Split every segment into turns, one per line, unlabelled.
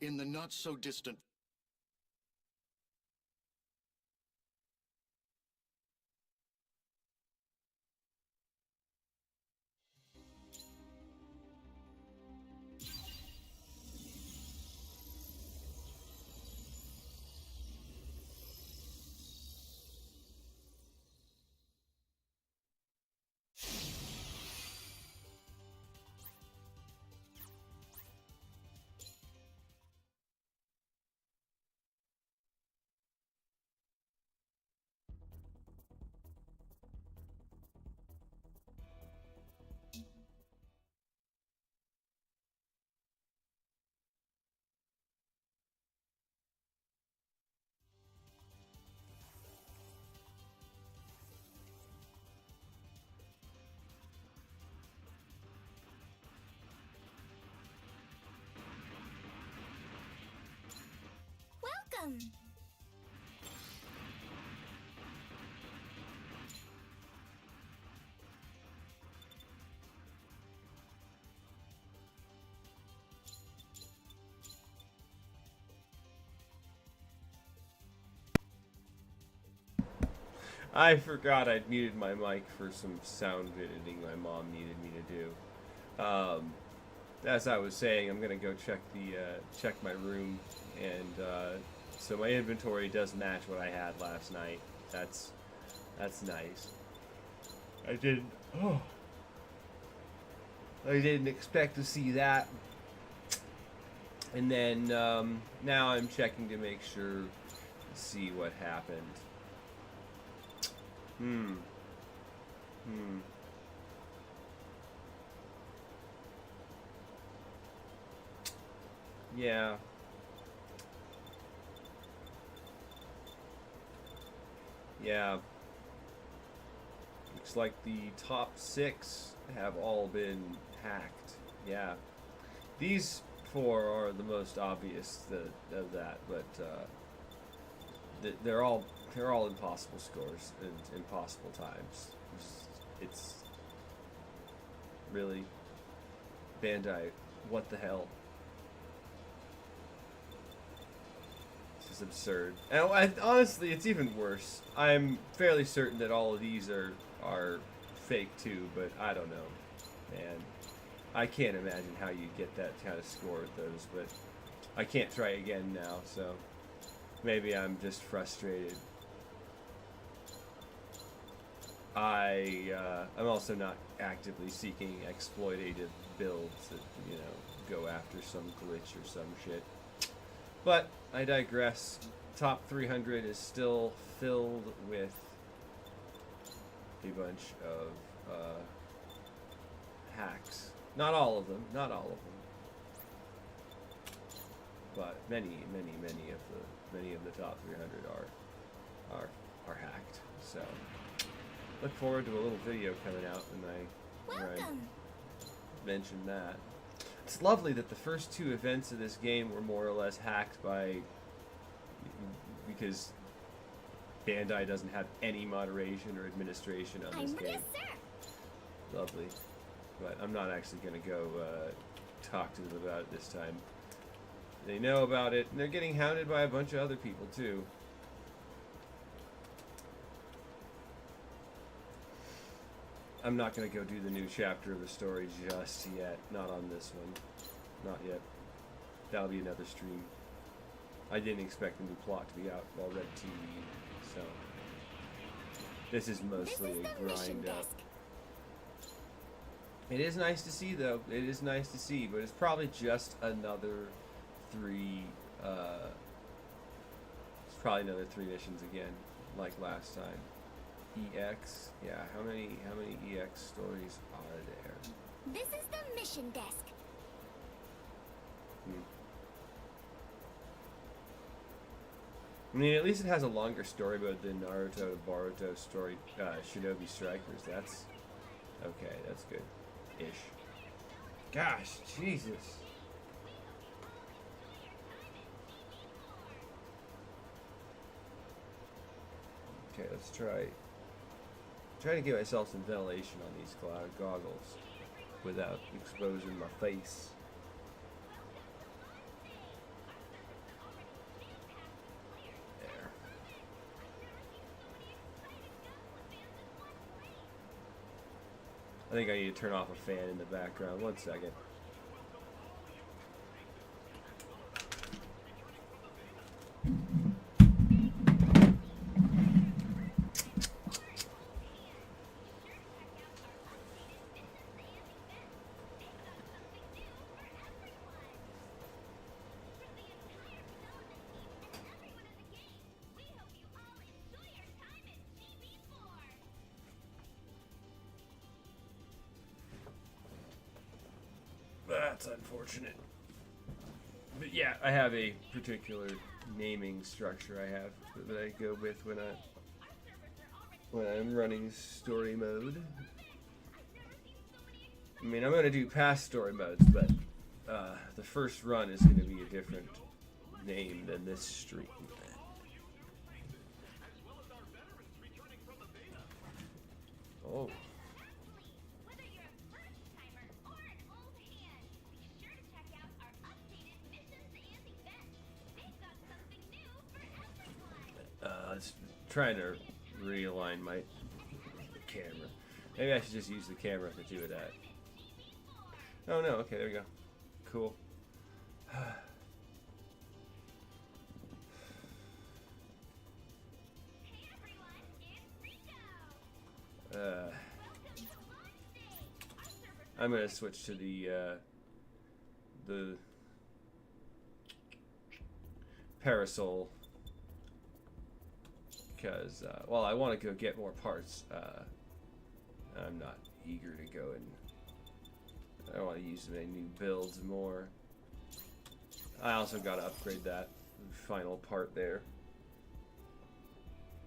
In the not-so-distant
Welcome!
I forgot I'd muted my mic for some sound editing my mom needed me to do. As I was saying, I'm gonna go check my room, and so my inventory does match what I had last night. That's nice. I didn't. Oh, I didn't expect to see that. And then now I'm checking to make sure to see what happened. Yeah. Yeah. Looks like the top 6 have all been hacked. Yeah. These 4 are the most obvious of that, but they're all impossible scores and impossible times. It's really Bandai. What the hell? This is absurd. And honestly, it's even worse. I'm fairly certain that all of these are fake too, but I don't know, man. I can't imagine how you get that kind of score with those, but I can't try again now, so maybe I'm just frustrated. I'm also not actively seeking exploitative builds that, you know, go after some glitch or some shit. But I digress. Top 300 is still filled with a bunch of hacks. Not all of them. Not all of them. But many of the top 300 are hacked. So look forward to a little video coming out when I mention that. It's lovely that the first 2 events of this game were more or less hacked because Bandai doesn't have any moderation or administration on this game. Lovely. But I'm not actually going to go talk to them about it this time. They know about it, and they're getting hounded by a bunch of other people too. I'm not going to go do the new chapter of the story just yet. Not on this one. Not yet. That'll be another stream. I didn't expect the new plot to be out while Red TV, so this is mostly a grind up. It is nice to see, though. It is nice to see, but it's probably just another 3. It's probably another 3 missions again, like last time. EX, yeah. How many EX stories are there?
This is the mission desk.
I mean, at least it has a longer story mode than Naruto to Boruto story. Shinobi Strikers. That's okay. That's good. Ish. Gosh, Jesus. Okay, let's try to give myself some ventilation on these goggles without exposing my face. I think I need to turn off a fan in the background. 1 second. That's unfortunate. But yeah, I have a particular naming structure I have that I go with when I'm running story mode. I mean, I'm going to do past story modes, but the first run is going to be a different name than this stream. Oh. Trying to realign my camera. Maybe I should just use the camera for do that. Oh no, okay, there we go. Cool. I'm gonna switch to the parasol. Because, well, I want to go get more parts. I'm not eager to go and I don't want to use my new builds more. I also got to upgrade that final part there.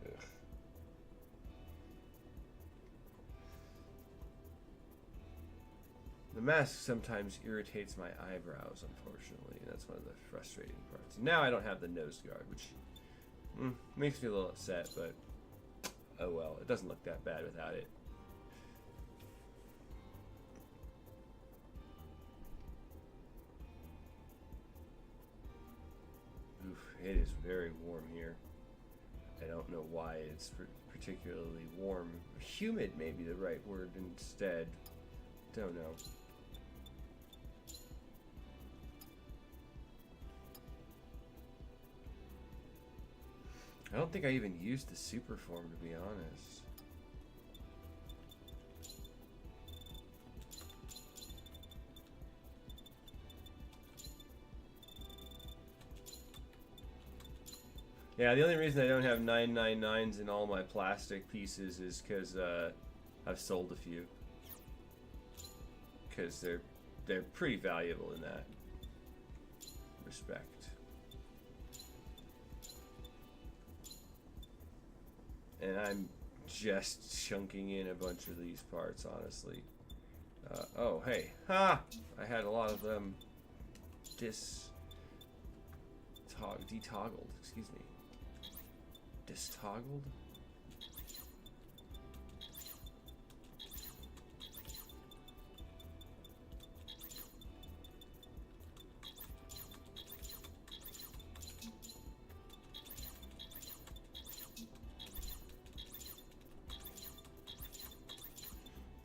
Ugh. The mask sometimes irritates my eyebrows, unfortunately, and that's one of the frustrating parts. Now I don't have the nose guard, which makes me a little upset, but oh well. It doesn't look that bad without it. Oof, it is very warm here. I don't know why it's particularly warm. Humid may be the right word instead. Don't know. I don't think I even used the super form, to be honest. Yeah, the only reason I don't have 999s in all my plastic pieces is because I've sold a few. Because they're pretty valuable in that respect. And I'm just chunking in a bunch of these parts, honestly. Oh, hey. Ha! I had a lot of them detoggled. Excuse me. Distoggled?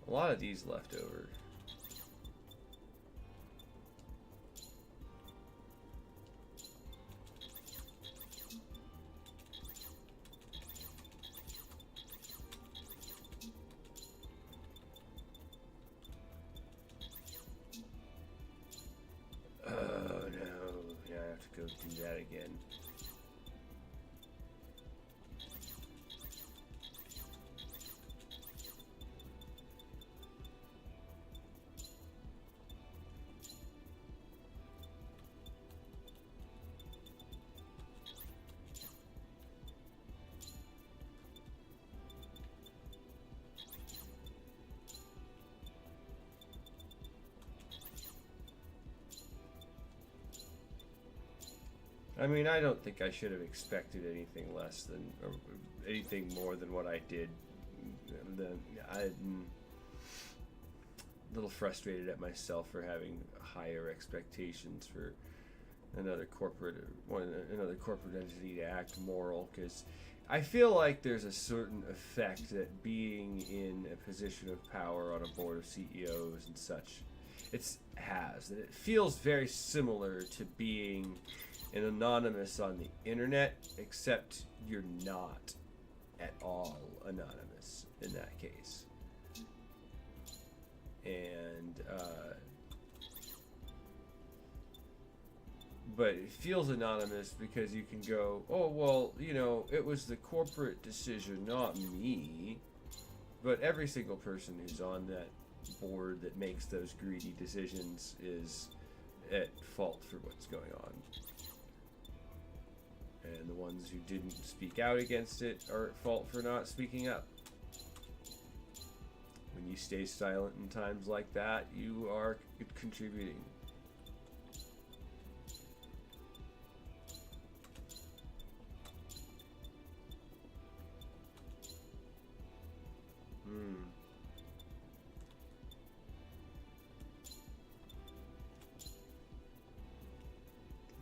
A lot of these left over. Oh no, yeah, I have to go do that again. I mean, I don't think I should have expected anything less than, or anything more than what I did. I'm a little frustrated at myself for having higher expectations for another corporate entity to act moral, because I feel like there's a certain effect that being in a position of power on a board of CEOs and such, that it feels very similar to being an anonymous on the internet, except you're not at all anonymous in that case. And but it feels anonymous because you can go, oh, well, you know, it was the corporate decision, not me. But every single person who's on that board that makes those greedy decisions is at fault for what's going on. And the ones who didn't speak out against it are at fault for not speaking up. When you stay silent in times like that, you are contributing.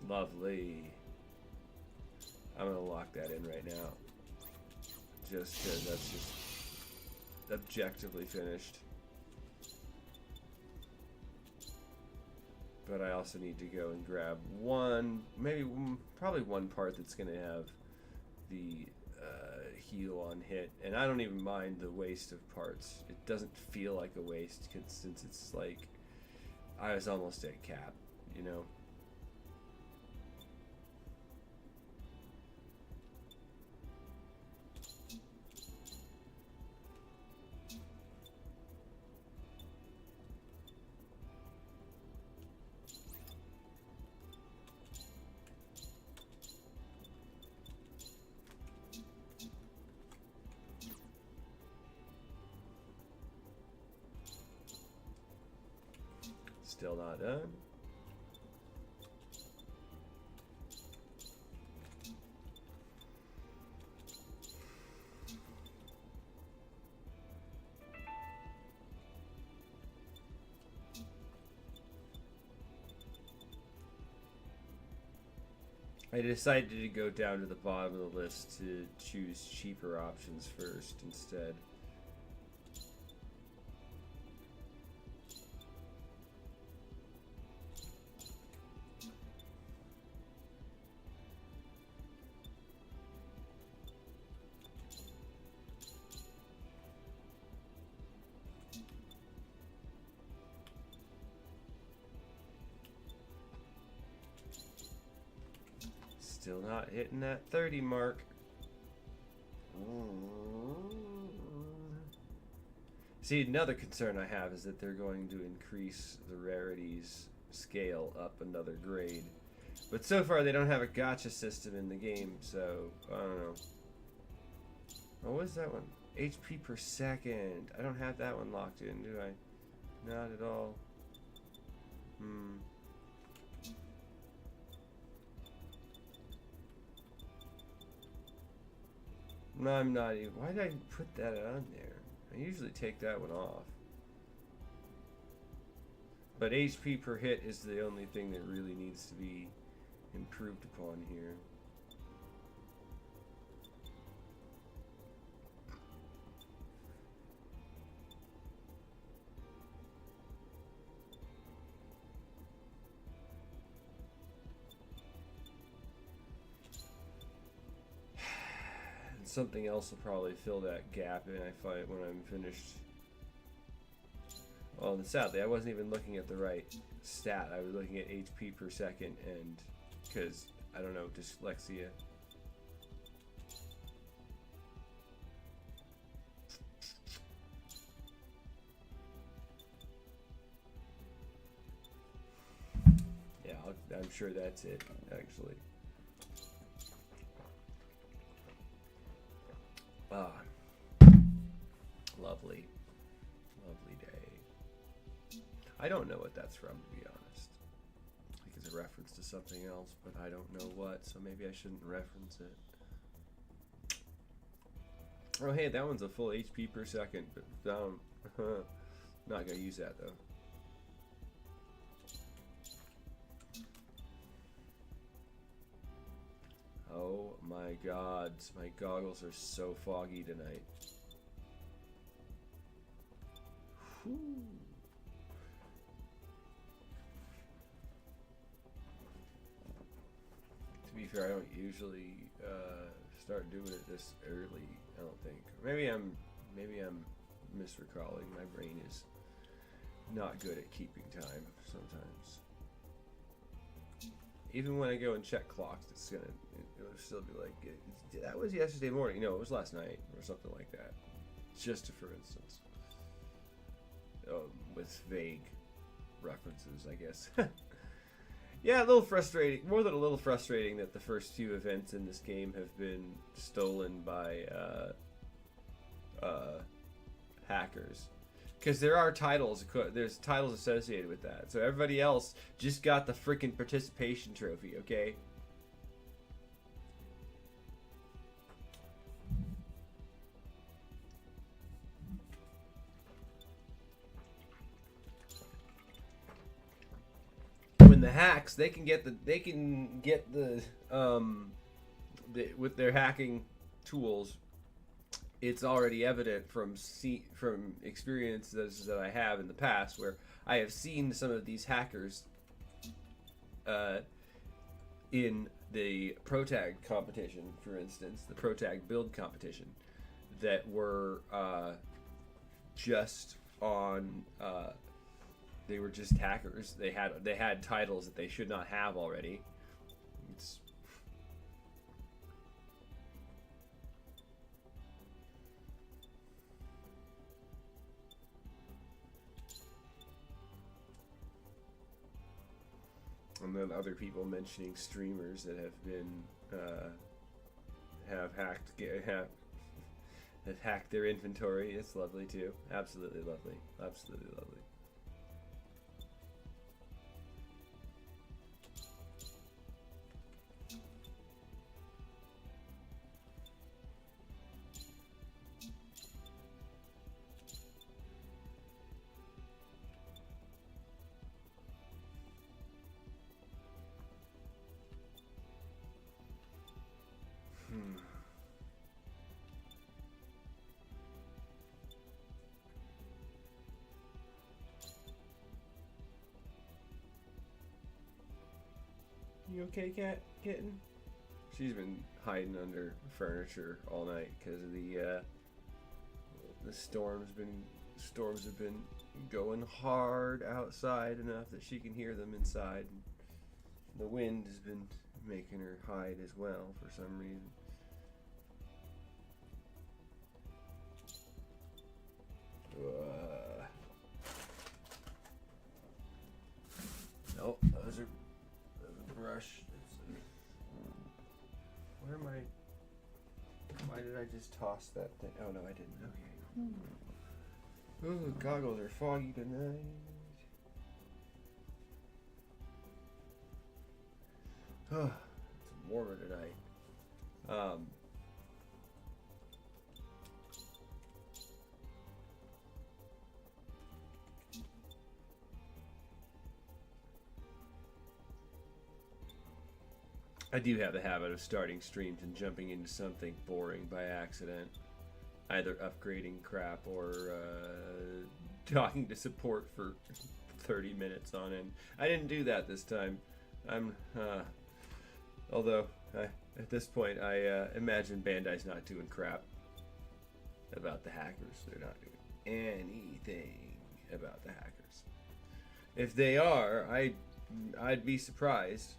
Lovely. I'm gonna lock that in right now. Just because that's just objectively finished. But I also need to go and grab probably one part that's gonna have the heal on hit, and I don't even mind the waste of parts. It doesn't feel like a waste since it's like I was almost at cap, you know. Still not done. I decided to go down to the bottom of the list to choose cheaper options first instead. Still not hitting that 30 mark. See, another concern I have is that they're going to increase the rarities scale up another grade. But so far they don't have a gacha system in the game, so I don't know. Oh, what is that one? HP per second. I don't have that one locked in, do I? Not at all. No, I'm not even. Why did I put that on there? I usually take that one off. But HP per hit is the only thing that really needs to be improved upon here. Something else will probably fill that gap in I find when I'm finished. Well, and sadly, I wasn't even looking at the right stat. I was looking at HP per second, and because I don't know, dyslexia. Yeah, I'm sure that's it, actually. Ah, lovely, lovely day. I don't know what that's from, to be honest. I think it's a reference to something else, but I don't know what, so maybe I shouldn't reference it. Oh, hey, that one's a full HP per second, but not gonna use that though. Oh my god, my goggles are so foggy tonight. Whew. To be fair, I don't usually start doing it this early. I don't think. Maybe I'm misrecalling. My brain is not good at keeping time sometimes. Even when I go and check clocks, it'll still be like, that was yesterday morning. No, it was last night or something like that. Just for instance. With vague references, I guess. Yeah, a little frustrating. More than a little frustrating that the first few events in this game have been stolen by hackers. Because there are titles, there's titles associated with that. So everybody else just got the freaking participation trophy, okay? When the hacks, they can get the with their hacking tools. It's already evident from experiences that I have in the past, where I have seen some of these hackers in the Protag competition, for instance, the Protag build competition, that were just on. They were just hackers. They had titles that they should not have already. It's and then other people mentioning streamers that have been have hacked their inventory. It's lovely too. Absolutely lovely. Absolutely lovely. You okay, kitten? She's been hiding under furniture all night because of the storms have been going hard outside enough that she can hear them inside. The wind has been making her hide as well for some reason. Nope, those are brush. Where am I? Why did I just toss that thing? Oh no, I didn't. Okay. Ooh, goggles are foggy tonight. Oh, it's warmer tonight. I do have the habit of starting streams and jumping into something boring by accident. Either upgrading crap or talking to support for 30 minutes on end. I didn't do that this time. Although, at this point, I imagine Bandai's not doing crap about the hackers. They're not doing anything about the hackers. If they are, I'd be surprised.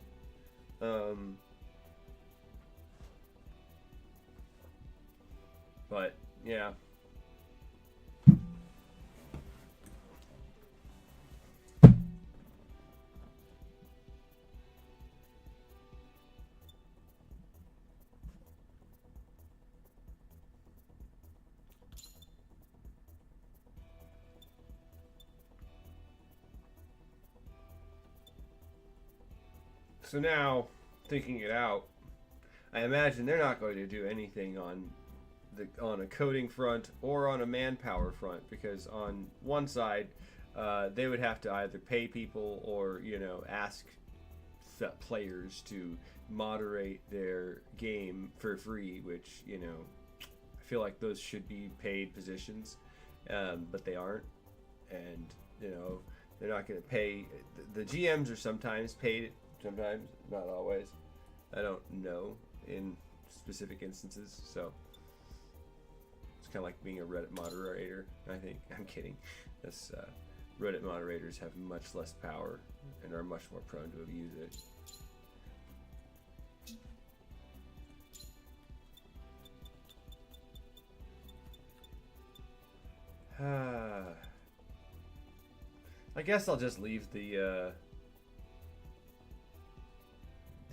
But yeah. So now, thinking it out, I imagine they're not going to do anything on a coding front or on a manpower front, because on one side, they would have to either pay people or ask players to moderate their game for free, which, you know, I feel like those should be paid positions, but they aren't. And, you know, they're not going to pay. The GMs are sometimes paid, sometimes, not always. I don't know in specific instances, so it's kind of like being a Reddit moderator, I think. I'm kidding. That's, Reddit moderators have much less power and are much more prone to abuse it. I guess I'll just leave the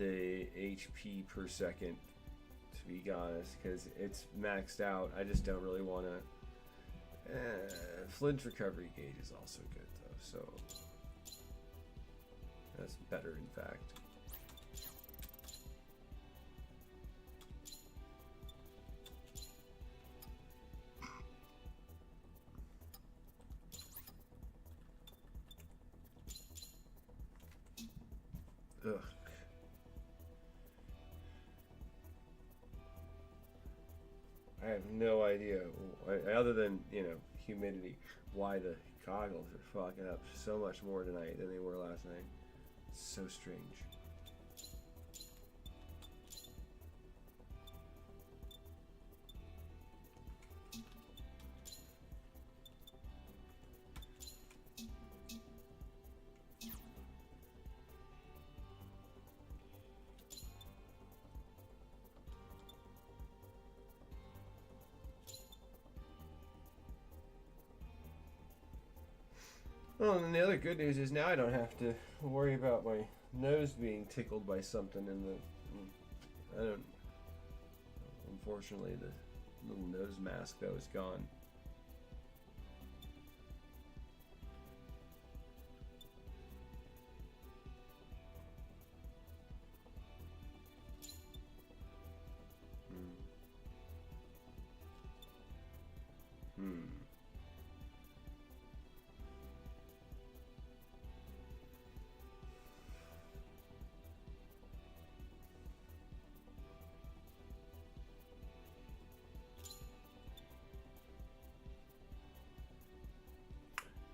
HP per second, to be honest, because it's maxed out. I just don't really want to. Flint's recovery gauge is also good though, so that's better in fact. Ugh. I have no idea, other than, you know, humidity, why the goggles are fucking up so much more tonight than they were last night. It's so strange. Well, and the other good news is now I don't have to worry about my nose being tickled by something in the. I don't. Unfortunately, the little nose mask though is gone.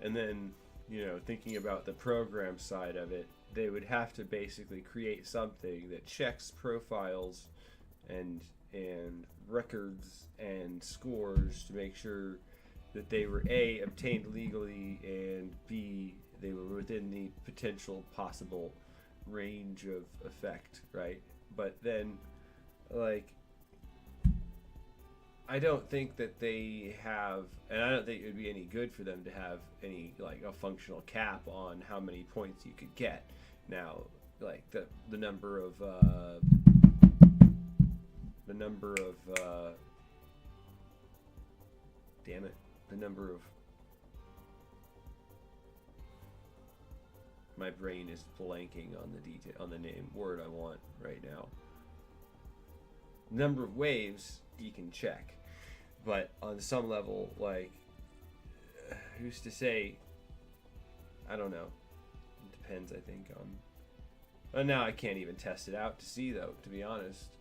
And then, you know, thinking about the program side of it, they would have to basically create something that checks profiles and records and scores to make sure that they were A, obtained legally, and B, they were within the potential possible range of effect, right? But then, like, I don't think that they have, and I don't think it would be any good for them to have any, like, a functional cap on how many points you could get. Now, like, the number of my brain is blanking on the detail, on the word I want right now. Number of waves you can check, but on some level, like, who's to say? I don't know. It depends, I think, on. Now I can't even test it out to see, though, to be honest.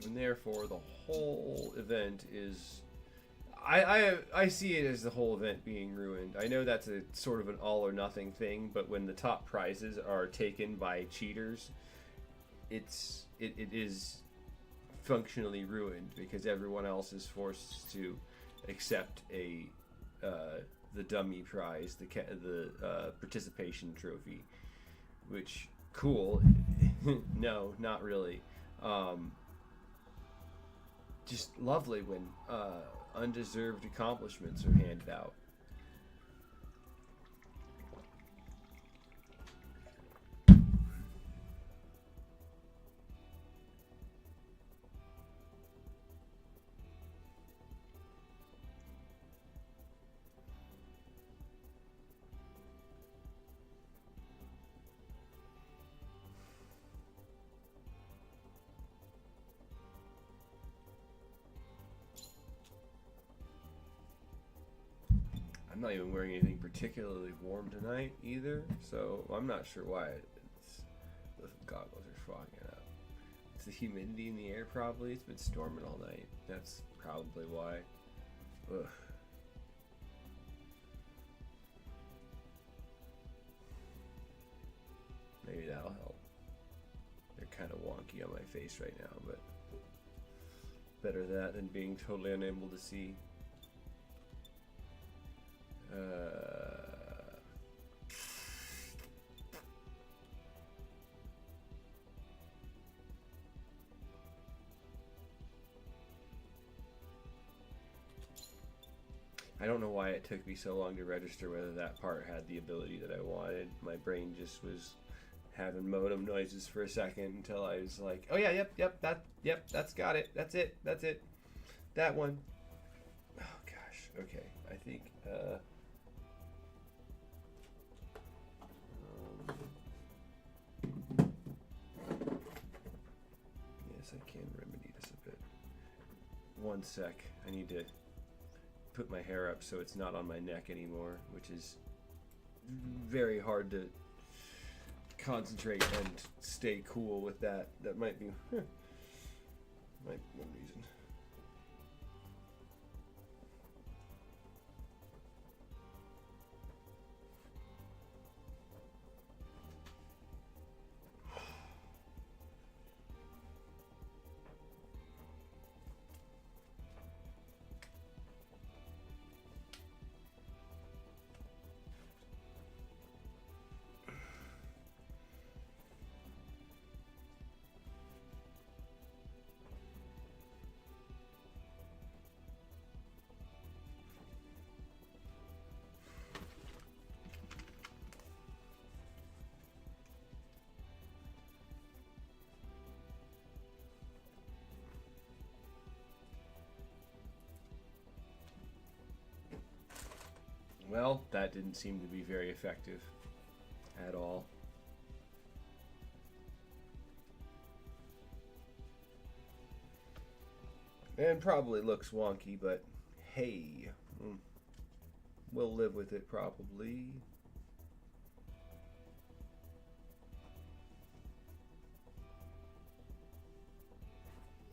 And therefore, the whole event is. I see it as the whole event being ruined. I know that's a sort of an all or nothing thing, but when the top prizes are taken by cheaters, it is functionally ruined because everyone else is forced to accept the dummy prize, the participation trophy, which cool. No, not really. Just lovely when undeserved accomplishments are handed out. I'm not even wearing anything particularly warm tonight either, so I'm not sure why the goggles are fogging up. It's the humidity in the air probably. It's been storming all night. That's probably why. Ugh. Maybe that'll help. They're kind of wonky on my face right now, but better that than being totally unable to see. I don't know why it took me so long to register whether that part had the ability that I wanted. My brain just was having modem noises for a second until I was like, oh yeah, yep, that's got it. That's it. That one. Oh gosh. Okay. I think yes, I can remedy this a bit. One sec. I need to put my hair up so it's not on my neck anymore, which is very hard to concentrate and stay cool with that. That might be one reason. Well, that didn't seem to be very effective at all. And probably looks wonky, but hey, we'll live with it probably.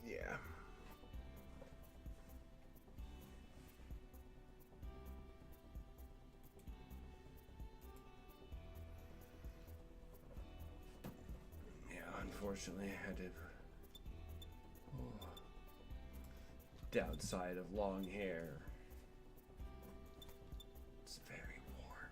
Yeah. Unfortunately, I had to. Downside of long hair. It's very warm.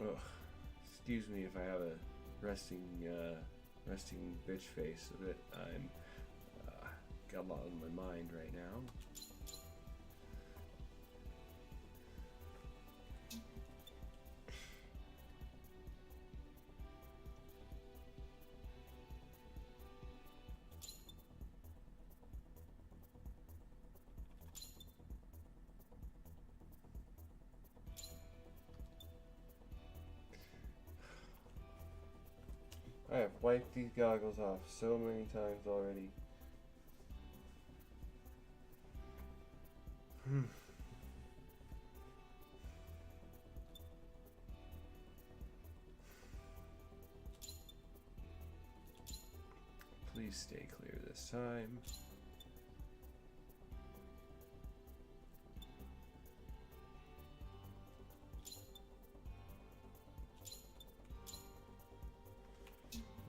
Ugh. Excuse me if I have a resting bitch face a bit. I'm got a lot on my mind right now. I have wiped these goggles off so many times already. Please stay clear this time.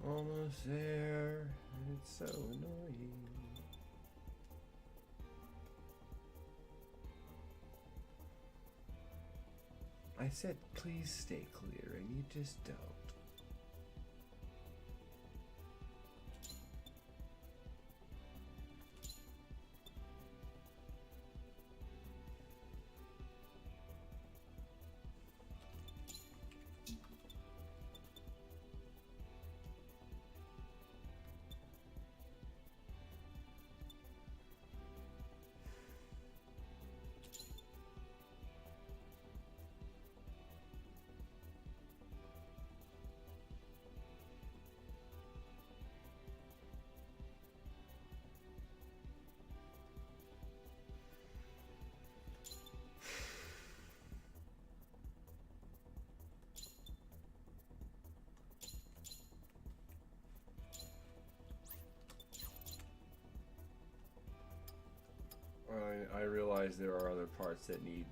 Almost there. It's so annoying. I said please stay clear and you just don't. realize there are other parts that need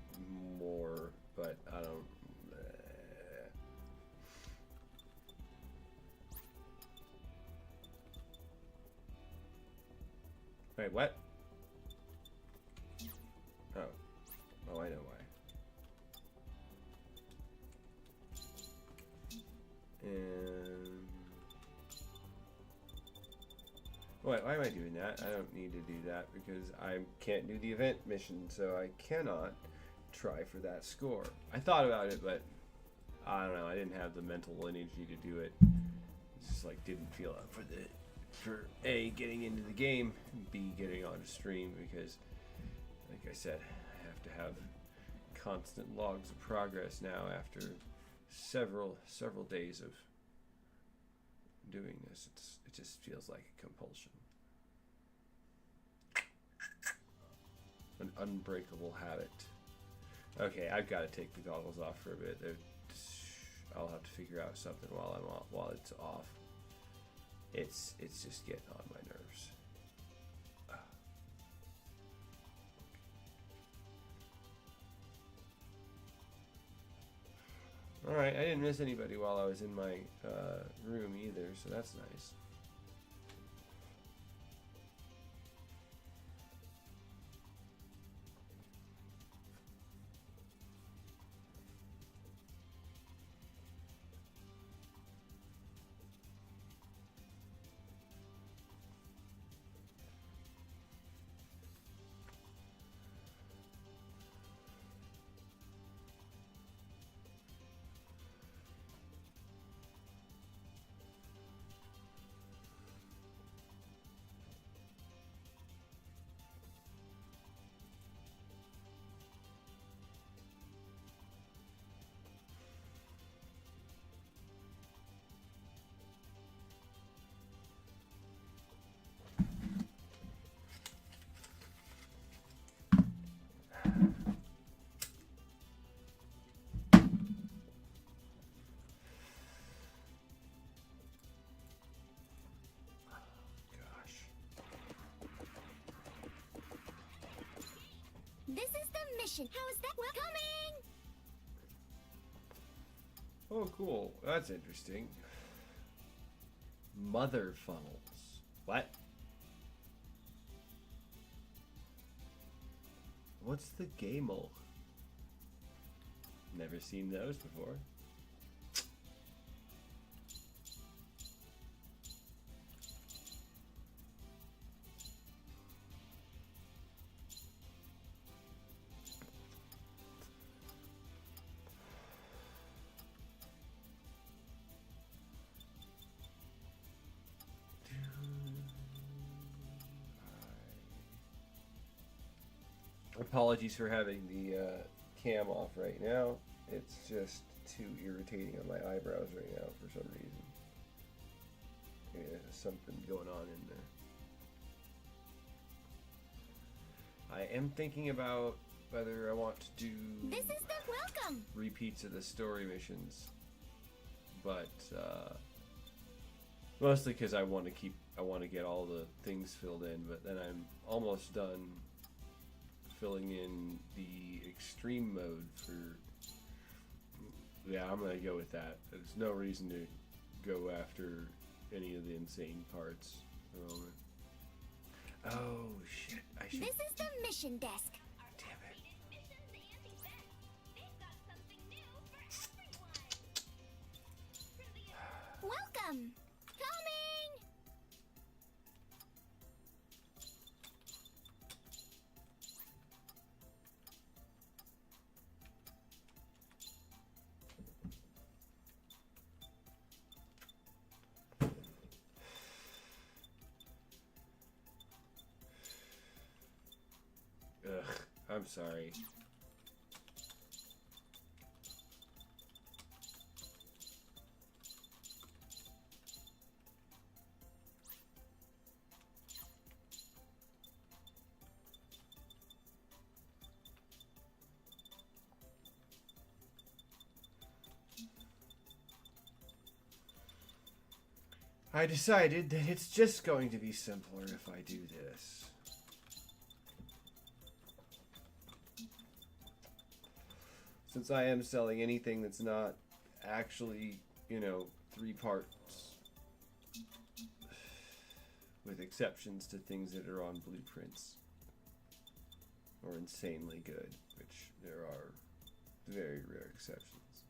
more, but I don't. Wait, what? Oh. Oh, I know why. And... Wait, why am I doing that? I don't need to do that because I can't do the event mission, so I cannot try for that score. I thought about it, but I don't know. I didn't have the mental energy to do it. Just like didn't feel up for A, getting into the game, and B, getting on stream because, like I said, I have to have constant logs of progress now after several days of doing this. It just feels like a compulsion. An unbreakable habit. Okay, I've got to take the goggles off for a bit. I'll have to figure out something while it's off. It's just getting on my nerves. Alright, I didn't miss anybody while I was in my room either, so that's nice.
This is the mission. How is that? We're coming!
Oh, cool. That's interesting. Mother funnels. What? What's the gamel? Never seen those before. Apologies for having the cam off right now. It's just too irritating on my eyebrows right now for some reason. Maybe there's something going on in there. I am thinking about whether I want to do
This is the welcome.
repeats of the story missions, but mostly because I want to get all the things filled in. But then I'm almost done filling in the extreme mode for. Yeah, I'm gonna go with that. There's no reason to go after any of the insane parts at the moment. Oh shit! I should.
This is the mission desk.
Damn it!
Welcome. Coming.
Ugh, I'm sorry. I decided that it's just going to be simpler if I do this. since I am selling anything that's not actually, you know, 3 parts, with exceptions to things that are on blueprints or insanely good, which there are very rare exceptions.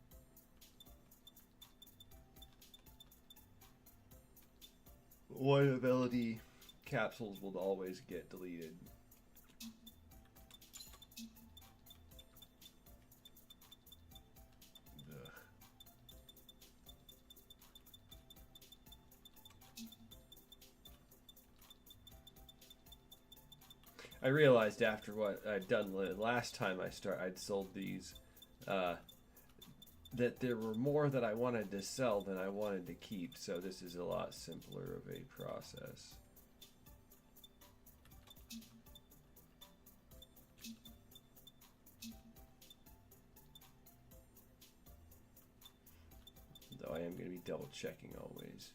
One ability capsules will always get deleted. Ugh. I realized after what I'd done the last time I'd sold these, that there were more that I wanted to sell than I wanted to keep, so this is a lot simpler of a process. Though I am going to be double checking always.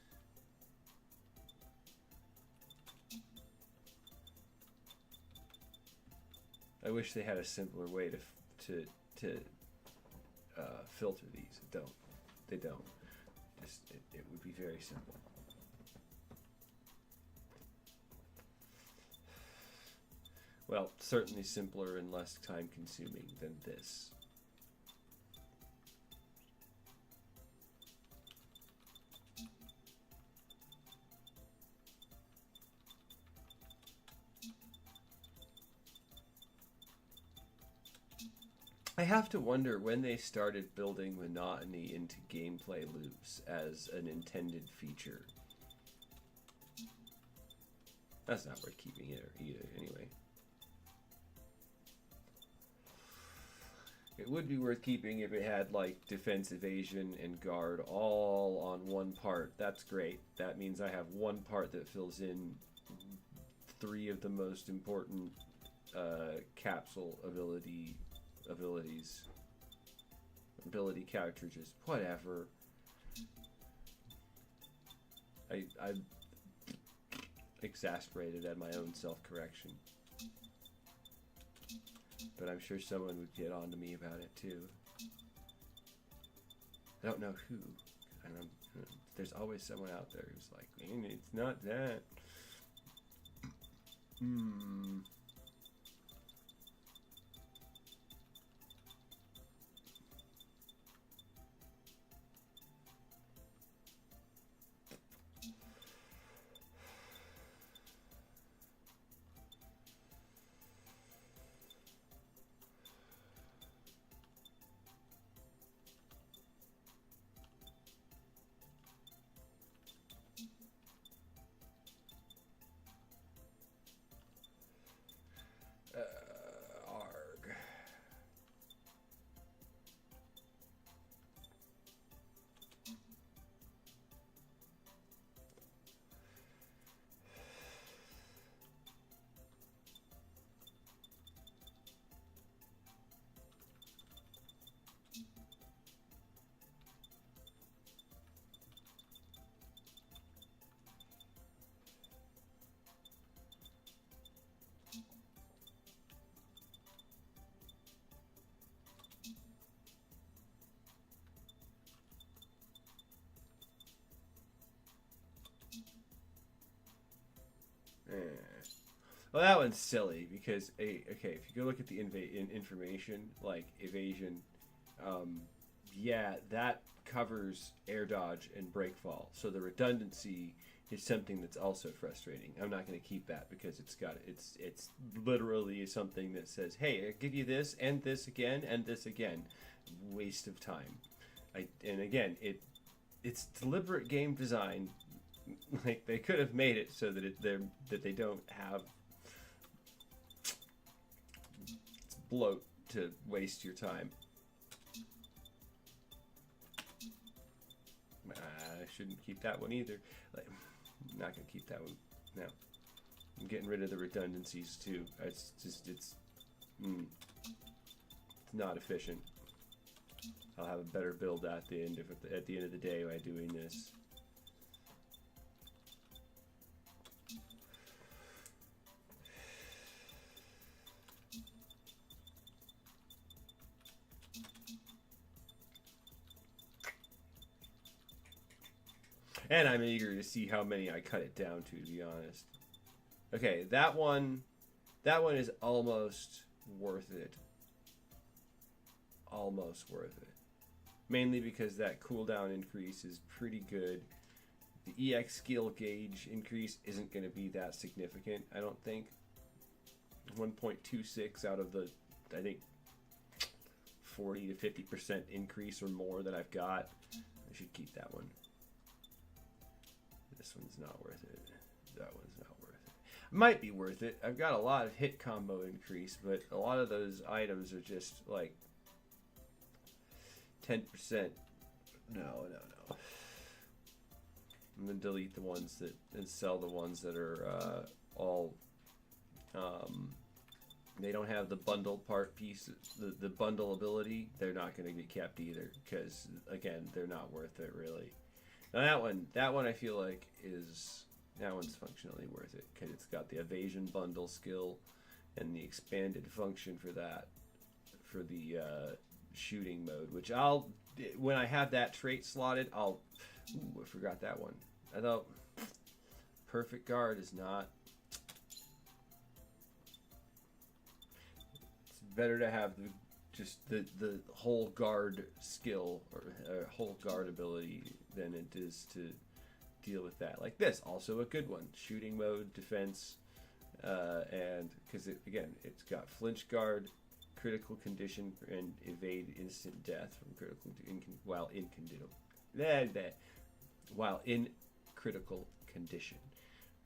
I wish they had a simpler way to filter these. They don't. Just it would be very simple. Well, certainly simpler and less time consuming than this. I have to wonder when they started building monotony into gameplay loops as an intended feature. That's not worth keeping it either, anyway. It would be worth keeping if it had, like, defense, evasion, and guard all on one part. That's great. That means I have one part that fills in 3 of the most important capsule ability cartridges, whatever. I'm exasperated at my own self-correction, but I'm sure someone would get on to me about it too. I don't know who. There's always someone out there who's like, man, it's not that. Arg. Well, that one's silly because okay, if you go look at the information like evasion, yeah, that covers air dodge and break fall. So the redundancy is something that's also frustrating. I'm not going to keep that because it's literally something that says, hey, I give you this and this again and this again. Waste of time. And again, it's deliberate game design. Like they could have made it so that they don't have bloat to waste your time. I shouldn't keep that one either. Like, I'm not gonna keep that one. No, I'm getting rid of the redundancies too. It's not efficient. I'll have a better build at the end of the day by doing this. And I'm eager to see how many I cut it down to be honest. Okay, that one is almost worth it. Almost worth it. Mainly because that cooldown increase is pretty good. The EX skill gauge increase isn't going to be that significant, I don't think. 1.26 out of the, I think, 40 to 50% increase or more that I've got. I should keep that one. This one's not worth it. That one's not worth it. Might be worth it. I've got a lot of hit combo increase, but a lot of those items are just like 10%. No. I'm gonna delete the ones that and sell the ones that are all. They don't have the bundle part piece, the bundle ability. They're not going to be kept either because again, they're not worth it really. Now that one I feel like that one's functionally worth it because it's got the evasion bundle skill and the expanded function for that, for the shooting mode, which when I have that trait slotted, I forgot that one. I thought perfect guard is not. It's better to have the whole guard skill or whole guard ability than it is to deal with that. Like this, also a good one. Shooting mode, defense, and because it's got flinch guard, critical condition, and evade instant death from critical while in critical condition.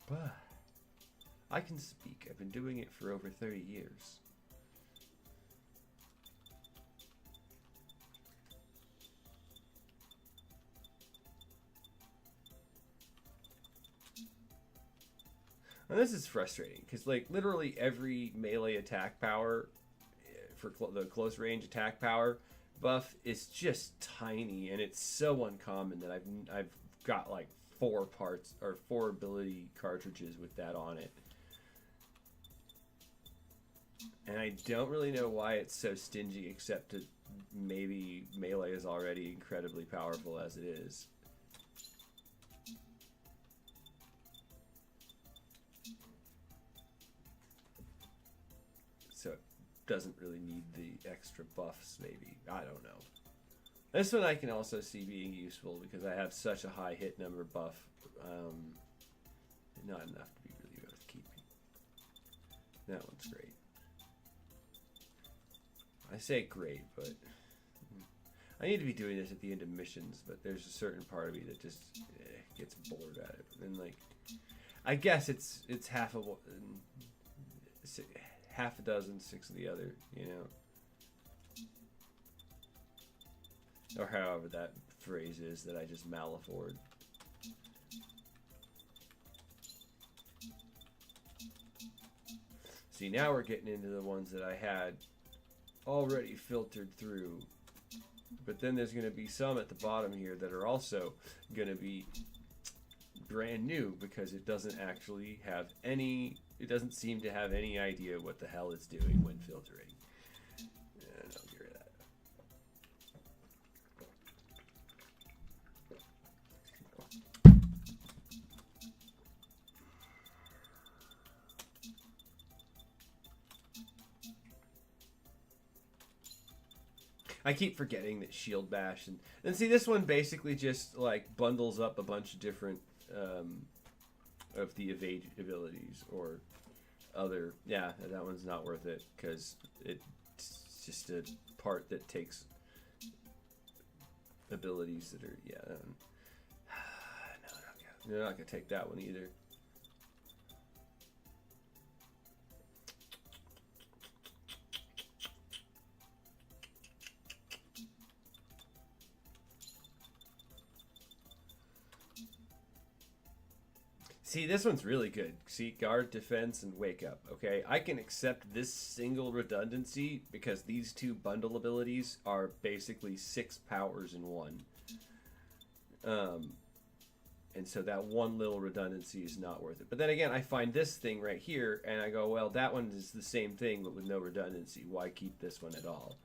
But I can speak. I've been doing it for over 30 years. And this is frustrating because, like, literally every melee attack power for the close range attack power buff is just tiny, and it's so uncommon that I've got like 4 parts or 4 ability cartridges with that on it, and I don't really know why it's so stingy, except that maybe melee is already incredibly powerful as it is. So it doesn't really need the extra buffs, maybe. I don't know. This one I can also see being useful because I have such a high hit number buff. Not enough to be really worth keeping. That one's great. I say great, but I need to be doing this at the end of missions, but there's a certain part of me that just gets bored at it. And like, I guess it's half a dozen, 6 of the other, you know. Or however that phrase is that I just malafored. See, now we're getting into the ones that I had already filtered through. But then there's going to be some at the bottom here that are also going to be brand new because it doesn't actually have any, it doesn't seem to have any idea what the hell it's doing when filtering. And I'll get rid of that. I keep forgetting that Shield Bash and see, this one basically just like bundles up a bunch of different of the evade abilities or other. Yeah, that one's not worth it because it's just a part that takes abilities that are no, you're not gonna take that one either. See, this one's really good. See, guard, defense, and wake up. Okay, I can accept this single redundancy because these 2 bundle abilities are basically 6 powers in one. And so that one little redundancy is not worth it. But then again, I find this thing right here, and I go, well, that one is the same thing, but with no redundancy. Why keep this one at all?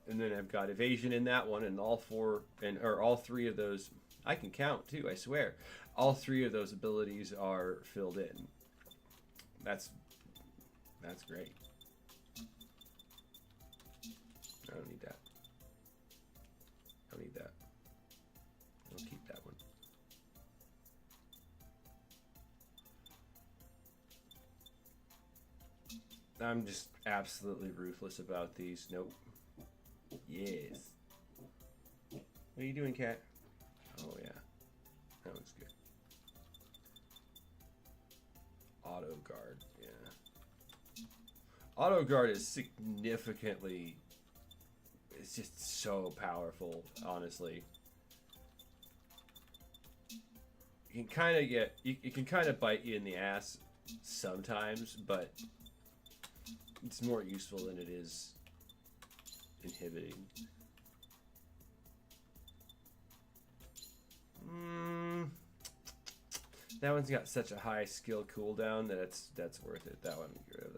And then I've got evasion in that one, and all three of those, I can count too, I swear. All three of those abilities are filled in. That's great. I don't need that. I don't need that. I'll keep that one. I'm just absolutely ruthless about these. Nope. Yes. What are you doing, cat? Oh, yeah. That one's good. Auto guard, yeah. Auto guard is significantly... It's just so powerful, honestly. You can kind of get... It can kind of bite you in the ass sometimes, but... It's more useful than it is inhibiting. That one's got such a high skill cooldown that that's worth it. That one we get rid of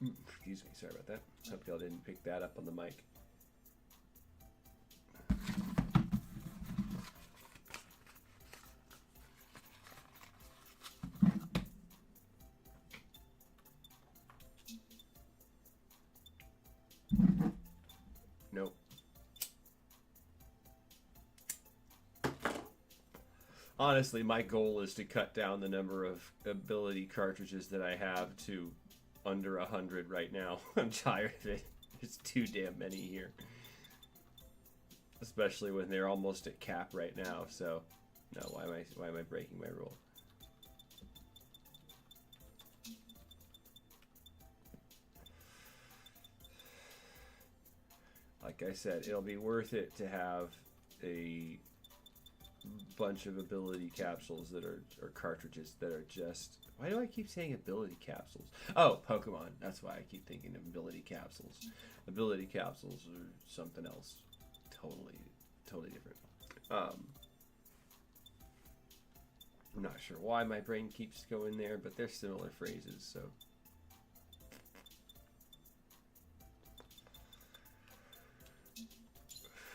though. Excuse me, sorry about that. Hope y'all didn't pick that up on the mic. Nope. Honestly, my goal is to cut down the number of ability cartridges that I have to under 100 right now. I'm tired of it. There's too damn many here. Especially when they're almost at cap right now, so no, why am I breaking my rule? Like I said, it'll be worth it to have a bunch of ability capsules that are, or cartridges that are just... Why do I keep saying ability capsules? Oh, Pokemon. That's why I keep thinking of ability capsules. Ability capsules are something else. Totally different. I'm not sure why my brain keeps going there, but they're similar phrases, so...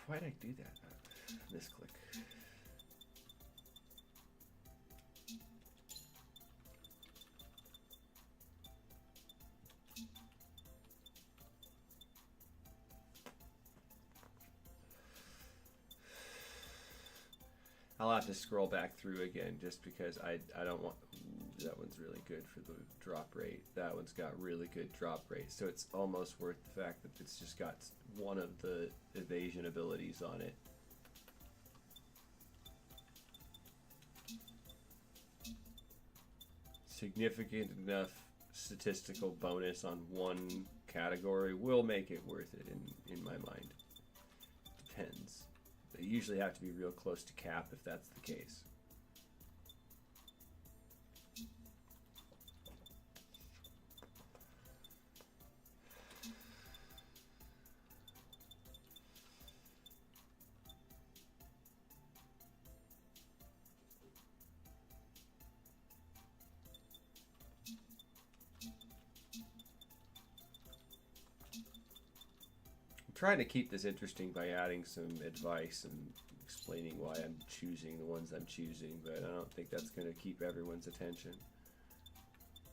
Why did I do that? Misclick. I'll have to scroll back through again just because I don't want... That one's really good for the drop rate. That one's got really good drop rate. So it's almost worth the fact that it's just got one of the evasion abilities on it. Significant enough statistical bonus on one category will make it worth it in my mind. Depends. They usually have to be real close to cap if that's the case. Trying to keep this interesting by adding some advice and explaining why I'm choosing the ones I'm choosing, but I don't think that's going to keep everyone's attention.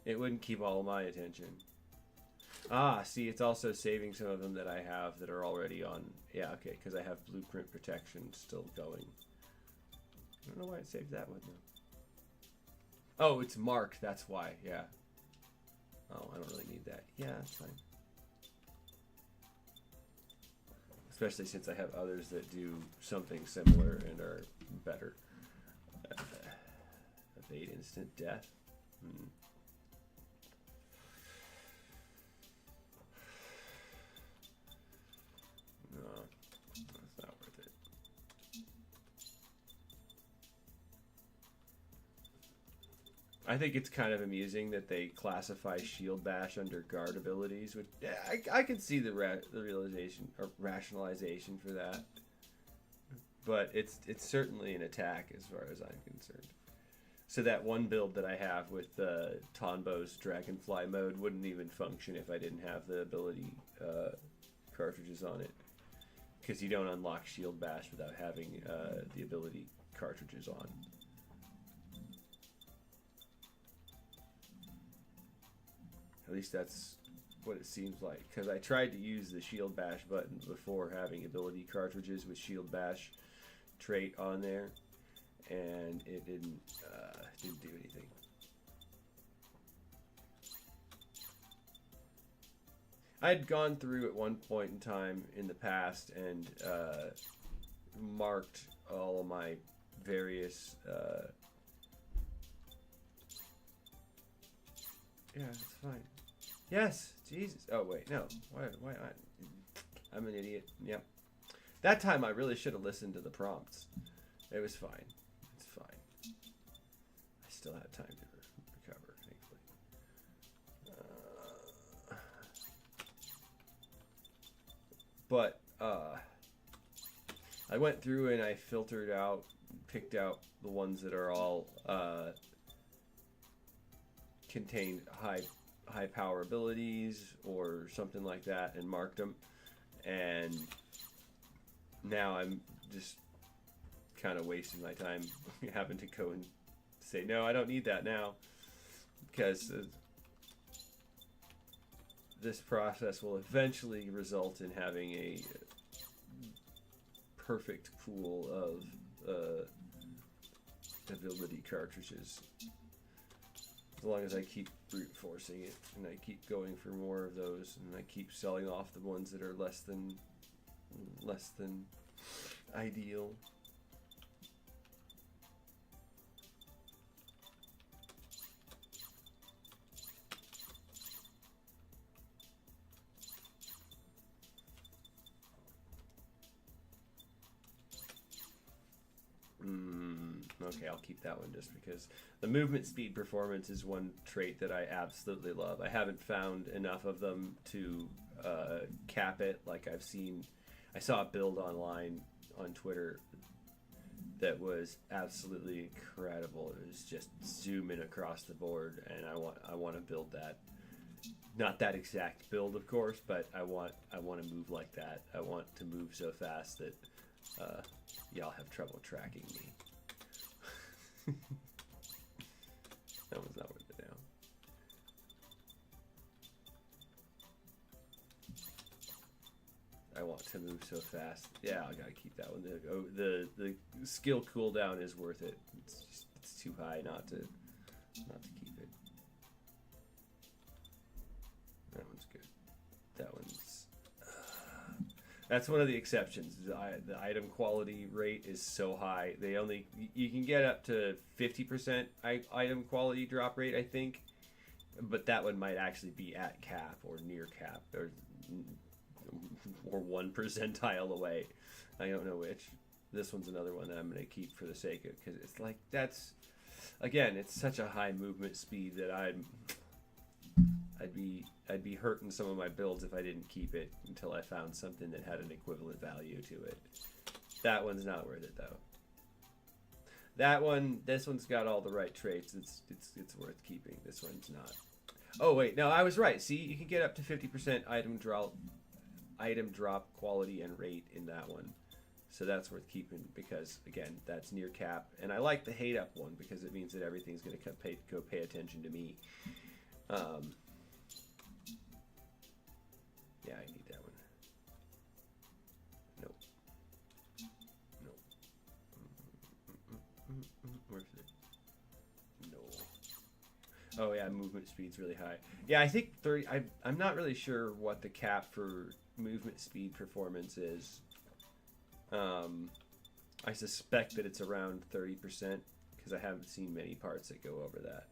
It wouldn't keep all of my attention. Ah, see, it's also saving some of them that I have that are already on. Yeah, okay, because I have blueprint protection still going. I don't know why it saved that one, though. Oh, it's marked, that's why, yeah. Oh, I don't really need that. Yeah, that's fine. Especially since I have others that do something similar and are better. Evade instant death. No, that's not worth it. I think it's kind of amusing that they classify Shield Bash under guard abilities, which I can see the realization or rationalization for that, but it's certainly an attack as far as I'm concerned. So that one build that I have with Tonbo's Dragonfly mode wouldn't even function if I didn't have the ability cartridges on it, because you don't unlock Shield Bash without having the ability cartridges on. At least that's what it seems like, because I tried to use the Shield Bash button before having ability cartridges with Shield Bash trait on there, and it didn't do anything. I'd gone through at one point in time in the past and marked all of my various yeah, it's fine. Yes, Jesus. Oh wait, no. Why not? I'm an idiot. Yep. That time I really should have listened to the prompts. It was fine. It's fine. I still had time to recover, thankfully. But I went through and I filtered out, picked out the ones that are all contain high power abilities or something like that, and marked them. And now I'm just kind of wasting my time having to go and say, no, I don't need that now, because this process will eventually result in having a perfect pool of ability cartridges. As long as I keep brute forcing it, and I keep going for more of those, and I keep selling off the ones that are less than ideal. Okay, I'll keep that one just because the movement speed performance is one trait that I absolutely love. I haven't found enough of them to cap it. Like I saw a build online on Twitter that was absolutely incredible. It was just zooming across the board, and I want to build that. Not that exact build, of course, but I want to move like that. I want to move so fast that y'all have trouble tracking me. That one's not worth it now. I want to move so fast. Yeah, I gotta keep that one. The skill cooldown is worth it. It's too high not to keep it. That one's good. That one's. That's one of the exceptions. The item quality rate is so high. You can get up to 50% item quality drop rate, I think, but that one might actually be at cap or near cap or 1 percentile away. I don't know which. This one's another one that I'm going to keep for the sake of, because it's like it's such a high movement speed that I'd be hurting some of my builds if I didn't keep it until I found something that had an equivalent value to it. That one's not worth it though. This one's got all the right traits. It's worth keeping. This one's not. Oh wait, no, I was right. See, you can get up to 50% item drop quality and rate in that one. So that's worth keeping because, again, that's near cap. And I like the hate up one because it means that everything's going to go pay attention to me. Yeah, I need that one. Nope. Where's it? No. Oh yeah, movement speed's really high. Yeah, I think 30. I'm not really sure what the cap for movement speed performance is. I suspect that it's around 30% because I haven't seen many parts that go over that.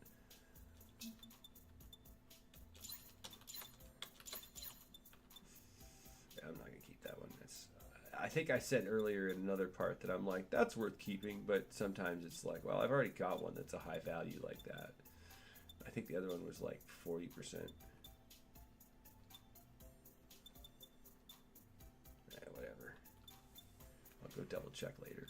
Yeah, I'm not gonna keep that one. I think I said earlier in another part that I'm like, that's worth keeping, but sometimes it's like, well, I've already got one that's a high value like that. I think the other one was like 40%. Whatever. I'll go double check later.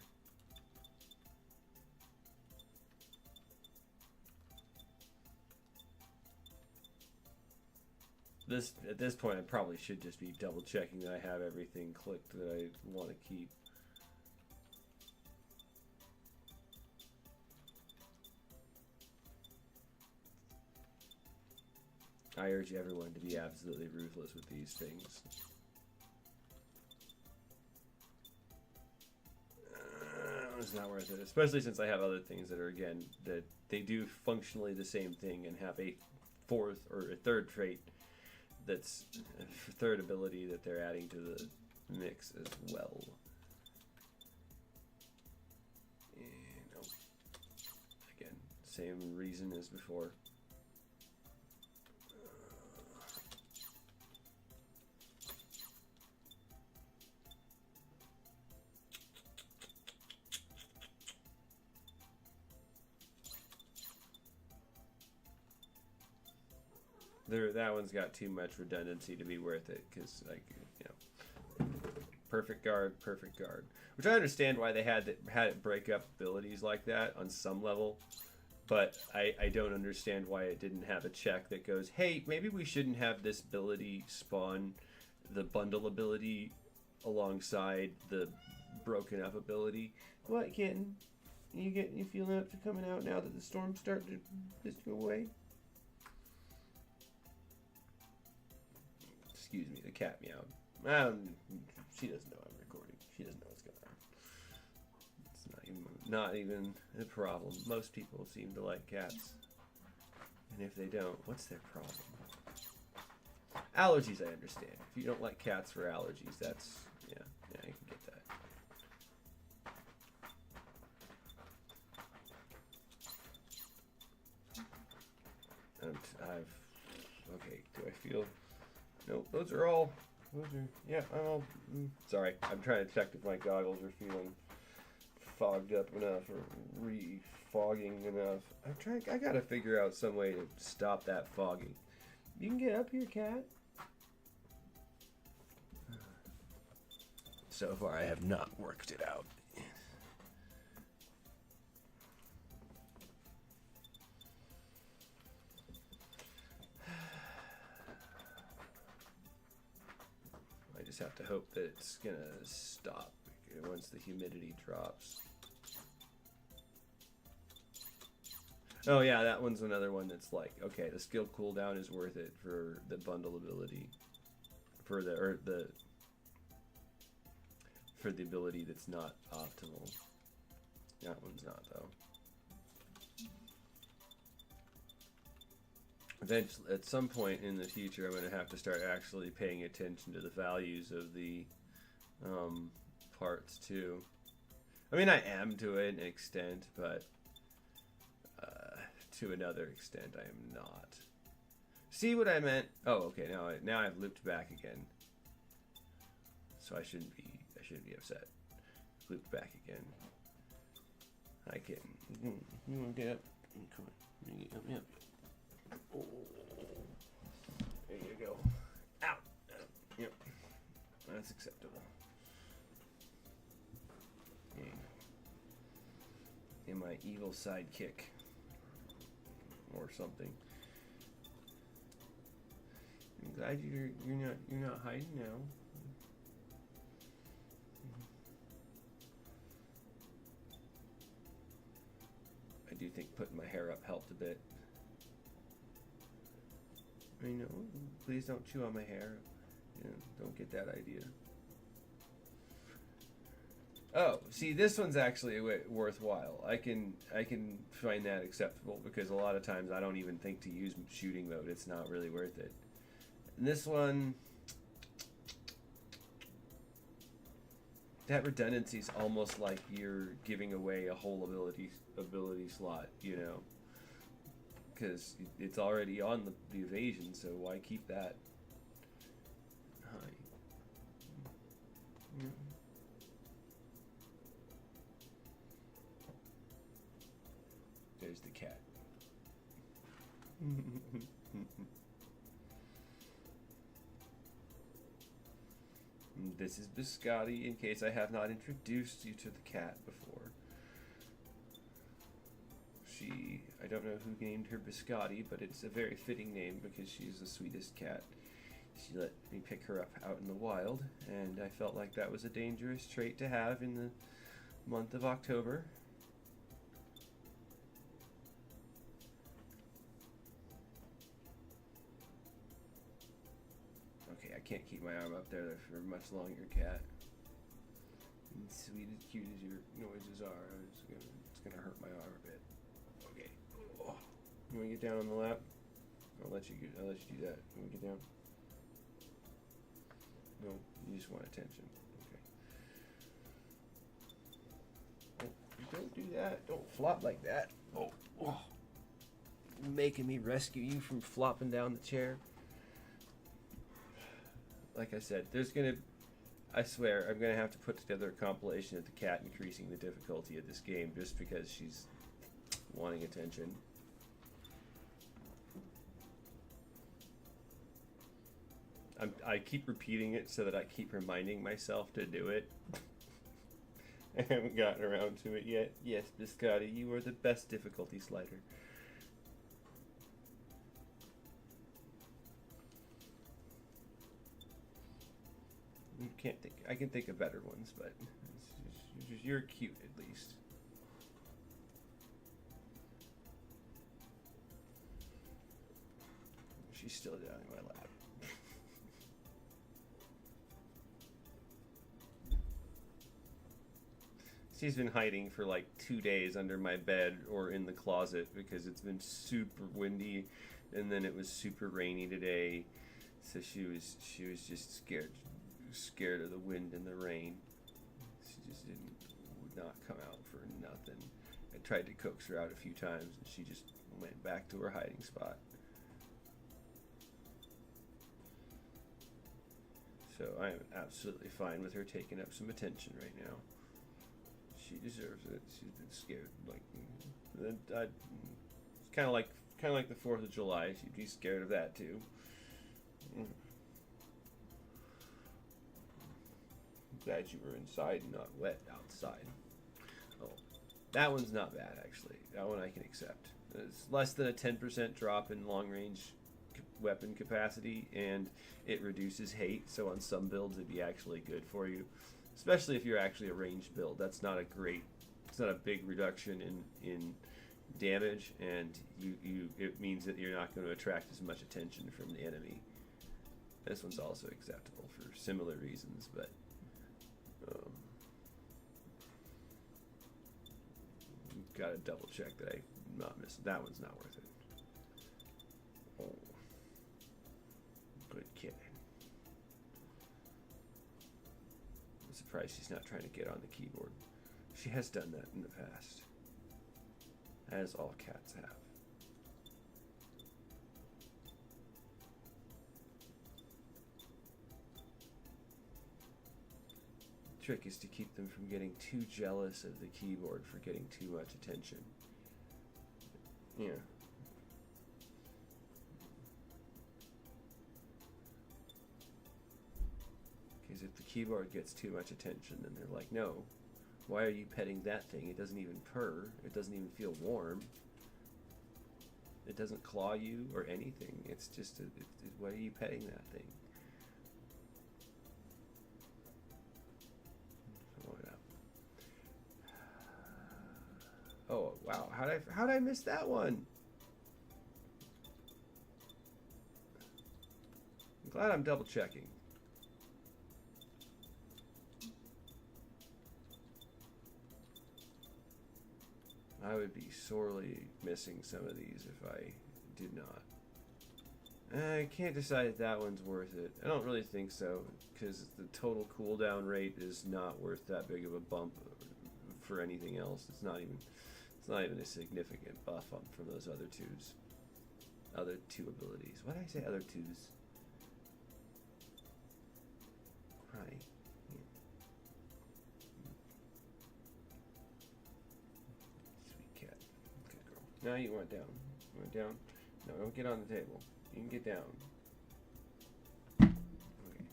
This at this point, I probably should just be double checking that I have everything clicked that I want to keep. I urge everyone to be absolutely ruthless with these things. It's not worth it, especially since I have other things that are, again, that they do functionally the same thing and have a fourth or a third trait that's a third ability that they're adding to the mix as well. And, oh, again, same reason as before. That one's got too much redundancy to be worth it, because, like, you know, perfect guard, which I understand why they had it break up abilities like that on some level, but I don't understand why it didn't have a check that goes, hey, maybe we shouldn't have this ability spawn the bundle ability alongside the broken up ability. What, kitten? You feeling up to coming out now that the storm's starting to just go away? Excuse me, the cat meowed. She doesn't know I'm recording. She doesn't know what's going on. It's not even a problem. Most people seem to like cats. And if they don't, what's their problem? Allergies, I understand. If you don't like cats for allergies, that's, yeah, I can get that. Okay, do I feel... Nope, those are, yeah, I'm all, sorry, I'm trying to check if my goggles are feeling fogged up enough or re-fogging enough. I gotta figure out some way to stop that fogging. You can get up here, cat. So far, I have not worked it out. Have to hope that it's gonna stop once the humidity drops. Oh yeah, that one's another one that's like, okay, the skill cooldown is worth it for the bundle ability, for the ability that's not optimal. That one's not though. Eventually, at some point in the future, I'm going to have to start actually paying attention to the values of the parts too. I mean, I am to an extent, but to another extent, I am not. See what I meant? Oh, okay. Now I've looped back again, so I shouldn't be upset. Looped back again. I can. You want to get up? Come on. Get up. Yep. Oh, there you go. Ow. Yep. That's acceptable. In my evil sidekick or something. I'm glad you're not hiding now. I do think putting my hair up helped a bit. I know. Please don't chew on my hair. You know, don't get that idea. Oh, see, this one's actually worthwhile. I can find that acceptable because a lot of times I don't even think to use shooting mode. It's not really worth it. And this one, that redundancy is almost like you're giving away a whole ability slot, you know. Because it's already on the evasion, so why keep that high? Yeah. There's the cat. This is Biscotti, in case I have not introduced you to the cat before. I don't know who named her Biscotti, but it's a very fitting name because she's the sweetest cat. She let me pick her up out in the wild, and I felt like that was a dangerous trait to have in the month of October. Okay, I can't keep my arm up there for much longer, cat. And sweet as cute as your noises are, it's gonna hurt my arm a bit. Okay. Oh. You wanna get down on the lap? I'll let you do that. You wanna get down? No, you just want attention. Okay. Oh, don't do that. Don't flop like that. Oh. You're making me rescue you from flopping down the chair. Like I said, I swear, I'm gonna have to put together a compilation of the cat increasing the difficulty of this game just because she's wanting attention. I keep repeating it so that I keep reminding myself to do it. I haven't gotten around to it yet. Yes, Biscotti, you are the best difficulty slider. I can think of better ones, but you're cute at least. She's still down in my lap. She's been hiding for like 2 days under my bed or in the closet because it's been super windy, and then it was super rainy today, so she was just scared of the wind and the rain. She just would not come out for nothing. I tried to coax her out a few times, and she just went back to her hiding spot. So I am absolutely fine with her taking up some attention right now. She deserves it. She's been scared. It's kind of like the 4th of July. She'd be scared of that too. Glad you were inside and not wet outside. Oh, that one's not bad actually. That one I can accept. It's less than a 10% drop in long-range weapon capacity, and it reduces hate. So on some builds, it'd be actually good for you. Especially if you're actually a ranged build. It's not a big reduction in damage, and it means that you're not going to attract as much attention from the enemy. This one's also acceptable for similar reasons, but got to double check that I'm not missing. That one's not worth it. Oh, good kid. Surprised she's not trying to get on the keyboard. She has done that in the past, as all cats have. The trick is to keep them from getting too jealous of the keyboard for getting too much attention. Yeah. Because if the keyboard gets too much attention, then they're like, no, why are you petting that thing? It doesn't even purr. It doesn't even feel warm. It doesn't claw you or anything. It's just, why are you petting that thing? Oh, wow. How'd I miss that one? I'm glad I'm double checking. I would be sorely missing some of these if I did not. I can't decide if that one's worth it. I don't really think so, because the total cooldown rate is not worth that big of a bump for anything else. It's not even a significant buff up from those other two abilities. Why did I say other twos? Hi. Yeah. Sweet cat. Good girl. Now you went down. You went down? No, don't get on the table. You can get down. Okay.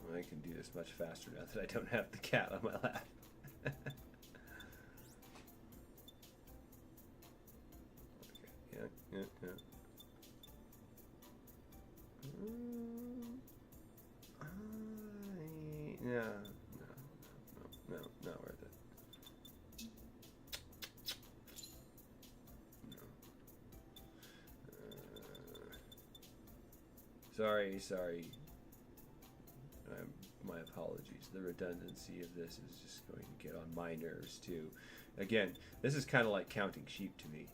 Well, I can do this much faster now that I don't have the cat on my lap. no, not worth it. No. Sorry. My apologies. The redundancy of this is just going to get on my nerves too. Again, this is kind of like counting sheep to me.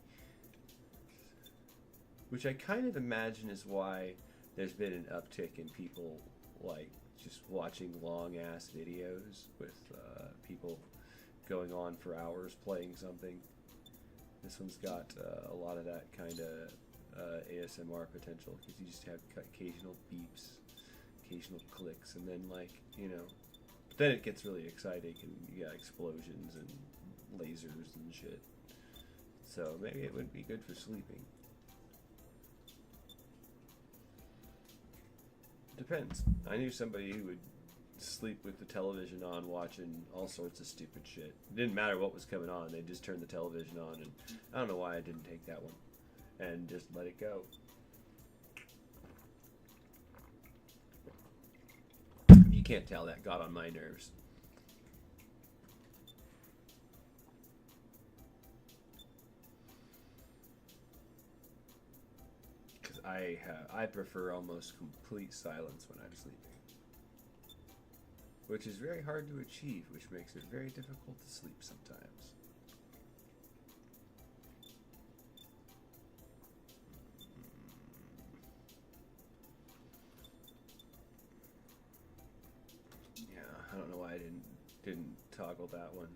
Which I kind of imagine is why there's been an uptick in people like just watching long ass videos with people going on for hours playing something. This one's got a lot of that kind of ASMR potential because you just have occasional beeps, occasional clicks, and then then it gets really exciting and you got explosions and lasers and shit. So maybe it wouldn't be good for sleeping. Depends. I knew somebody who would sleep with the television on watching all sorts of stupid shit. It didn't matter what was coming on, they just turned the television on, and I don't know why I didn't take that one and just let it go. You can't tell that got on my nerves. Because I prefer almost complete silence when I'm sleeping. Which is very hard to achieve, which makes it very difficult to sleep sometimes. Yeah, I don't know why I didn't toggle that one,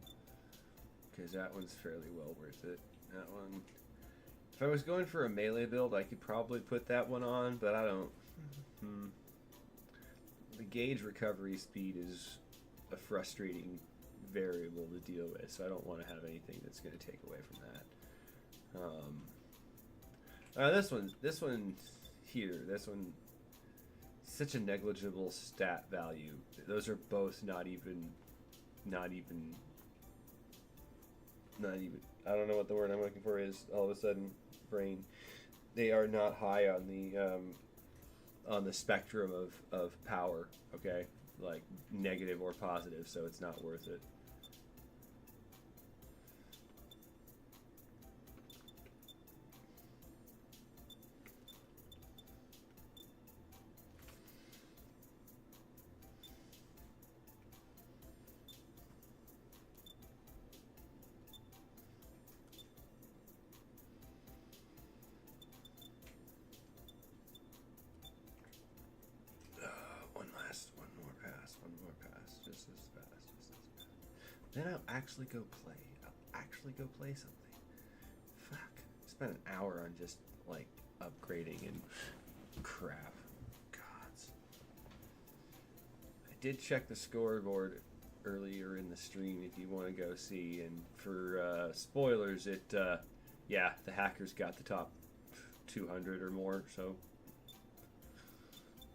because that one's fairly well worth it. That one, if I was going for a melee build, I could probably put that one on, but I don't. The gauge recovery speed is a frustrating variable to deal with, so I don't want to have anything that's going to take away from that. This one here, such a negligible stat value. Those are both not even. I don't know what the word I'm looking for is. All of a sudden, brain. They are not high on the spectrum of power, okay? Like negative or positive, so it's not worth it. One more pass, just as fast. Then I'll actually go play something. Fuck. Spent an hour on just, like, upgrading and crap. Gods. I did check the scoreboard earlier in the stream if you want to go see, and for spoilers, the hackers got the top 200 or more, so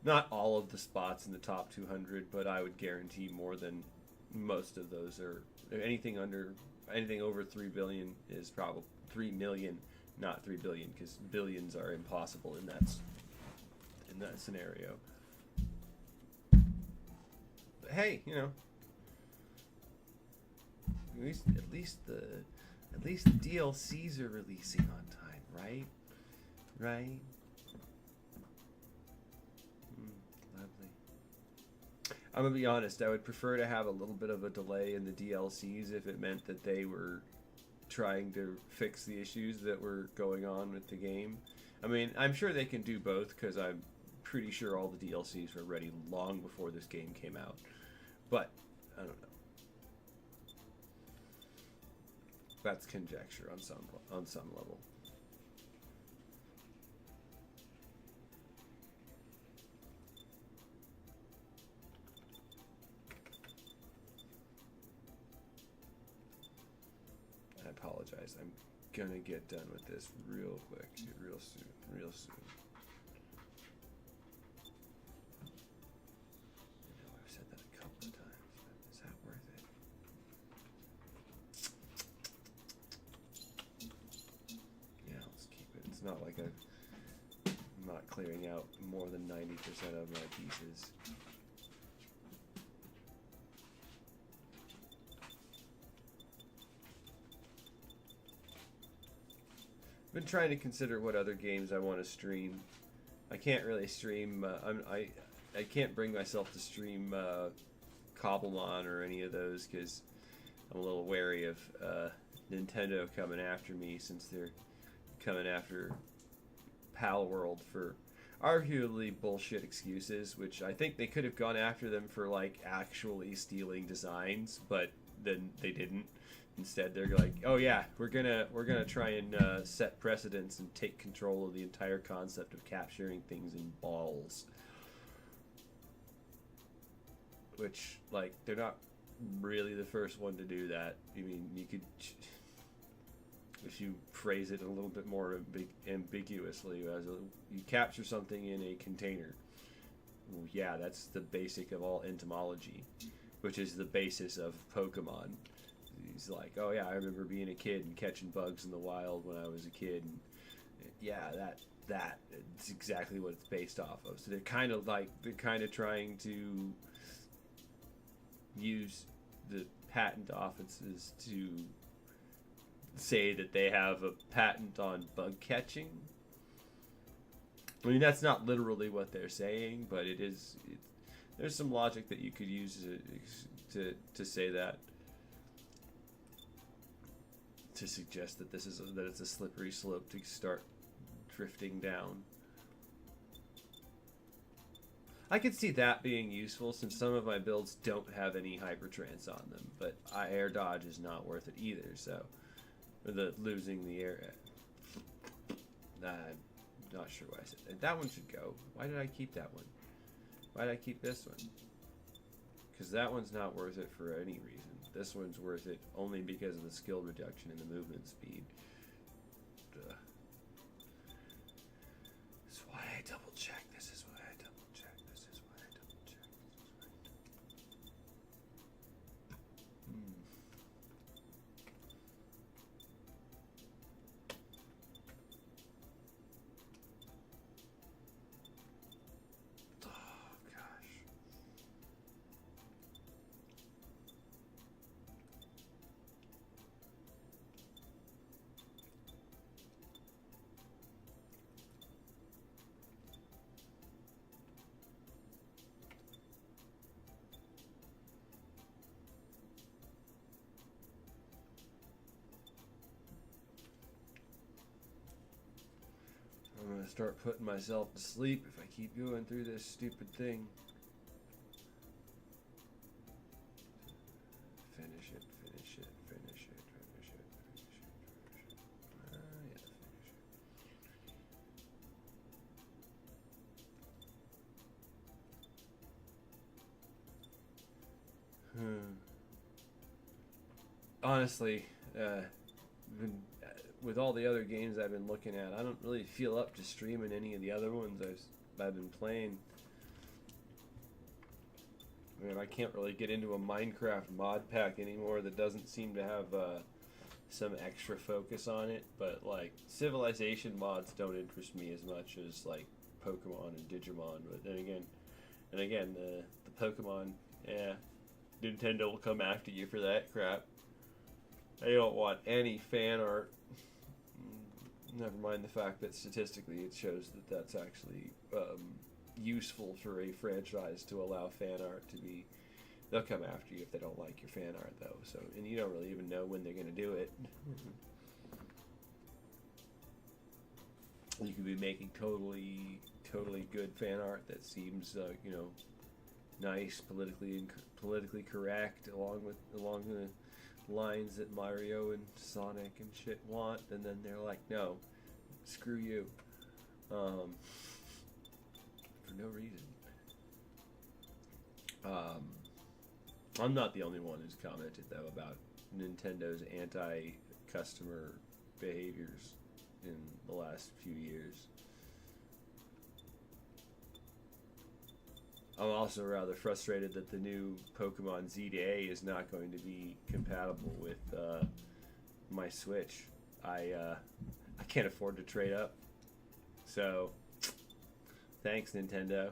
not all of the spots in the top 200, but I would guarantee more than most of those are. Anything over 3 billion is probably 3 million, not 3 billion, because billions are impossible in that scenario. But hey, at least the DLCs are releasing on time, right? Right. Lovely. I'm gonna be honest, I would prefer to have a little bit of a delay in the DLCs if it meant that they were trying to fix the issues that were going on with the game. I mean, I'm sure they can do both, because I'm pretty sure all the DLCs were ready long before this game came out. But, I don't know. That's conjecture on some level. I apologize. I'm gonna get done with this real quick, real soon. I know I've said that a couple of times, but is that worth it? Yeah, let's keep it. It's not like I'm not clearing out more than 90% of my pieces. been trying to consider what other games I want to stream. I can't really stream. I can't bring myself to stream Cobblemon or any of those because I'm a little wary of Nintendo coming after me, since they're coming after Pal World for arguably bullshit excuses, which I think they could have gone after them for like actually stealing designs, but then they didn't. Instead, they're like, "Oh yeah, we're gonna try and set precedents and take control of the entire concept of capturing things in balls." Which, like, they're not really the first one to do that. I mean, you could, if you phrase it a little bit more ambiguously, you capture something in a container. Well, yeah, that's the basic of all entomology, which is the basis of Pokemon. He's like, oh yeah, I remember being a kid and catching bugs in the wild when I was a kid, and yeah, that it's exactly what it's based off of. So they're kind of trying to use the patent offices to say that they have a patent on bug catching. I mean, that's not literally what they're saying, but there's some logic that you could use to say that, to suggest that that it's a slippery slope to start drifting down. I could see that being useful, since some of my builds don't have any hypertrans on them, but air dodge is not worth it either. So, losing the air. I'm not sure why I said that. That one should go. Why did I keep that one? Why did I keep this one? Because that one's not worth it for any reason. This one's worth it only because of the skill reduction and the movement speed. Duh. This is why I double check. This is why I double check. This is why I double check. Oh gosh. I'm gonna start putting myself to sleep if I keep going through this stupid thing. Finish it, finish it, finish it, finish it, finish it, finish it. Yeah, finish it. Honestly, with all the other games I've been looking at, I don't really feel up to streaming any of the other ones I've been playing. I mean, I can't really get into a Minecraft mod pack anymore that doesn't seem to have some extra focus on it. But like Civilization mods don't interest me as much as like Pokemon and Digimon. But then again, the Pokemon, yeah, Nintendo will come after you for that crap. They don't want any fan art. Never mind the fact that statistically it shows that that's actually useful for a franchise to allow fan art to be. They'll come after you if they don't like your fan art, though. So, and you don't really even know when they're going to do it. You could be making totally good fan art that seems, nice, politically correct, along the lines that Mario and Sonic and shit want, and then they're like, no, screw you, for no reason. I'm not the only one who's commented, though, about Nintendo's anti-customer behaviors in the last few years. I'm also rather frustrated that the new Pokemon Z-A is not going to be compatible with my Switch. I can't afford to trade up. So, thanks, Nintendo.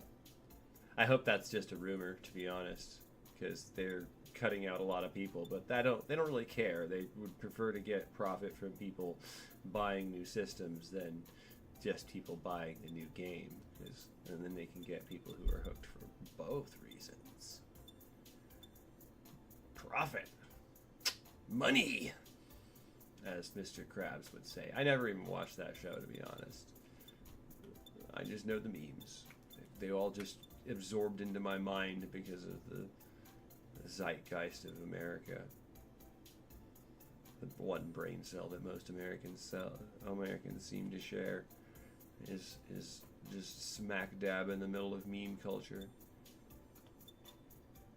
I hope that's just a rumor, to be honest, because they're cutting out a lot of people, but they don't really care. They would prefer to get profit from people buying new systems than just people buying the new game, and then they can get people who are hooked for both reasons. Profit. Money, as Mr. Krabs would say. I never even watched that show, to be honest. I just know the memes. They all just absorbed into my mind because of the zeitgeist of America. The one brain cell that most Americans seem to share is just smack dab in the middle of meme culture.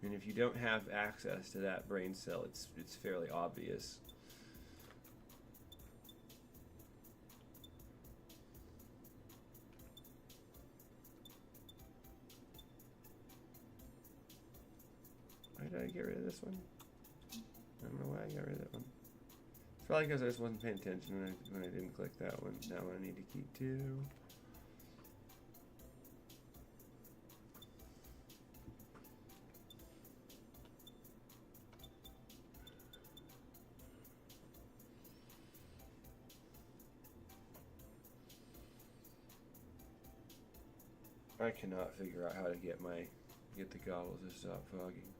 And if you don't have access to that brain cell, it's fairly obvious. Why did I get rid of this one? I don't know why I got rid of that one. It's probably because I just wasn't paying attention when I didn't click that one. That one I need to keep too. I cannot figure out how to get the goggles to stop fogging.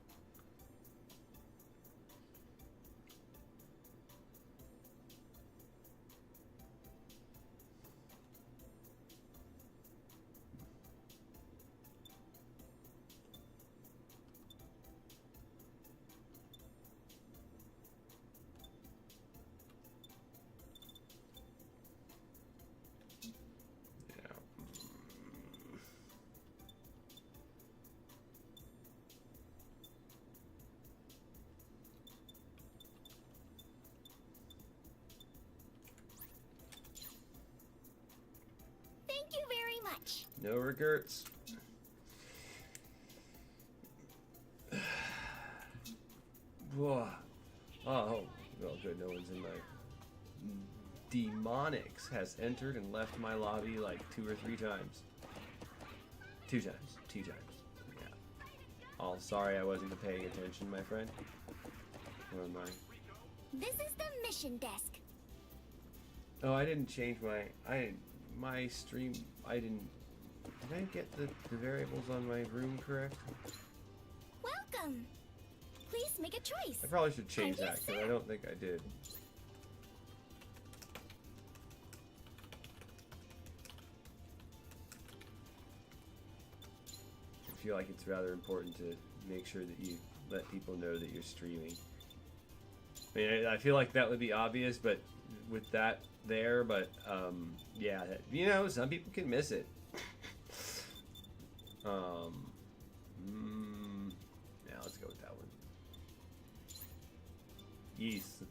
Thank you very much.
No regrets. Whoa. Oh, well, good. No one's in my. Demonics has entered and left my lobby like 2 or 3 times. 2 times. 2 times. Yeah. Oh, sorry I wasn't paying attention, my friend. Where am I?
This is the mission desk.
Oh, I didn't change my stream. Did I get the variables on my room correct?
Welcome. Please make a choice.
I probably should change
Yes,
that because
sir.
I don't think I did. I feel like it's rather important to make sure that you let people know that you're streaming. I mean, I feel like that would be obvious, but with that there, but yeah, some people can miss it. Yeah, let's go with that one. Yes.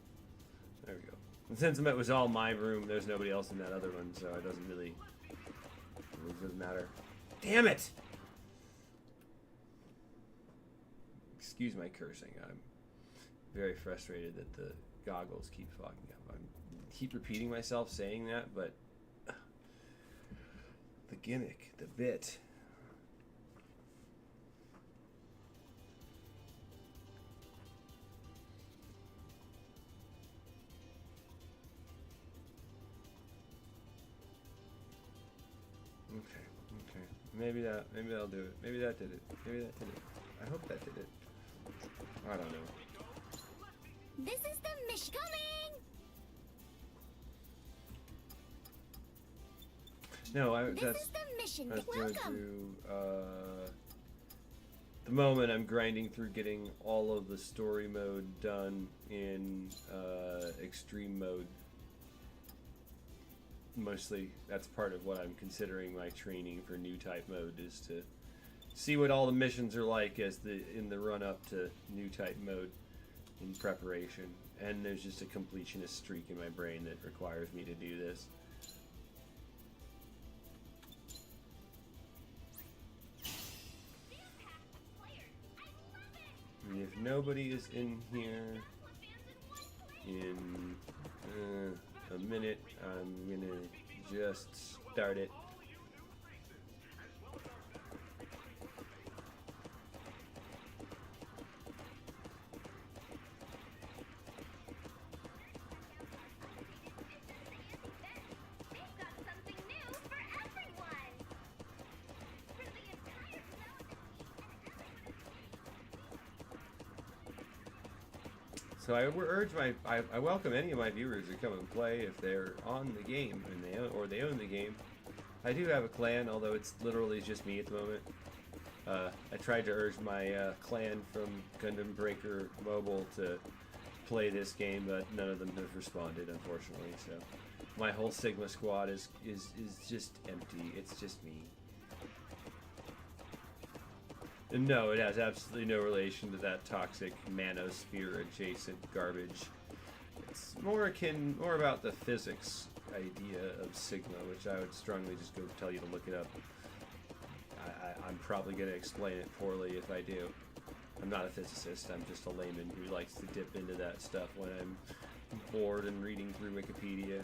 There we go. And since it was all my room, there's nobody else in that other one, so it doesn't really matter. Damn it! Excuse my cursing. I'm very frustrated that the goggles keep fogging up. I keep repeating myself saying that, but the gimmick, the bit. Okay. Maybe that'll do it. Maybe that did it. I hope that did it. I don't know.
This is the mission coming.
No,
This is the mission.
I was going
Welcome.
through, the moment I'm grinding through getting all of the story mode done in, extreme mode. Mostly, that's part of what I'm considering my training for new type mode, is to see what all the missions are like in the run-up to new type mode in preparation. And there's just a completionist streak in my brain that requires me to do this. And if nobody is in here in a minute, I'm gonna just start it. So I welcome any of my viewers to come and play if they're on the game and they own the game. I do have a clan, although it's literally just me at the moment. I tried to urge my clan from Gundam Breaker Mobile to play this game, but none of them have responded, unfortunately. So my whole Sigma squad is just empty. It's just me. And no, it has absolutely no relation to that toxic manosphere adjacent garbage. It's more about the physics idea of Sigma, which I would strongly just go tell you to look it up. I'm probably going to explain it poorly if I do. I'm not a physicist, I'm just a layman who likes to dip into that stuff when I'm bored and reading through Wikipedia.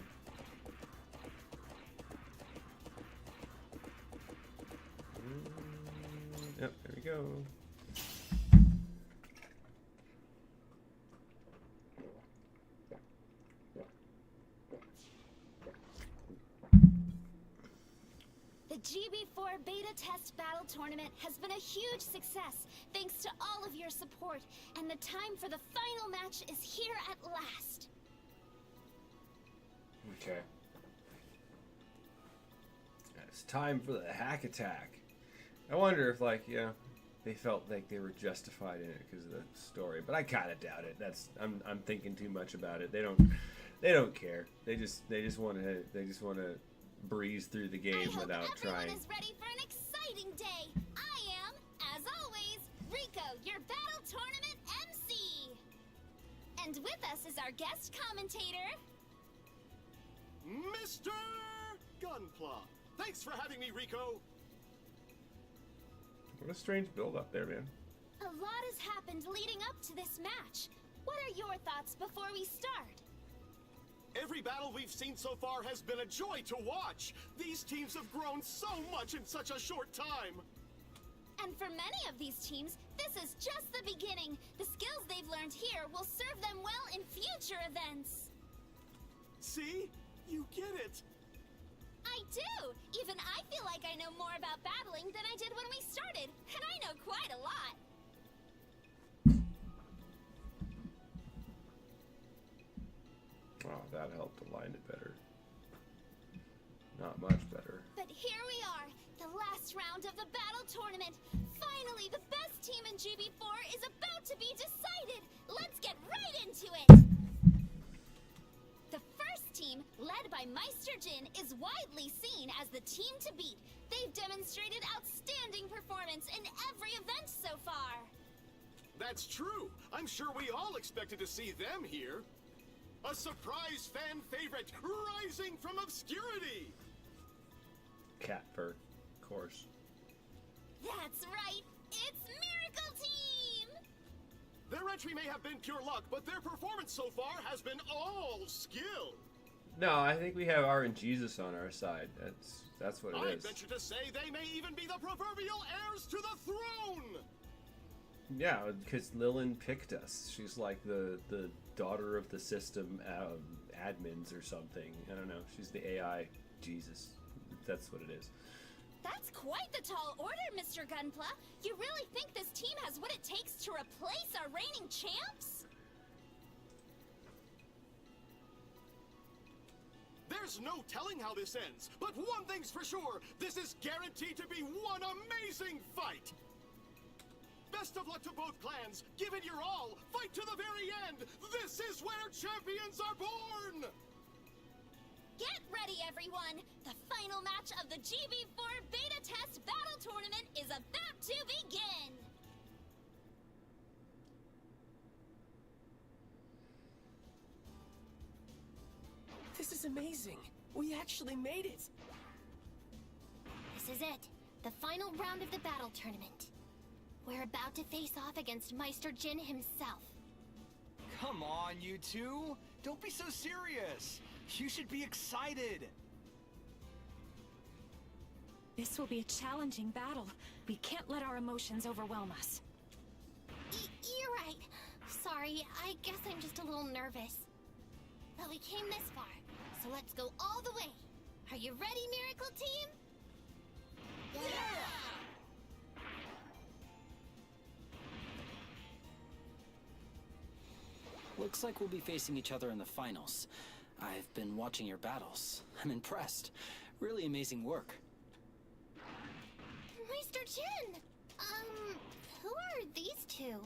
Yep, there we go.
The GB4 Beta Test Battle Tournament has been a huge success thanks to all of your support, and the time for the final match is here at last.
Okay. It's time for the hack attack. I wonder if, like, they felt like they were justified in it because of the story, but I kind of doubt it. I'm thinking too much about it. They don't care. They just want to breeze through the game without trying.
Everyone is ready for an exciting day. I am, as always, Rico, your battle tournament MC. And with us is our guest commentator,
Mr. Gunpla. Thanks for having me, Rico.
What a strange build up there, man.
A lot has happened leading up to this match. What are your thoughts before we start?
Every battle we've seen so far has been a joy to watch. These teams have grown so much in such a short time.
And for many of these teams, this is just the beginning. The skills they've learned here will serve them well in future events.
See? You get it.
I do! Even I feel like I know more about battling than I did when we started, and I know quite a lot.
Oh, that helped align it better. Not much better.
But here we are, the last round of the battle tournament. Finally, the best team in GB4 is about to be decided. Let's get right into it! The first team, led by Meister Jin, is widely seen as the team to beat. They've demonstrated outstanding performance in every event so far.
That's true. I'm sure we all expected to see them here. A surprise fan favorite rising from obscurity.
Cat fur, of course.
That's right, it's Miracle Team!
Their entry may have been pure luck, but their performance so far has been all skill.
No, I think we have RNGesus on our side. That's what it
I
is.
venture to say they may even be the proverbial heirs to the throne.
Yeah, because Lilin picked us. She's like the daughter of the system admins or something. I don't know. She's the AI Jesus. That's what it is.
That's quite the tall order, Mr. Gunpla. You really think this team has what it takes to replace our reigning champs?
There's no telling how this ends, but one thing's for sure, this is guaranteed to be one amazing fight! Best of luck to both clans, give it your all, fight to the very end! This is where champions are born!
Get ready, everyone! The final match of the GB4 Beta Test Battle Tournament is about to begin!
This is amazing. We actually made it.
This is it. The final round of the battle tournament. We're about to face off against Meister Jin himself.
Come on, you two! Don't be so serious! You should be excited!
This will be a challenging battle. We can't let our emotions overwhelm us.
You're right. Sorry, I guess I'm just a little nervous. But we came this far, so let's go all the way. Are you ready, Miracle Team?
What
Looks like we'll be facing each other in the finals. I've been watching your battles. I'm impressed. Really amazing work.
Meister Jin! Who are these two?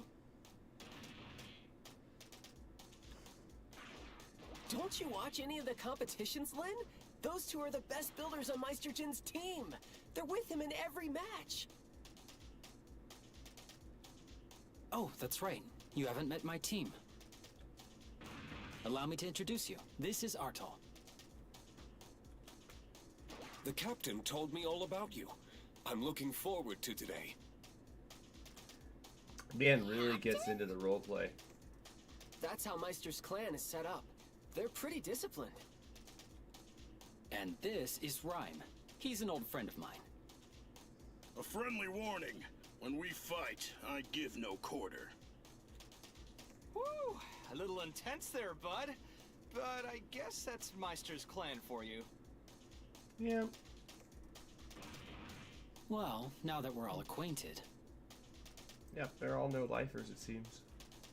Don't you watch any of the competitions, Lin? Those two are the best builders on Meister Jin's team. They're with him in every match.
Oh, that's right. You haven't met my team. Allow me to introduce you. This is Artol.
The captain told me all about you. I'm looking forward to today.
Dan really gets into the roleplay.
That's how Meister's clan is set up. They're pretty disciplined.
And this is Rhyme. He's an old friend of mine.
A friendly warning. When we fight, I give no quarter.
Woo! A little intense there, bud. But I guess that's Meister's clan for you.
Yeah.
Well, now that we're all acquainted,
Yeah, they're all no-lifers, it seems.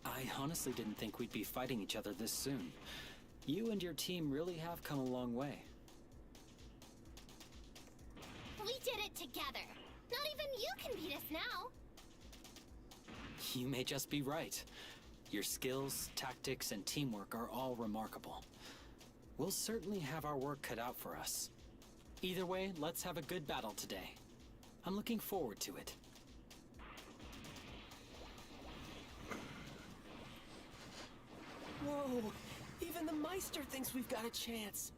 I honestly didn't think we'd be fighting each other this soon. You and your team really have come a long way.
We did it together. Not even you can beat us now.
You may just be right. Your skills, tactics, and teamwork are all remarkable. We'll certainly have our work cut out for us. Either way, let's have a good battle today. I'm looking forward to it.
Whoa, even the Meister thinks we've got a chance.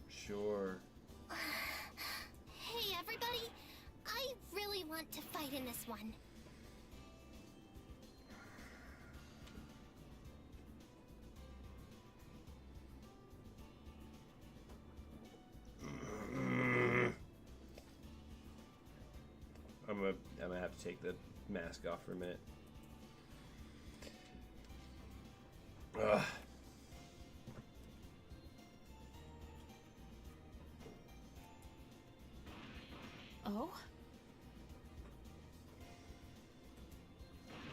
Sure.
Hey, everybody. I really want to fight in this one.
I'm gonna have to take the mask off for a minute. Ugh.
Oh?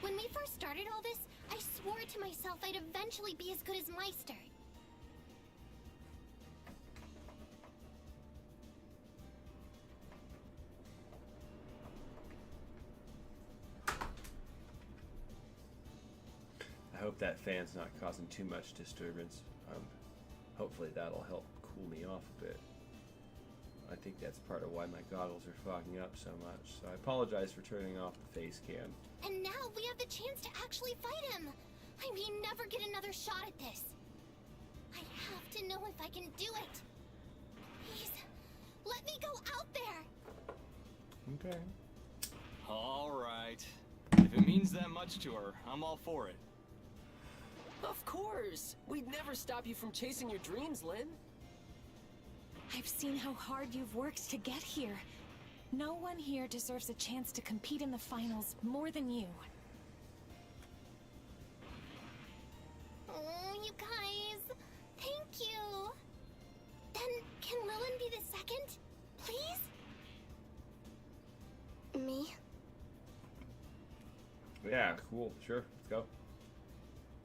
When we first started all this, I swore to myself I'd eventually be as good as Meister.
I hope that fan's not causing too much disturbance. Hopefully that'll help cool me off a bit. I think that's part of why my goggles are fogging up so much, so I apologize for turning off the face cam.
And now we have the chance to actually fight him. I may never get another shot at this. I have to know if I can do it. Please, let me go out there.
Okay.
All right. If it means that much to her, I'm all for it.
Of course. We'd never stop you from chasing your dreams, Lin.
I've seen how hard you've worked to get here. No one here deserves a chance to compete in the finals more than you.
Oh, you guys. Thank you. Then, can Lilin be the second? Please? Me?
Yeah, cool. Sure. Let's go.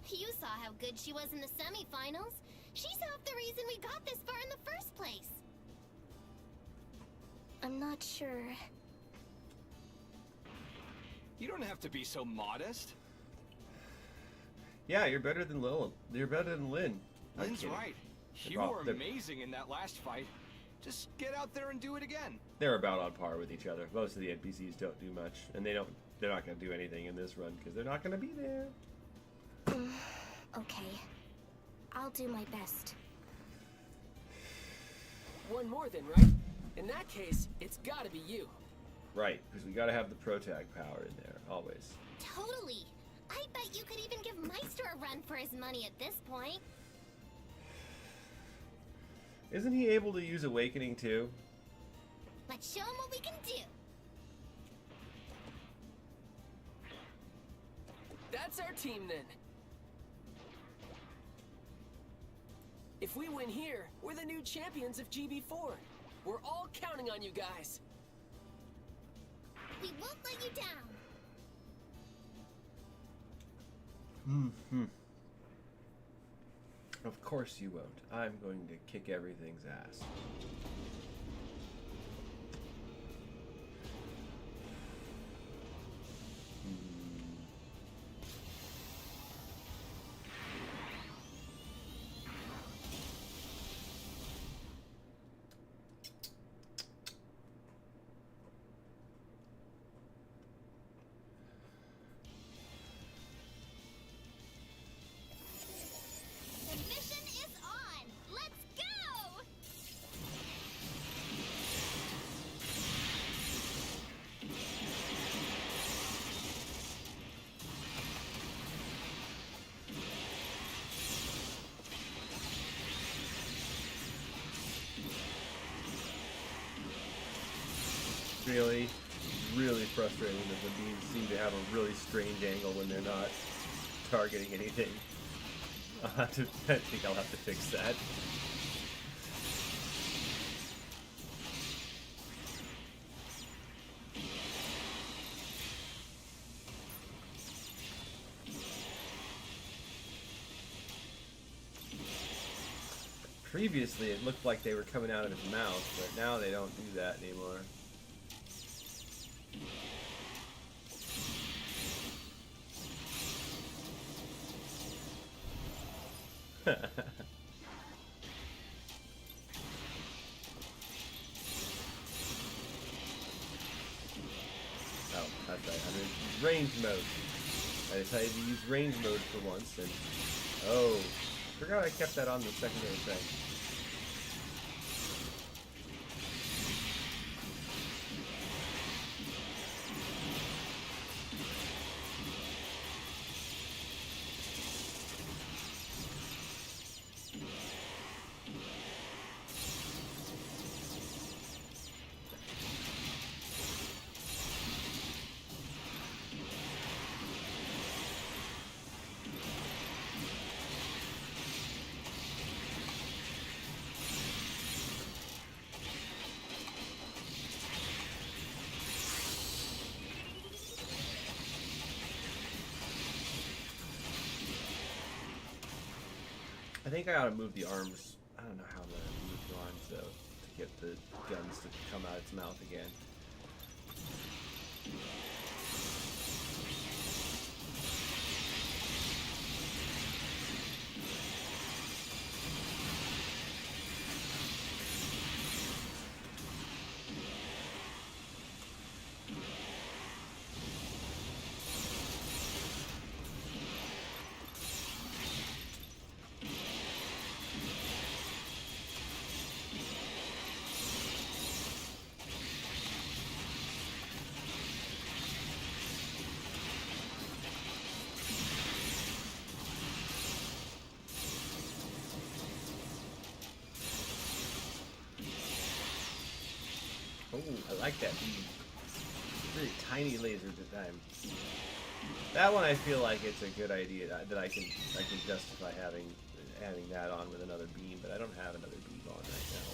You saw how good she was in the semifinals. She's half the reason we got this far in the first place. I'm not sure.
You don't have to be so modest.
Yeah, you're better than Lil. You're better than Lin. I'm
Lynn's
kidding.
right.
They're
You
prob-
were
they're-
amazing in that last fight. Just get out there and do it again.
They're about on par with each other. Most of the NPCs don't do much, and they're not going to do anything in this run because they're not going to be there.
Okay. I'll do my best.
One more then, right? In that case, it's gotta be you.
Right, because we got to have the protag power in there, always.
Totally. I bet you could even give Meister a run for his money at this point.
Isn't he able to use Awakening too?
Let's show him what we can do.
That's our team then. If we win here, we're the new champions of GB4. We're all counting on you guys.
We won't let you down.
Of course you won't. I'm going to kick everything's ass.
The mission is on! Let's go!
Really, really frustrating that the beams seem to have a really strange angle when they're not targeting anything. I think I'll have to fix that. Previously, it looked like they were coming out of his mouth, but now they don't do that anymore. Oh, that's right. I'm in range mode. I decided to use range mode for once, and oh, forgot I kept that on the secondary thing. I think I ought to move the arms. I don't know how to move the arms though to get the guns to come out its mouth again. Oh, I like that beam. Really tiny lasers at time. That one I feel like it's a good idea that I can justify having that on with another beam, but I don't have another beam on right now.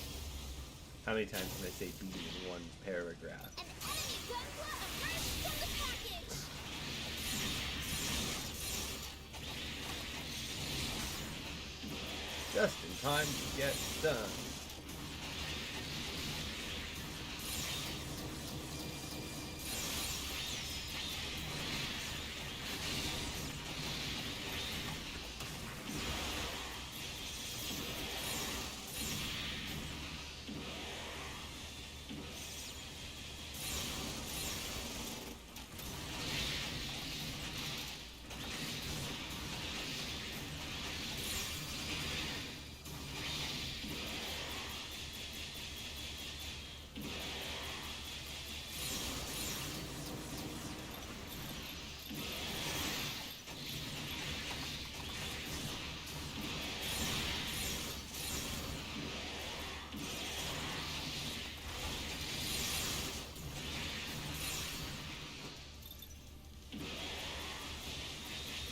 How many times can I say beam in one paragraph?
An enemy gunpla emerged from the package!
Just in time to get done.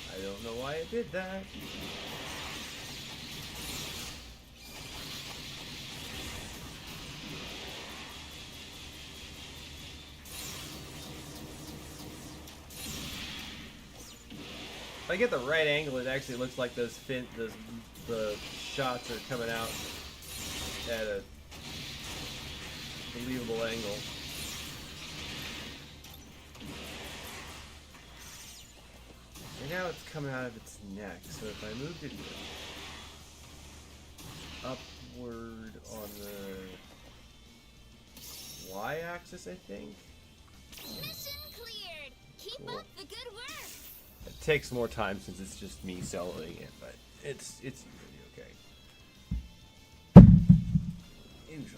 I don't know why it did that. If I get the right angle, it actually looks like the shots are coming out at a believable angle. And now it's coming out of its neck, so if I moved it upward on the y-axis, I think?
Mission cleared. Keep
Cool.
up the good work.
It takes more time since it's just me soloing it, but it's usually okay. Enjoy.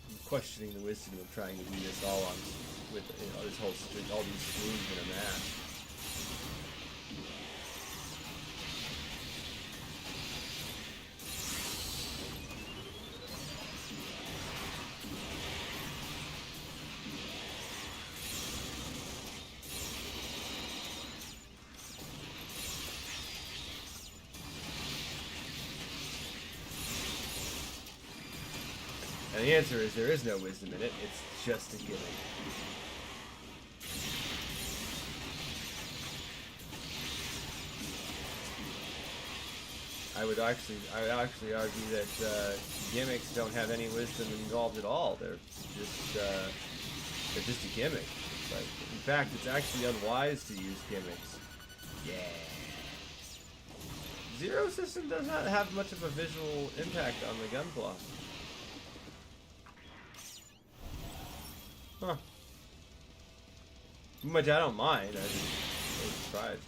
I'm questioning the wisdom of trying to do this all on with this whole string, all these strings in a mass. And the answer is there is no wisdom in it, it's just a gimmick. I would actually argue that gimmicks don't have any wisdom involved at all. They're just a gimmick. But in fact, it's actually unwise to use gimmicks. Yeah. Zero System does not have much of a visual impact on the gunpla. Huh. Which I don't mind. I was surprised.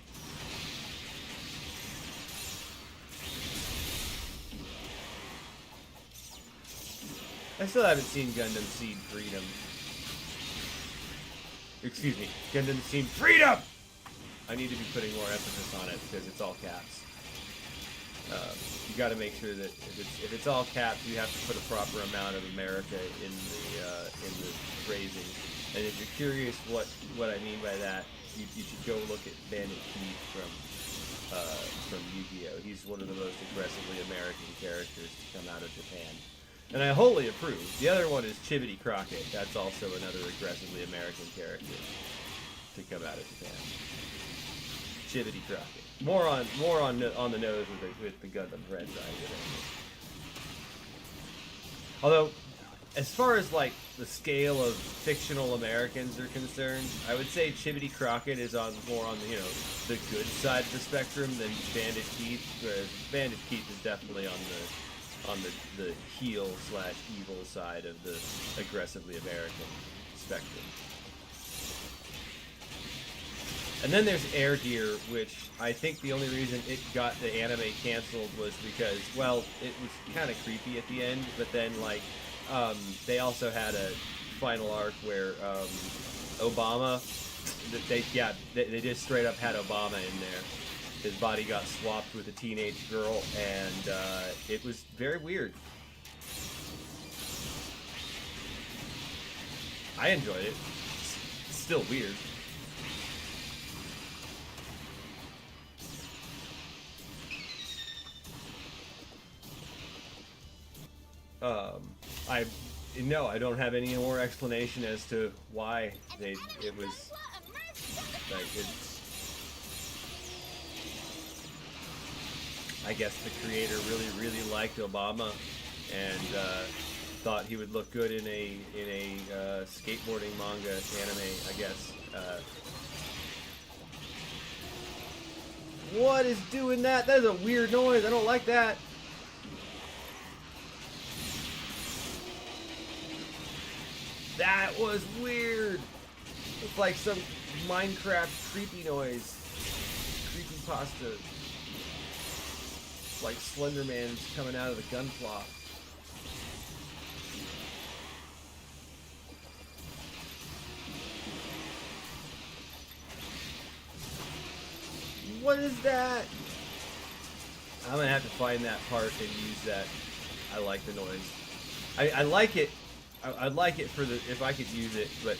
I still haven't seen Gundam Seed Freedom. Excuse me, Gundam Seed Freedom! I need to be putting more emphasis on it because it's all caps. You got to make sure that if it's all caps, you have to put a proper amount of America in the phrasing. And if you're curious what I mean by that, you should go look at Bandit Keith from Yu-Gi-Oh! He's one of the most aggressively American characters to come out of Japan. And I wholly approve. The other one is Chibity Crockett. That's also another aggressively American character to come out of Japan. Chibity Crockett. More on the nose with the Gundam franchise. Although, as far as like the scale of fictional Americans are concerned, I would say Chibity Crockett is more on the good side of the spectrum than Bandit Keith. Whereas Bandit Keith is definitely on the heel/evil side of the aggressively American spectrum. And then there's Air Gear, which I think the only reason it got the anime canceled was because, well, it was kind of creepy at the end, but then, like, they also had a final arc where Obama, they just straight up had Obama in there. His body got swapped with a teenage girl, and it was very weird. I enjoyed it. It's still weird. I don't have any more explanation as to why it was like I guess the creator really liked Obama and thought he would look good in a skateboarding manga anime, I guess. What is doing that? That's a weird noise. I don't like that. That was weird. It's like some Minecraft creepy noise. Creepy pasta. Like Slender Man's coming out of the gunpla. What is that? I'm gonna have to find that part and use that. I like the noise. I like it. I'd like it for the if I could use it, but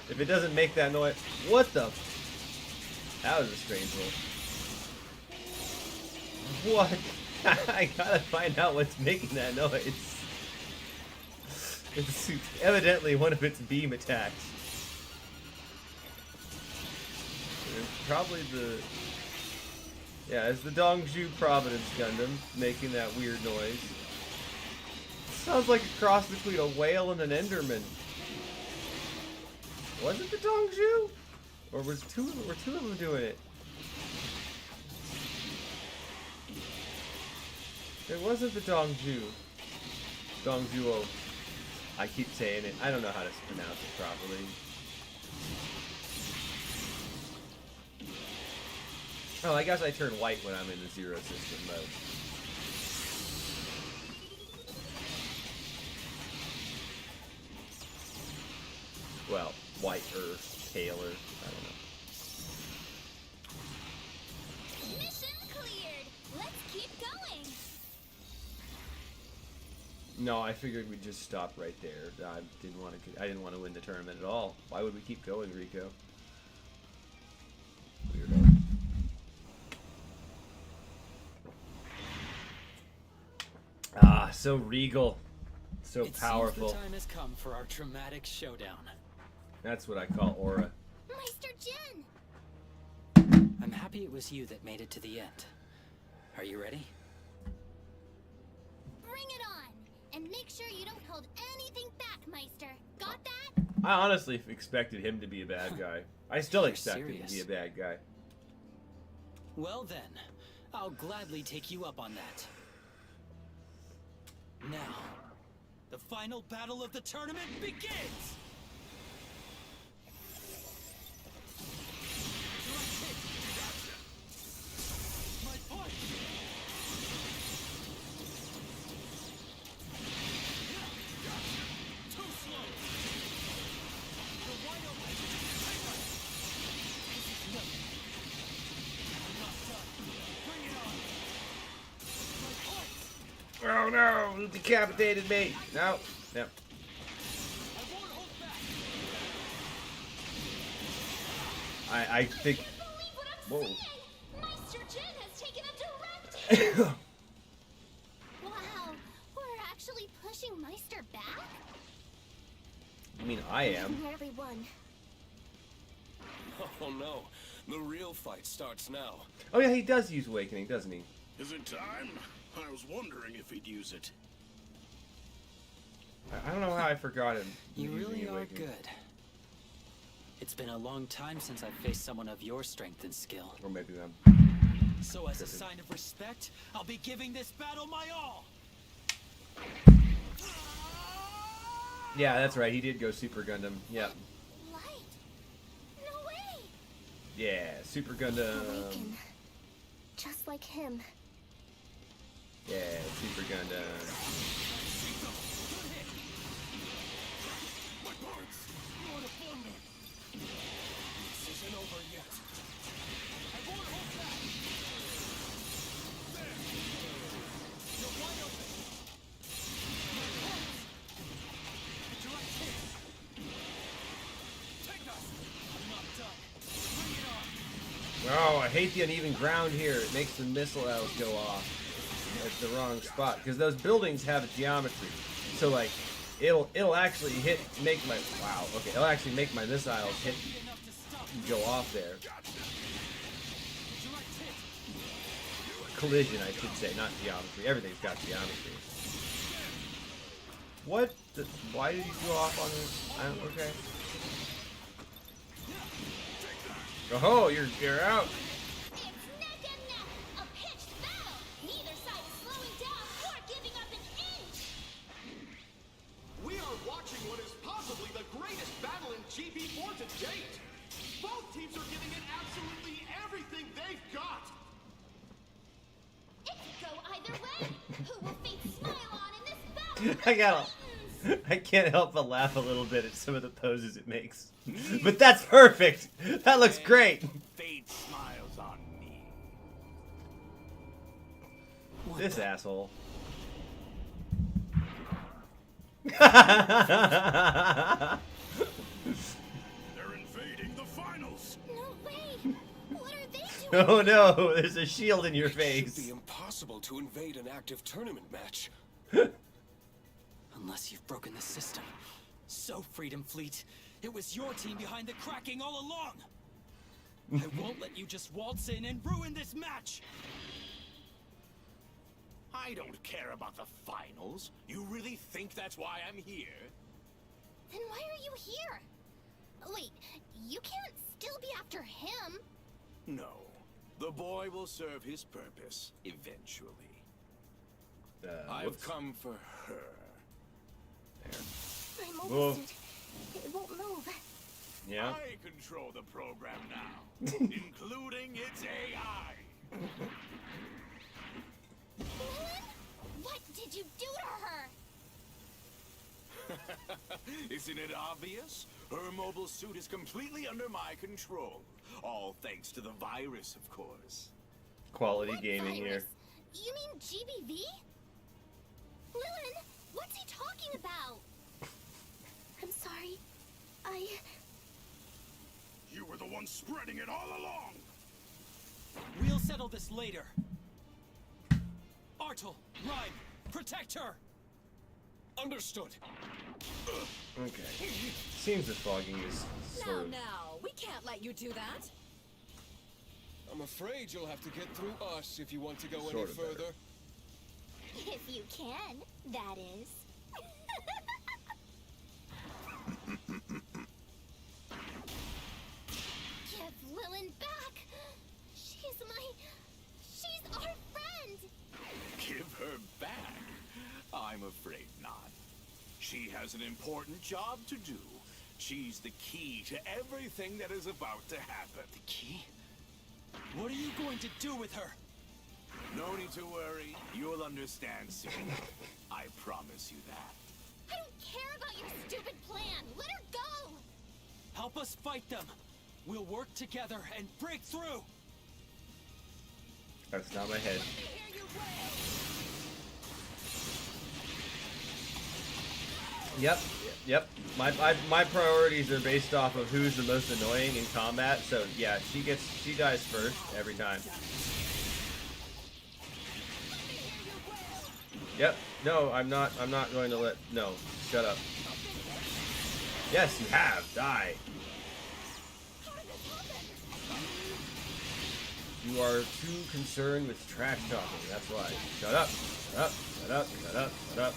if it doesn't make that noise, what the? That was a strange one. What? I gotta find out what's making that noise. It's evidently one of its beam attacks. Probably the... Yeah, it's the Dongju Providence Gundam making that weird noise. Sounds like a cross between a whale and an Enderman. Was it the Dongju? Or were two of them doing it? It wasn't the Dongju. Dongjuo. I keep saying it. I don't know how to pronounce it properly. Oh, I guess I turn white when I'm in the Zero System mode. Well, white or paler. I don't know.
Mission cleared. Let's keep going.
No, I figured we'd just stop right there. I didn't want to win the tournament at all. Why would we keep going, Rico? Weirdo. Ah, so regal, so powerful.
Seems the time has come for our dramatic showdown.
That's what I call aura.
Meister Jin!
I'm happy it was you that made it to the end. Are you ready?
Bring it on! And make sure you don't hold anything back, Meister. Got that?
I honestly expected him to be a bad guy. I still
You're
expect him to be a
serious.
bad guy.
Well then, I'll gladly take you up on that. Now, the final battle of the tournament begins! My point! Too slow! You're wide open! This is nothing. I'm not done. Bring it on! My point!
Oh no! He decapitated me! No. No.
I won't hold back!
I think...
I can't believe what I'm
Whoa.
saying! Meister Jin has taken a direct hit! Wow, we're actually pushing Meister back?
I mean, I am.
Nearly won.
Oh no, the real fight starts now.
Oh yeah, he does use Awakening, doesn't he?
Is it time? I was wondering if he'd use it.
I don't know how I forgot him.
You
using
really are
Awakening.
good. It's been a long time since I've faced someone of your strength and skill.
Or maybe I'm...
So as a sign of respect, I'll be giving this battle my all!
Yeah, that's right. He did go Super Gundam. Yep.
Light? No way!
Yeah, Super Gundam.
Awaken. Just like him.
Yeah, Super Gundam.
My parts! Lord of Thunder! This isn't over yet.
I won't hold back! There! You're wide open! Direct hit! Take us! I'm not done. Bring it on!
Oh, I hate the uneven ground here. It makes the missile arrows go off at the wrong spot because those buildings have a geometry. So like, it'll actually make my it'll actually make my missiles hit
Enough to stop.
go off there.
Direct hit!
Collision, I should say, not geometry. Everything's got geometry. What? Why did he go off on this? Okay. Oh, you're out.
It's neck and neck! A pitched battle! Neither side is slowing down or giving up an inch!
We are watching what is possibly the greatest battle in GB4 to date. Both teams are giving it absolutely everything they've got.
It could go either way! Who will fate smile on in this battle?
I can't help but laugh a little bit at some of the poses it makes. But that's perfect. That looks great.
Fate smiles on me.
This asshole.
They're invading the finals.
No way! What are they doing?
Oh no, there's a shield in your
It should be
face.
impossible to invade an active tournament match.
Unless you've broken the system. So, Freedom Fleet, it was your team behind the cracking all along! I won't let you just waltz in and ruin this match!
I don't care about the finals. You really think that's why I'm here?
Then why are you here? Wait, you can't still be after him.
No. The boy will serve his purpose, eventually. I've
Whoops.
come for her.
My
Whoa.
mobile suit, it won't move.
Yeah.
I control the program now, including its AI.
Lilin? What did you do to her?
Isn't it obvious? Her mobile suit is completely under my control. All thanks to the virus, of course.
Quality
What
gaming here.
virus? You mean GBV? Lilin, what's he talking about? I'm sorry.
You were the one spreading it all along.
We'll settle this later. Artel, Rhyme, protect her!
Understood.
Okay. Seems the fogging is sort of...
Now, we can't let you do that.
I'm afraid you'll have to get through us if you want to go any
Sort of better.
further.
If you can, that is. Give Lilin back! She's our friend!
Give her back? I'm afraid not. She has an important job to do. She's the key to everything that is about to happen.
The key? What are you going to do with her?
No need to worry. You'll understand soon. I promise you that.
I don't care about your stupid plan! Let her go!
Help us fight them. We'll work together and break through.
That's not my head. Yep, yep. My priorities are based off of who's the most annoying in combat. So yeah, she dies first every time. Yep. No, I'm not going to let. No, shut up. Yes, you have. Die. You are too concerned with trash talking. That's why. Shut up. Shut up. Shut up. Shut up. Shut up.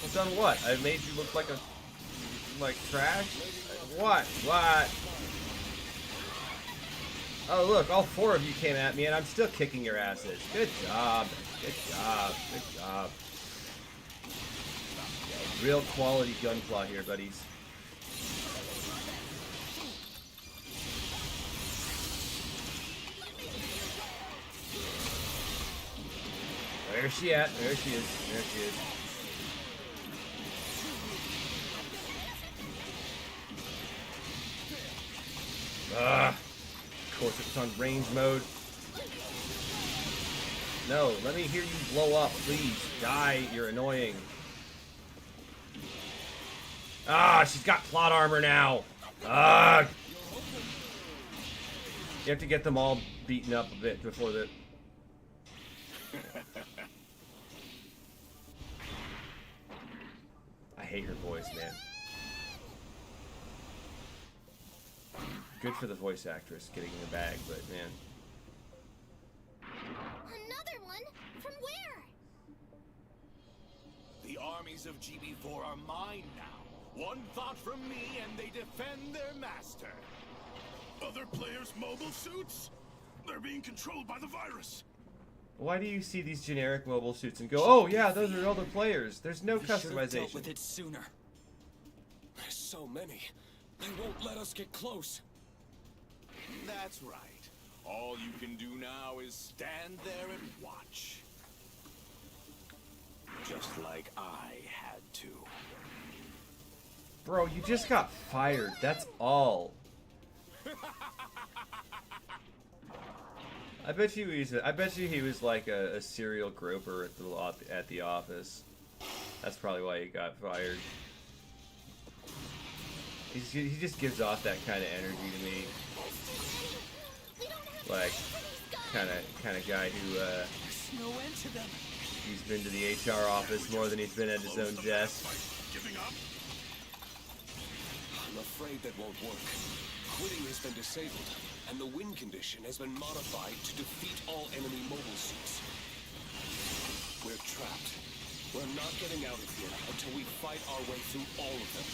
I've done what? I made you look like trash? What? What? Oh look, all four of you came at me and I'm still kicking your asses. Good job. Good job. Good job. Yeah, real quality gunpla here, buddies. Where's she at? There she is. There she is. Of course it's on range mode. No, let me hear you blow up, please. Die, you're annoying. Ah, she's got plot armor now. Ah. You have to get them all beaten up a bit before the... I hate her voice, man. Good for the voice actress getting in the bag, but man.
Another one? From where?
The armies of GB4 are mine now. One thought from me and they defend their master. Other players' mobile suits? They're being controlled by the virus.
Why do you see these generic mobile suits and go, oh yeah, those are other players? There's no
We should have dealt
customization.
with it sooner.
There's so many. They won't let us get close.
That's right. All you can do now is stand there and watch. Just like I had to.
Bro, you just got fired. That's all. I bet you he was like a serial groper at the office. That's probably why he got fired. He just gives off that kind of energy to me. Like, kind of guy who
There's no end to them.
he's been to the HR office more than he's been at his own desk.
Giving up?
I'm afraid that won't work. Quitting has been disabled, and the win condition has been modified to defeat all enemy mobile suits. We're trapped. We're not getting out of here until we fight our way through all of them.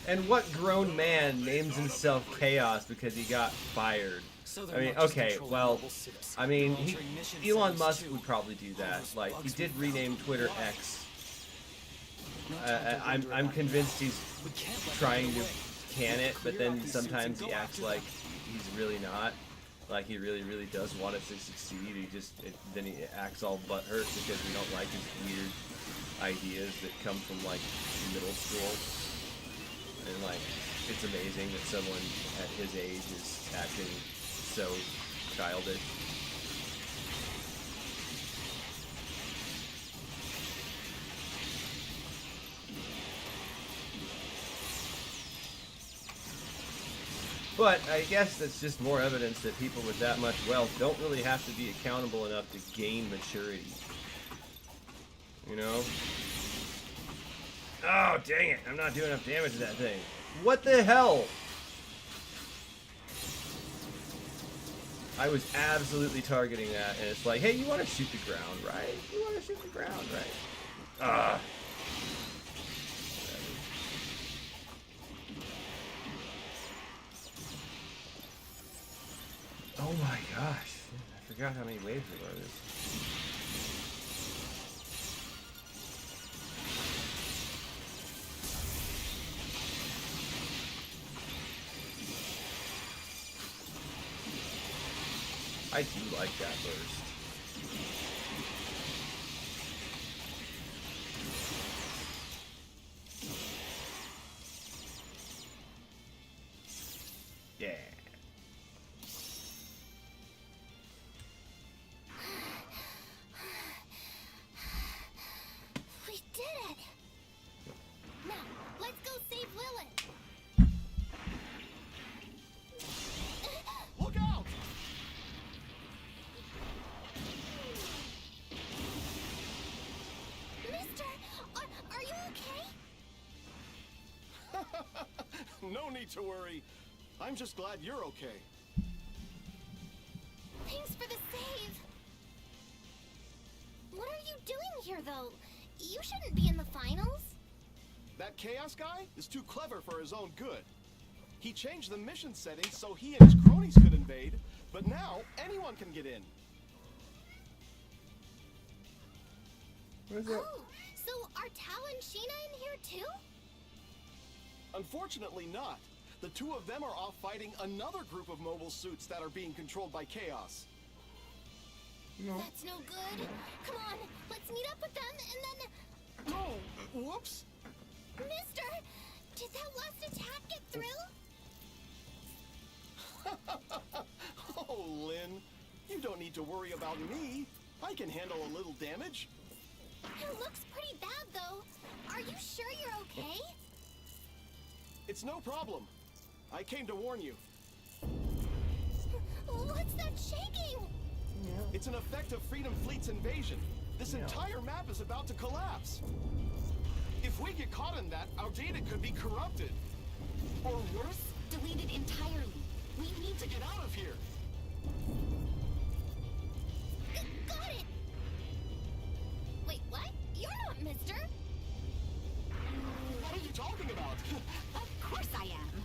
And what grown man names himself Chaos because he got fired?
So
I mean, okay, well, I mean, Elon Musk would probably do that. Like, he did rename Twitter X. I'm convinced he's trying to can it, but then sometimes he acts like he's really not. Like, he really, really does want it to succeed. Then he acts all butthurt because we don't like his weird ideas that come from, like, middle school. And, like, it's amazing that someone at his age is acting so childish. But I guess that's just more evidence that people with that much wealth don't really have to be accountable enough to gain maturity. You know? Oh, dang it. I'm not doing enough damage to that thing. What the hell? I was absolutely targeting that, and it's like, hey, you want to shoot the ground, right? You want to shoot the ground, right? Oh my gosh. I forgot how many waves there were. I do like that burst. Yeah.
We did it! Now, let's go save Lilith!
Look out!
Mister, are you okay?
No need to worry. I'm just glad you're okay.
Thanks for the save. What are you doing here, though? You shouldn't be in the finals.
That Chaos guy is too clever for his own good. He changed the mission settings so he and his cronies could invade, but now anyone can get in.
What is that?
Oh, so are Tal and Sheena in here too?
Unfortunately not. The two of them are off fighting another group of mobile suits that are being controlled by Chaos.
That's no good. Come on, let's meet up with them and then...
Oh, whoops.
Mister, did that last attack get through?
Oh, Lynn, you don't need to worry about me. I can handle a little damage.
It looks pretty bad, though. Are you sure you're okay?
It's no problem. I came to warn you.
What's that shaking?
It's an effect of Freedom Fleet's invasion. This entire map is about to collapse. If we get caught in that, our data could be corrupted.
Or worse, deleted entirely. We need to
Get out of here.
Got it! Wait, what? You're not Mister.
What are you talking about?
Of course I am.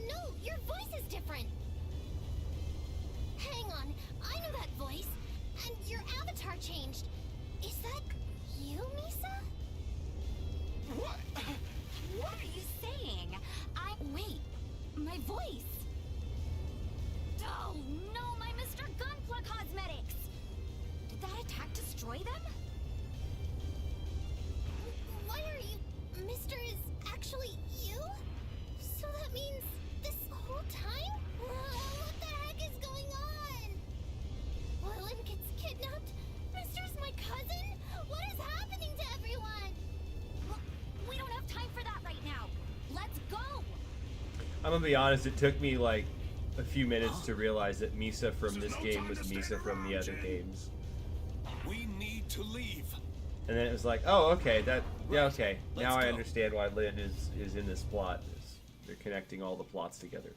No, your voice is different. Hang on, I know that voice. And your avatar changed. Is that you, Misa?
What?
What are you saying? Wait, my voice. Oh, no, my
I'm gonna be honest, it took me like a few minutes to realize that Misa from this game was Misa from the other games.
We need to leave.
And then it was like, oh, okay, okay. Now I
go.
understand why Lynn is in this plot. They're connecting all the plots together.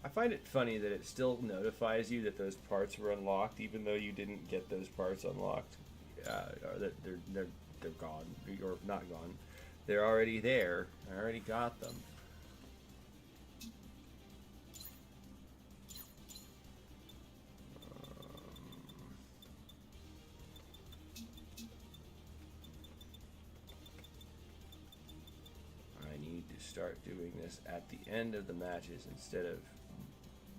I find it funny that it still notifies you that those parts were unlocked, even though you didn't get those parts unlocked. Or that they're gone, or not gone. They're already there. I already got them. I need to start doing this at the end of the matches instead of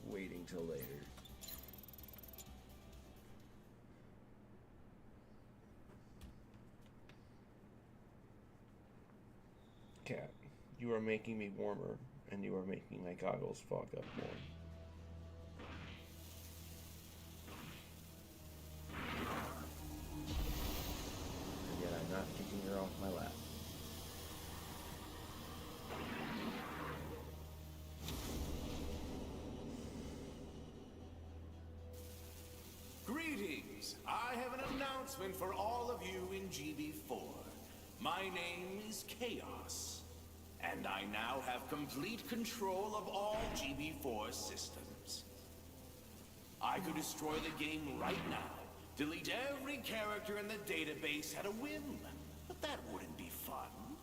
waiting till later. Cat, you are making me warmer, and you are making my goggles fog up more. And yet I'm not kicking her off my lap.
Greetings! I have an announcement for all of you in GB4. My name is Chaos, and I now have complete control of all GB4 systems. I could destroy the game right now, delete every character in the database at a whim, but that wouldn't be fun.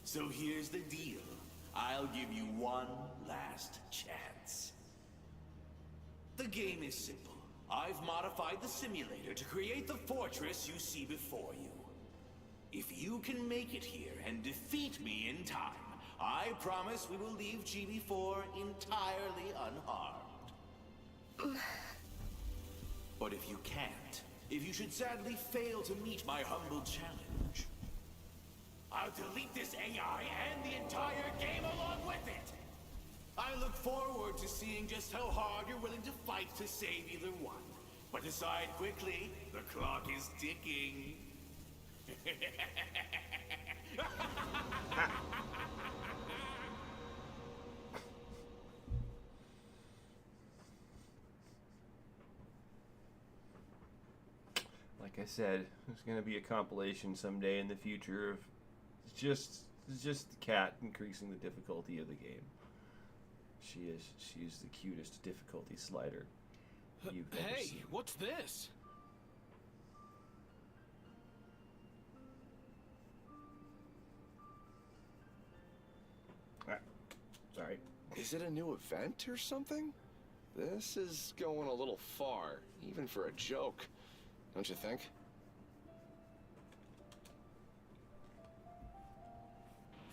So here's the deal. I'll give you one last chance. The game is simple. I've modified the simulator to create the fortress you see before you. If you can make it here and defeat me in time, I promise we will leave GB4 entirely unharmed. But if you can't, if you should sadly fail to meet my humble challenge, I'll delete this AI and the entire game along with it! I look forward to seeing just how hard you're willing to fight to save either one. But decide quickly, the clock is ticking.
Like I said, there's gonna be a compilation someday in the future of just the cat increasing the difficulty of the game. She's the cutest difficulty slider you've ever seen.
What's this?
Sorry.
Is it a new event or something? This is going a little far, even for a joke. Don't you think?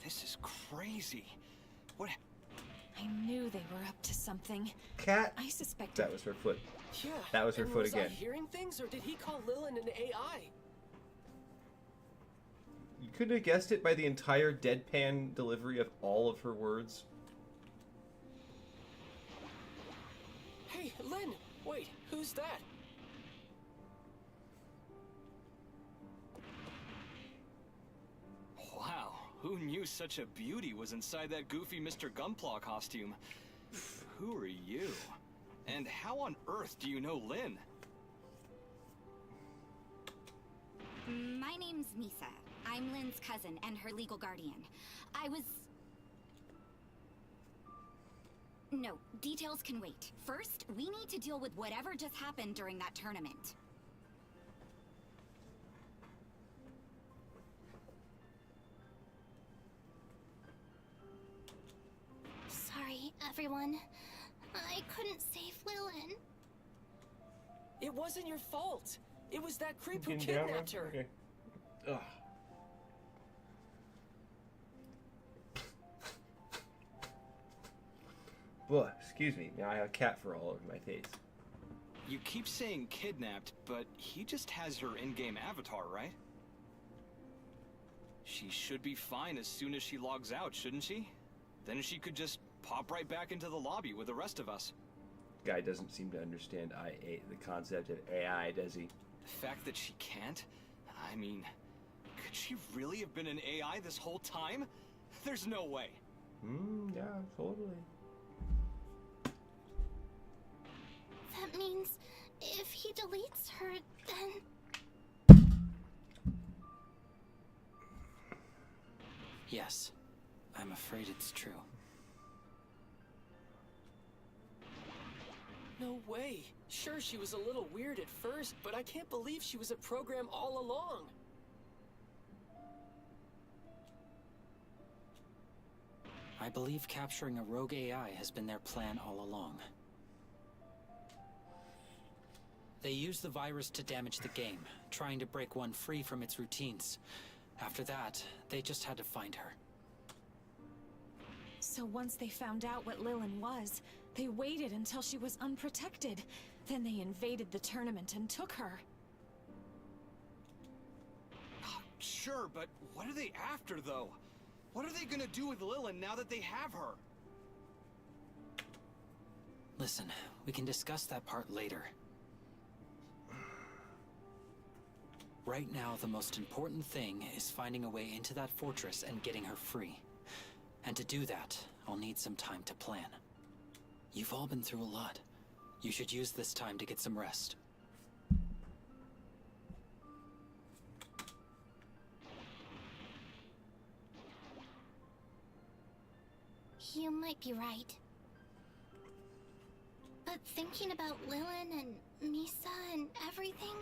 This is crazy. What?
I knew they were up to something.
Cat.
I suspected.
That was her foot.
Yeah.
That was her
and
foot
was
again.
I hearing things, or did he call Lilin an AI?
You couldn't have guessed it by the entire deadpan delivery of all of her words.
Hey, Lynn! Wait, who's that?
Wow, who knew such a beauty was inside that goofy Mr. Gunpla costume? Who are you? And how on earth do you know Lynn?
My name's Misa. I'm Lynn's cousin and her legal guardian. No, details can wait. First, we need to deal with whatever just happened during that tournament. Sorry, everyone. I couldn't save Lilin.
It wasn't your fault. It was that creep who
Looking down
kidnapped her.
Okay. Ugh. Ugh, excuse me. Now I have cat fur all over my face.
You keep saying kidnapped, but he just has her in-game avatar, right? She should be fine as soon as she logs out, shouldn't she? Then she could just pop right back into the lobby with the rest of us.
Guy doesn't seem to understand the concept of AI, does he?
The fact that she can't? I mean, could she really have been an AI this whole time? There's no way.
Yeah, totally.
That means if he deletes her, then...
Yes, I'm afraid it's true.
No way. Sure, she was a little weird at first, but I can't believe she was a program all along.
I believe capturing a rogue AI has been their plan all along. They used the virus to damage the game, trying to break one free from its routines. After that, they just had to find her.
So once they found out what Lilin was, they waited until she was unprotected. Then they invaded the tournament and took her.
Sure, but what are they after, though? What are they gonna do with Lilin now that they have her?
Listen, we can discuss that part later. Right now, the most important thing is finding a way into that fortress and getting her free. And to do that, I'll need some time to plan. You've all been through a lot. You should use this time to get some rest.
You might be right. But thinking about Lilin and Misa and everything,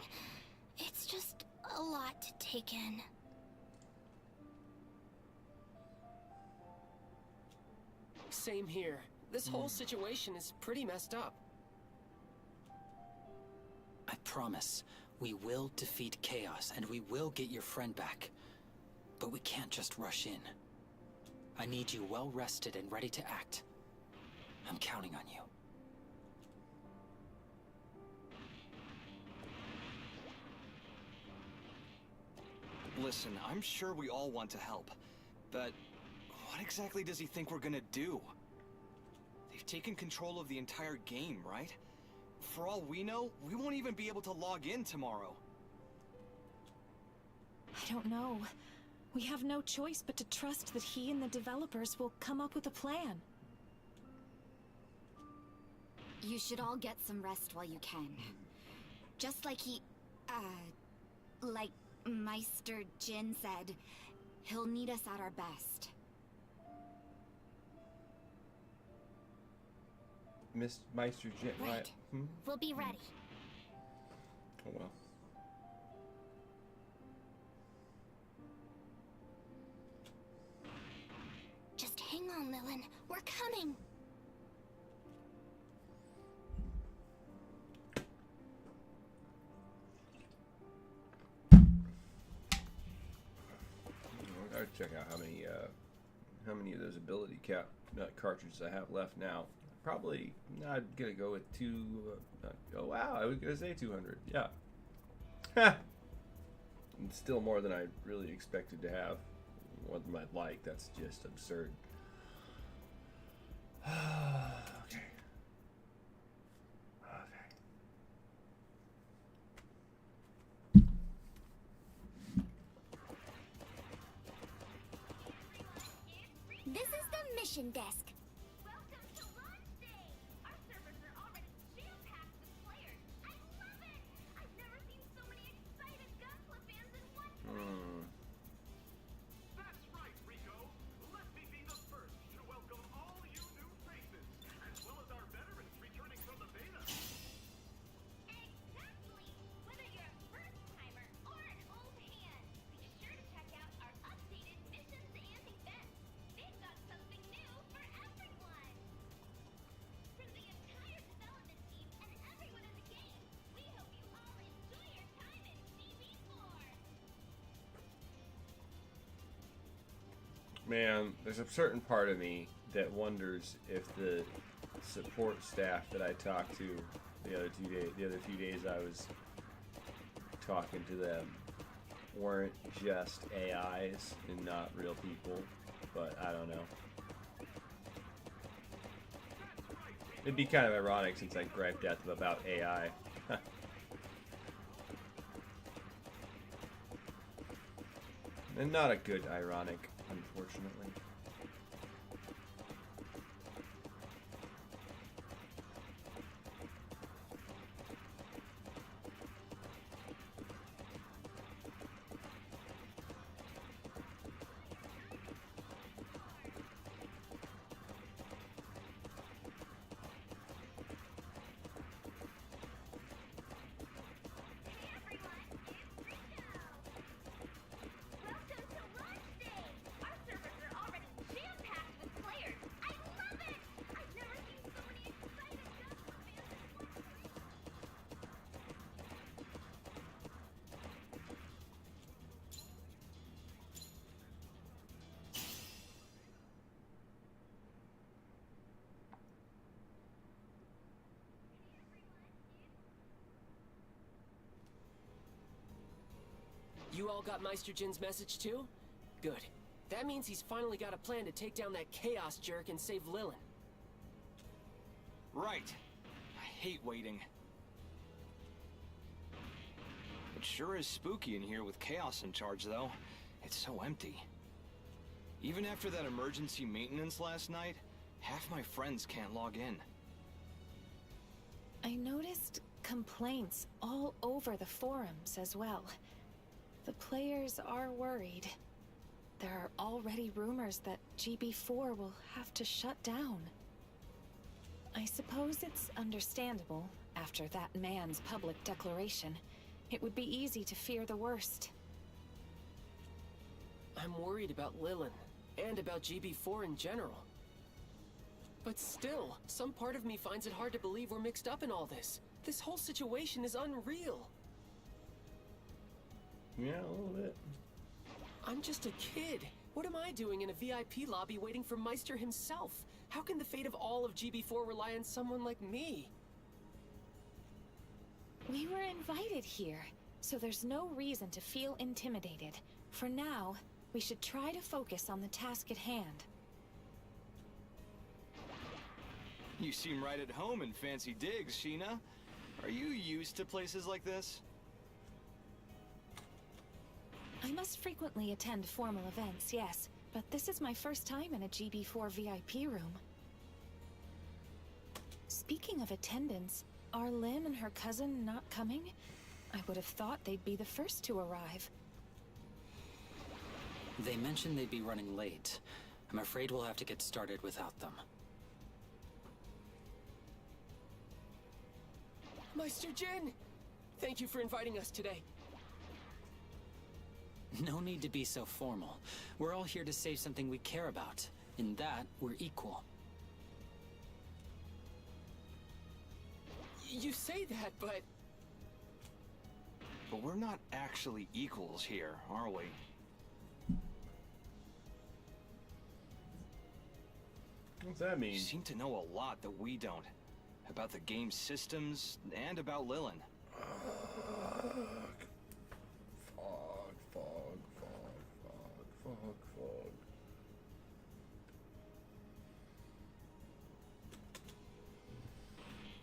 it's just a lot to take in.
Same here. This whole situation is pretty messed up.
I promise, we will defeat Chaos and we will get your friend back. But we can't just rush in. I need you well rested and ready to act. I'm counting on you.
Listen, I'm sure we all want to help, but what exactly does he think we're gonna do? They've taken control of the entire game, right? For all we know, we won't even be able to log in tomorrow.
I don't know. We have no choice but to trust that he and the developers will come up with a plan.
You should all get some rest while you can. Just like like Meister Jin said, he'll need us at our best.
Miss Meister Jin,
Right. We'll be ready.
Oh well.
Just hang on, Lilin. We're coming.
I gotta check out how many of those ability cartridges I have left now. Probably not gonna go with oh wow, I was gonna say 200. Yeah. It's still more than I really expected to have. More than I'd like. That's just absurd. Okay.
This is the mission desk.
Welcome to launch day! Our servers are already jam-packed with players. I love it! I've never seen so many excited Gunpla fans in one place.
That's right, Rico. Let me be the first to welcome all you new faces, as well as our veterans returning from the beta.
Exactly! Whether you're a first-timer or an old hand, be sure to check out our updated missions and events. They've got something new for everyone! From the entire development team and everyone in the game, we hope you all enjoy your time in GB4!
Man, there's a certain part of me that wonders if the support staff that I talked to the other few days I was talking to them weren't just AIs and not real people, but I don't know. It'd be kind of ironic since I griped at them about AI. And not a good ironic, unfortunately.
Welcome to launch day! Our servers are already jam-packed with players. I love it! I've never seen so many excited Gundam fans in one place.
You all got Meister Jin's message too? Good. That means he's finally got a plan to take down that chaos jerk and save Lilin.
Right. I hate waiting. It sure is spooky in here with Chaos in charge, though. It's so empty. Even after that emergency maintenance last night, half my friends can't log in.
I noticed complaints all over the forums as well. The players are worried. There are already rumors that GB4 will have to shut down. I suppose it's understandable after that man's public declaration. It would be easy to fear the worst.
I'm worried about Lilin, and about GB4 in general. But still, some part of me finds it hard to believe we're mixed up in all this. This whole situation is unreal.
Yeah, a little bit.
I'm just a kid. What am I doing in a VIP lobby waiting for Meister himself? How can the fate of all of GB4 rely on someone like me?
We were invited here, so there's no reason to feel intimidated. For now, we should try to focus on the task at hand.
You seem right at home in fancy digs, Sheena. Are you used to places like this?
I must frequently attend formal events, yes, but this is my first time in a GB4 VIP room. Speaking of attendance, are Lynn and her cousin not coming? I would have thought they'd be the first to arrive.
They mentioned they'd be running late. I'm afraid we'll have to get started without them.
Meister Jin! Thank you for inviting us today.
No need to be so formal. We're all here to save something we care about. In that, we're equal.
You say that, but...
But we're not actually equals here, are we?
What's that mean?
You seem to know a lot that we don't. About the game's systems, and about Lilin.
Fog.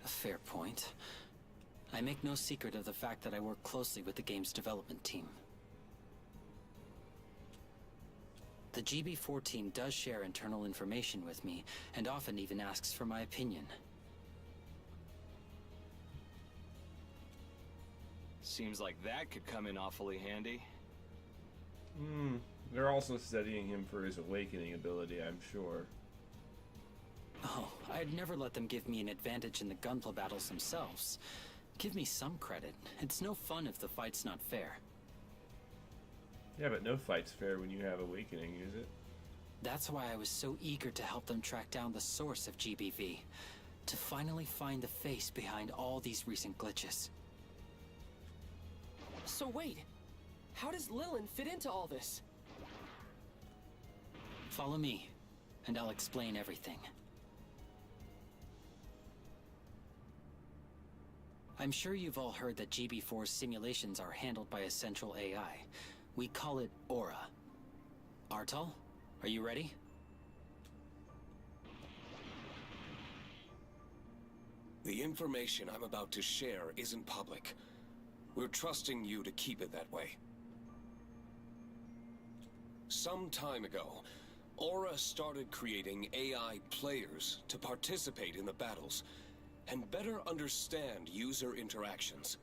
A fair point. I make no secret of the fact that I work closely with the game's development team. The GB4 team does share internal information with me, and often even asks for my opinion.
Seems like that could come in awfully handy.
They're also studying him for his awakening ability, I'm sure.
Oh, I'd never let them give me an advantage in the gunpla battles themselves. Give me some credit. It's no fun if the fight's not fair.
Yeah, but no fight's fair when you have awakening, is it?
That's why I was so eager to help them track down the source of GBV. To finally find the face behind all these recent glitches.
So wait, how does Lilin fit into all this?
Follow me, and I'll explain everything. I'm sure you've all heard that GB4's simulations are handled by a central AI. We call it Aura. Artal, are you ready?
The information I'm about to share isn't public. We're trusting you to keep it that way. Some time ago, Aura started creating AI players to participate in the battles and better understand user interactions.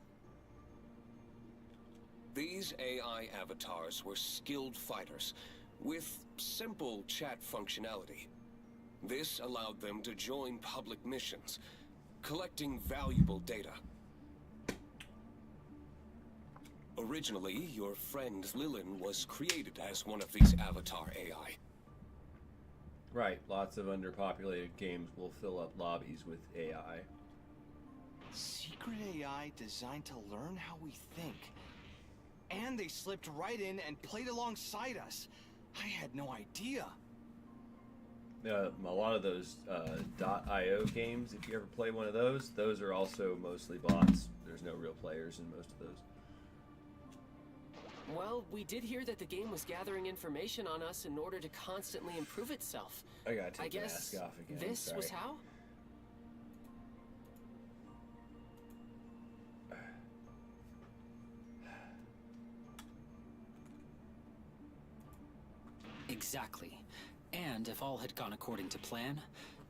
These AI avatars were skilled fighters with simple chat functionality. This allowed them to join public missions, collecting valuable data. Originally, your friend Lilin was created as one of these avatar AI.
Right, lots of underpopulated games will fill up lobbies with AI.
Secret AI designed to learn how we think. And they slipped right in and played alongside us. I had no idea.
A lot of those .io games, if you ever play one of those are also mostly bots. There's no real players in most of those.
Well, we did hear that the game was gathering information on us in order to constantly improve itself.
I gotta take the
guess
mask off again.
this
sorry.
was how?
Exactly. And if all had gone according to plan,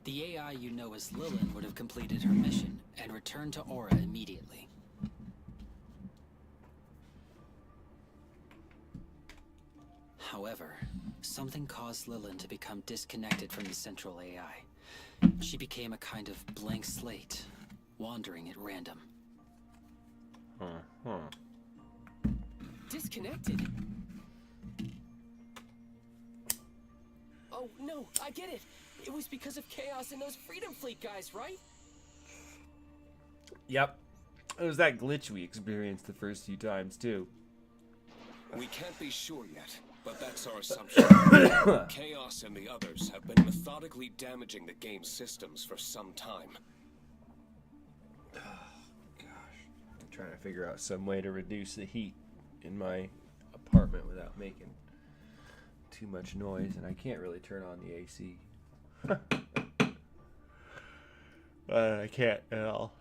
the AI you know as Lilin would have completed her mission and returned to Aura immediately. However, something caused Lilin to become disconnected from the central AI. She became a kind of blank slate, wandering at random.
Disconnected? Oh, no, I get it. It was because of Chaos and those Freedom Fleet guys, right?
Yep. It was that glitch we experienced the first few times, too.
We can't be sure yet, but that's our assumption. Chaos and the others have been methodically damaging the game's systems for some time.
I'm trying to figure out some way to reduce the heat in my apartment without making too much noise, and I can't really turn on the AC. I can't at all.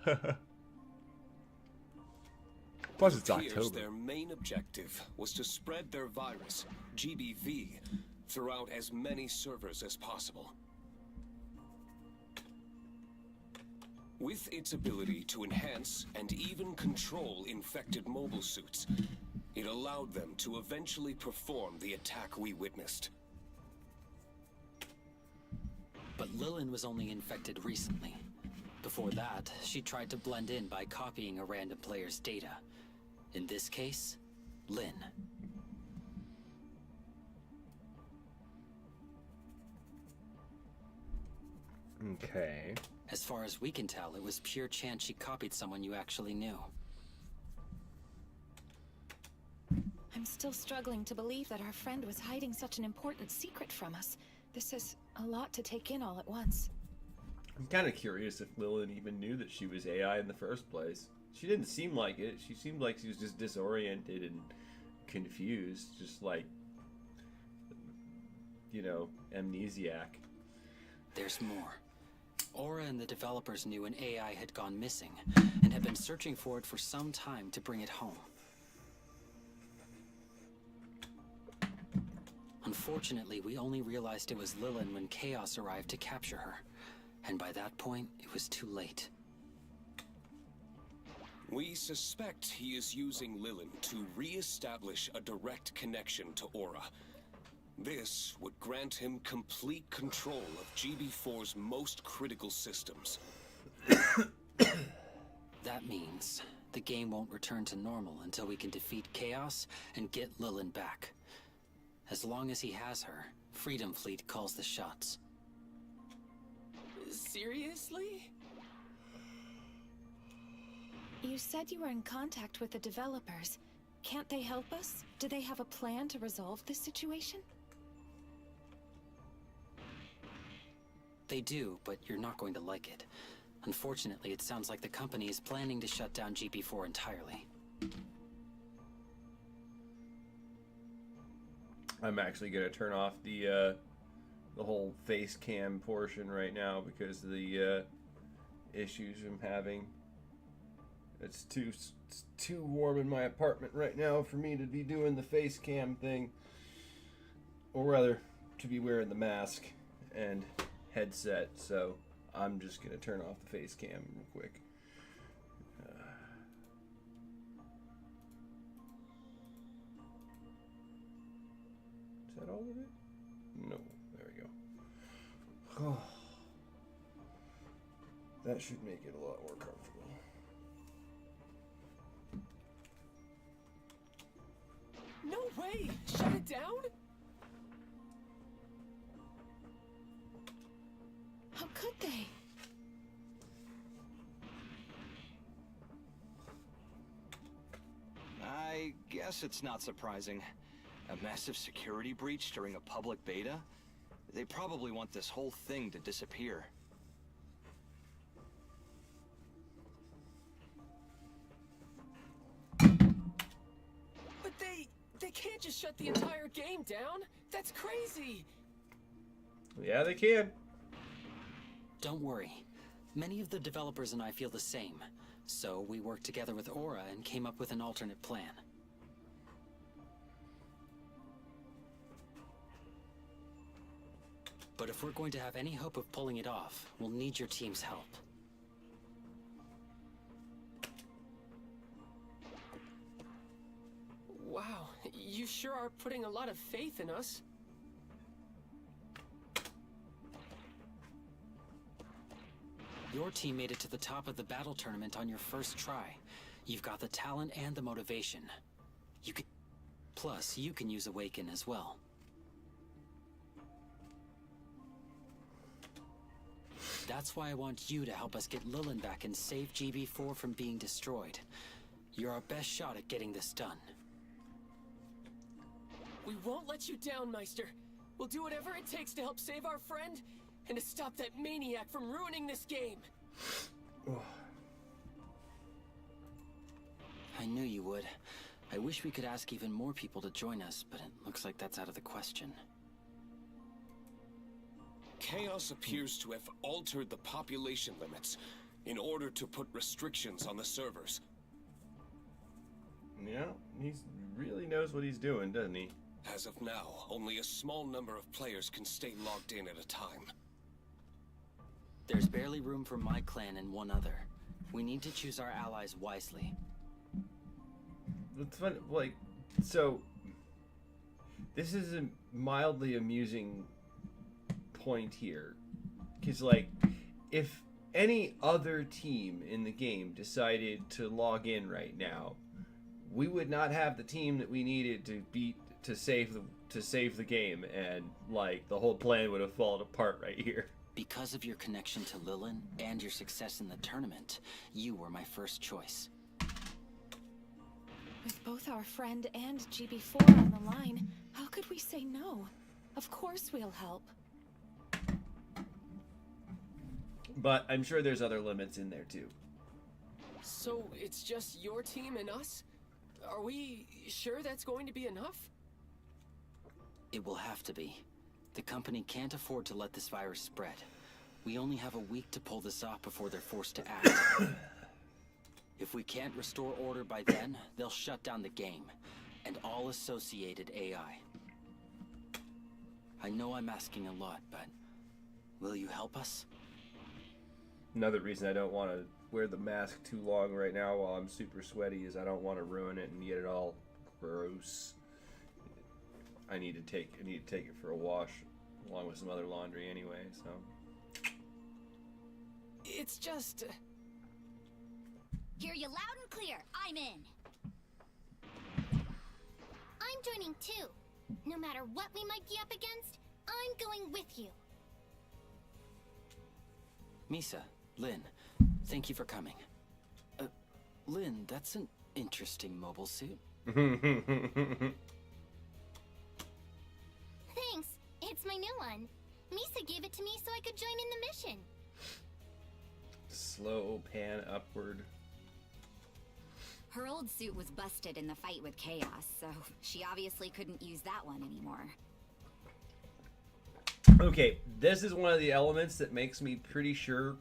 Plus, it's October.
Their main objective was to spread their virus, GBV, throughout as many servers as possible. With its ability to enhance and even control infected mobile suits, it allowed them to eventually perform the attack we witnessed.
But Lilin was only infected recently. Before that, she tried to blend in by copying a random player's data. In this case, Lin.
Okay.
As far as we can tell, it was pure chance she copied someone you actually knew.
I'm still struggling to believe that our friend was hiding such an important secret from us. This is a lot to take in all at once.
I'm kind of curious if Lilin even knew that she was AI in the first place. She didn't seem like it. She seemed like she was just disoriented and confused, just like, you know, amnesiac.
There's more. Aura and the developers knew an AI had gone missing, and had been searching for it for some time to bring it home. Unfortunately, we only realized it was Lilin when Chaos arrived to capture her, and by that point, it was too late.
We suspect he is using Lilin to re-establish a direct connection to Aura. This would grant him complete control of GB4's most critical systems.
That means the game won't return to normal until we can defeat Chaos and get Lilin back. As long as he has her, Freedom Fleet calls the shots.
Seriously?
You said you were in contact with the developers. Can't they help us? Do they have a plan to resolve this situation?
They do, but you're not going to like it. Unfortunately, it sounds like the company is planning to shut down GP4 entirely.
I'm actually going to turn off the whole face cam portion right now because the issues I'm having. It's too warm in my apartment right now for me to be doing the face cam thing, or rather, to be wearing the mask and headset. So I'm just gonna turn off the face cam real quick. Is that all of it? No. There we go. Oh, that should make it a lot more comfortable.
No way! Shut it down?
How could they?
I guess it's not surprising. A massive security breach during a public beta? They probably want this whole thing to disappear.
But they can't just shut the entire game down. That's crazy.
Yeah, they can.
Don't worry. Many of the developers and I feel the same. So we worked together with Aura and came up with an alternate plan. But if we're going to have any hope of pulling it off, we'll need your team's help.
Wow, you sure are putting a lot of faith in us.
Your team made it to the top of the battle tournament on your first try. You've got the talent and the motivation. Plus, you can use Awaken as well. That's why I want you to help us get Lilin back and save GB4 from being destroyed. You're our best shot at getting this done.
We won't let you down, Meister. We'll do whatever it takes to help save our friend and to stop that maniac from ruining this game.
I knew you would. I wish we could ask even more people to join us, but it looks like that's out of the question.
Chaos appears to have altered the population limits in order to put restrictions on the servers.
Yeah, he really knows what he's doing, doesn't he?
As of now, only a small number of players can stay logged in at a time.
There's barely room for my clan and one other. We need to choose our allies wisely.
It's fun, like, so this is a mildly amusing point here, because like, if any other team in the game decided to log in right now, we would not have the team that we needed to save the game, and like the whole plan would have fallen apart right here.
Because of your connection to Lilin and your success in the tournament, you were my first choice.
With both our friend and GB4 on the line, how could we say no? Of course we'll help.
But I'm sure there's other limits in there too.
So it's just your team and us? Are we sure that's going to be enough?
It will have to be. The company can't afford to let this virus spread. We only have a week to pull this off before they're forced to act. If we can't restore order by then, they'll shut down the game, and all associated AI. I know I'm asking a lot, but will you help us?
Another reason I don't want to wear the mask too long right now while I'm super sweaty is I don't want to ruin it and get it all gross. I need to take it for a wash along with some other laundry anyway, so.
It's just...
Hear you loud and clear. I'm in. I'm joining too. No matter what we might be up against, I'm going with you.
Misa, Lynn, thank you for coming. Lynn, that's an interesting mobile suit.
Thanks. It's my new one. Misa gave it to me so I could join in the mission.
Slow pan upward.
Her old suit was busted in the fight with Chaos, so she obviously couldn't use that one anymore.
Okay, this is one of the elements that makes me pretty sure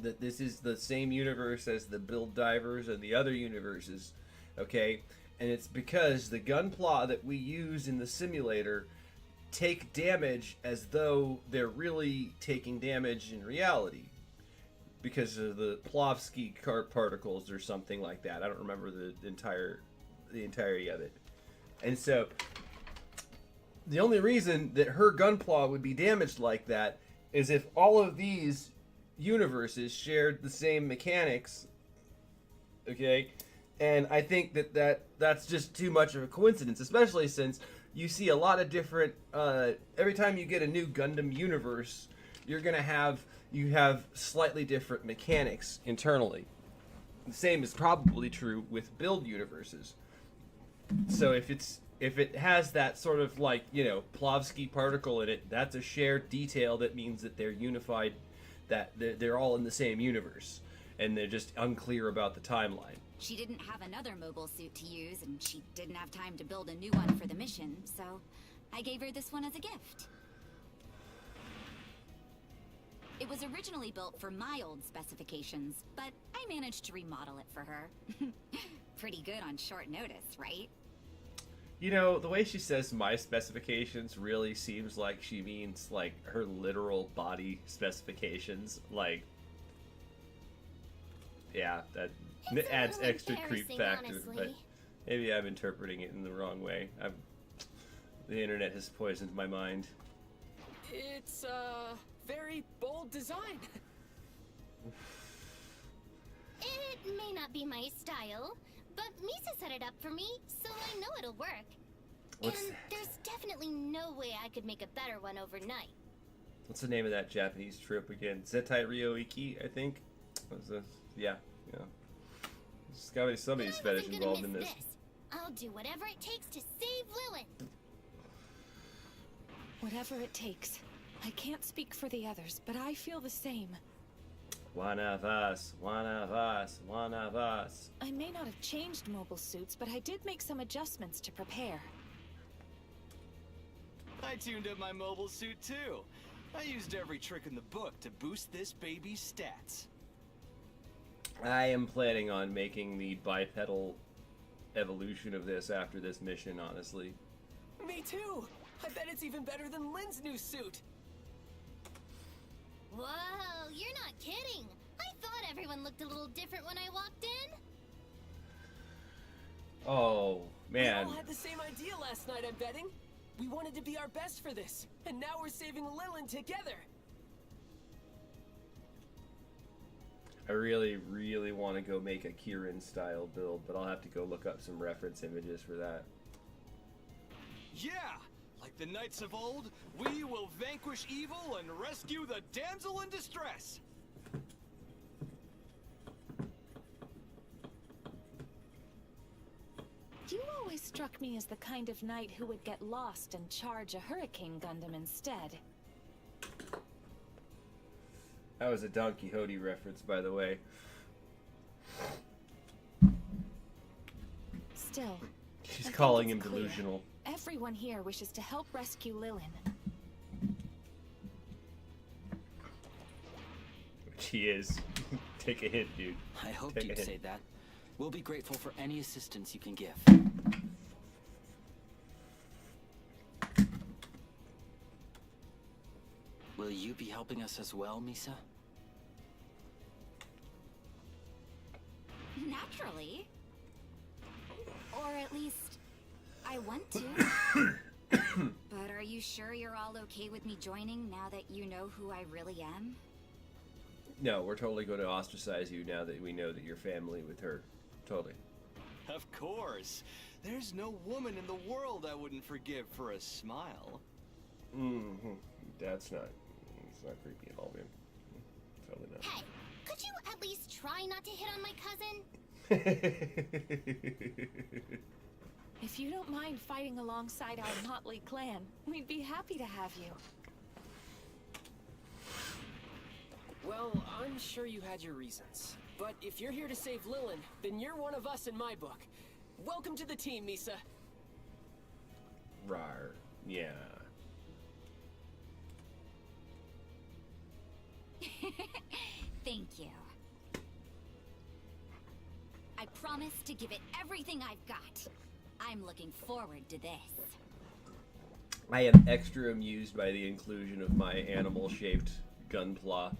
that this is the same universe as the Build Divers and the other universes, okay? And it's because the gunpla that we use in the simulator take damage as though they're really taking damage in reality, because of the Plovsky particles or something like that. I don't remember the entirety of it. And so the only reason that her gunpla would be damaged like that is if all of these universes shared the same mechanics, okay? And I think that's just too much of a coincidence, especially since you see a lot of different, every time you get a new Gundam universe, you have slightly different mechanics internally. The same is probably true with build universes. So if it has that sort of like, you know, Plovsky particle in it, that's a shared detail that means that they're unified, that they're all in the same universe, and they're just unclear about the timeline.
She didn't have another mobile suit to use, and she didn't have time to build a new one for the mission, so I gave her this one as a gift. It was originally built for my old specifications, but I managed to remodel it for her. Pretty good on short notice, right?
You know, the way she says my specifications really seems like she means, like, her literal body specifications. Like, yeah, that adds extra creep factor,
honestly.
but maybe I'm interpreting it in the wrong way. The internet has poisoned my mind.
It's a very bold design.
It may not be my style, but Misa set it up for me, so I know it'll work.
What's
And
that?
there's definitely no way I could make a better one overnight.
What's the name of that Japanese troop again? Zetai Ryoiki, I think? Yeah. There's gotta be somebody's
But I
fetish
wasn't gonna
involved in
miss
this.
I'll do whatever it takes to save Lilith.
Whatever it takes. I can't speak for the others, but I feel the same.
One of us, one of us, one of us.
I may not have changed mobile suits, but I did make some adjustments to prepare.
I tuned up my mobile suit too. I used every trick in the book to boost this baby's stats.
I am planning on making the bipedal evolution of this after this mission, honestly.
Me too! I bet it's even better than Lynn's new suit!
Whoa, you're not kidding. I thought everyone looked a little different when I walked in.
Oh, man.
We all had the same idea last night, I'm betting. We wanted to be our best for this, and now we're saving Lilin together.
I really, really want to go make a Kirin-style build, but I'll have to go look up some reference images for that.
Yeah! Like the knights of old, we will vanquish evil and rescue the damsel in distress!
You always struck me as the kind of knight who would get lost and charge a Hurricane Gundam instead.
That was a Don Quixote reference, by the way.
Still,
She's
I think
calling
it's
him
clear.
delusional.
Everyone here wishes to help rescue Lilin.
Which he is. Take a hint, dude.
I hoped
Take a
you'd
hint.
say that. We'll be grateful for any assistance you can give. Will you be helping us as well, Misa?
Naturally. Or at least, I want to. But are you sure you're all okay with me joining now that you know who I really am?
No, we're totally going to ostracize you now that we know that you're family with her. Totally.
Of course. There's no woman in the world I wouldn't forgive for a smile.
Mm-hmm. That's not... It's not creepy at all, man. Totally not.
Hey, could you at least try not to hit on my cousin?
If you don't mind fighting alongside our motley clan, we'd be happy to have you.
Well, I'm sure you had your reasons. But if you're here to save Lilin, then you're one of us in my book. Welcome to the team, Misa.
Rar. Yeah.
Thank you. I promise to give it everything I've got. I'm looking forward to this.
I am extra amused by the inclusion of my animal-shaped gunpla.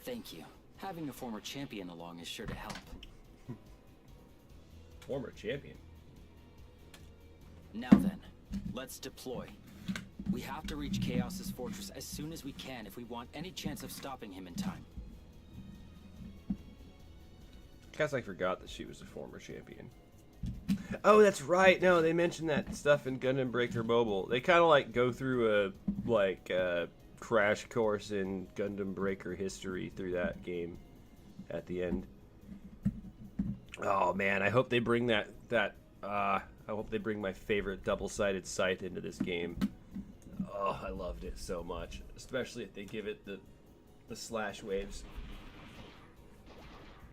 Thank you. Having a former champion along is sure to help.
Former champion?
Now then, let's deploy. We have to reach Chaos's fortress as soon as we can if we want any chance of stopping him in time.
Guess I forgot that she was a former champion. Oh, that's right. No, they mentioned that stuff in Gundam Breaker Mobile. They kind of like go through a crash course in Gundam Breaker history through that game at the end. Oh man, I hope they bring I hope they bring my favorite double-sided sight into this game. Oh, I loved it so much, especially if they give it the slash waves.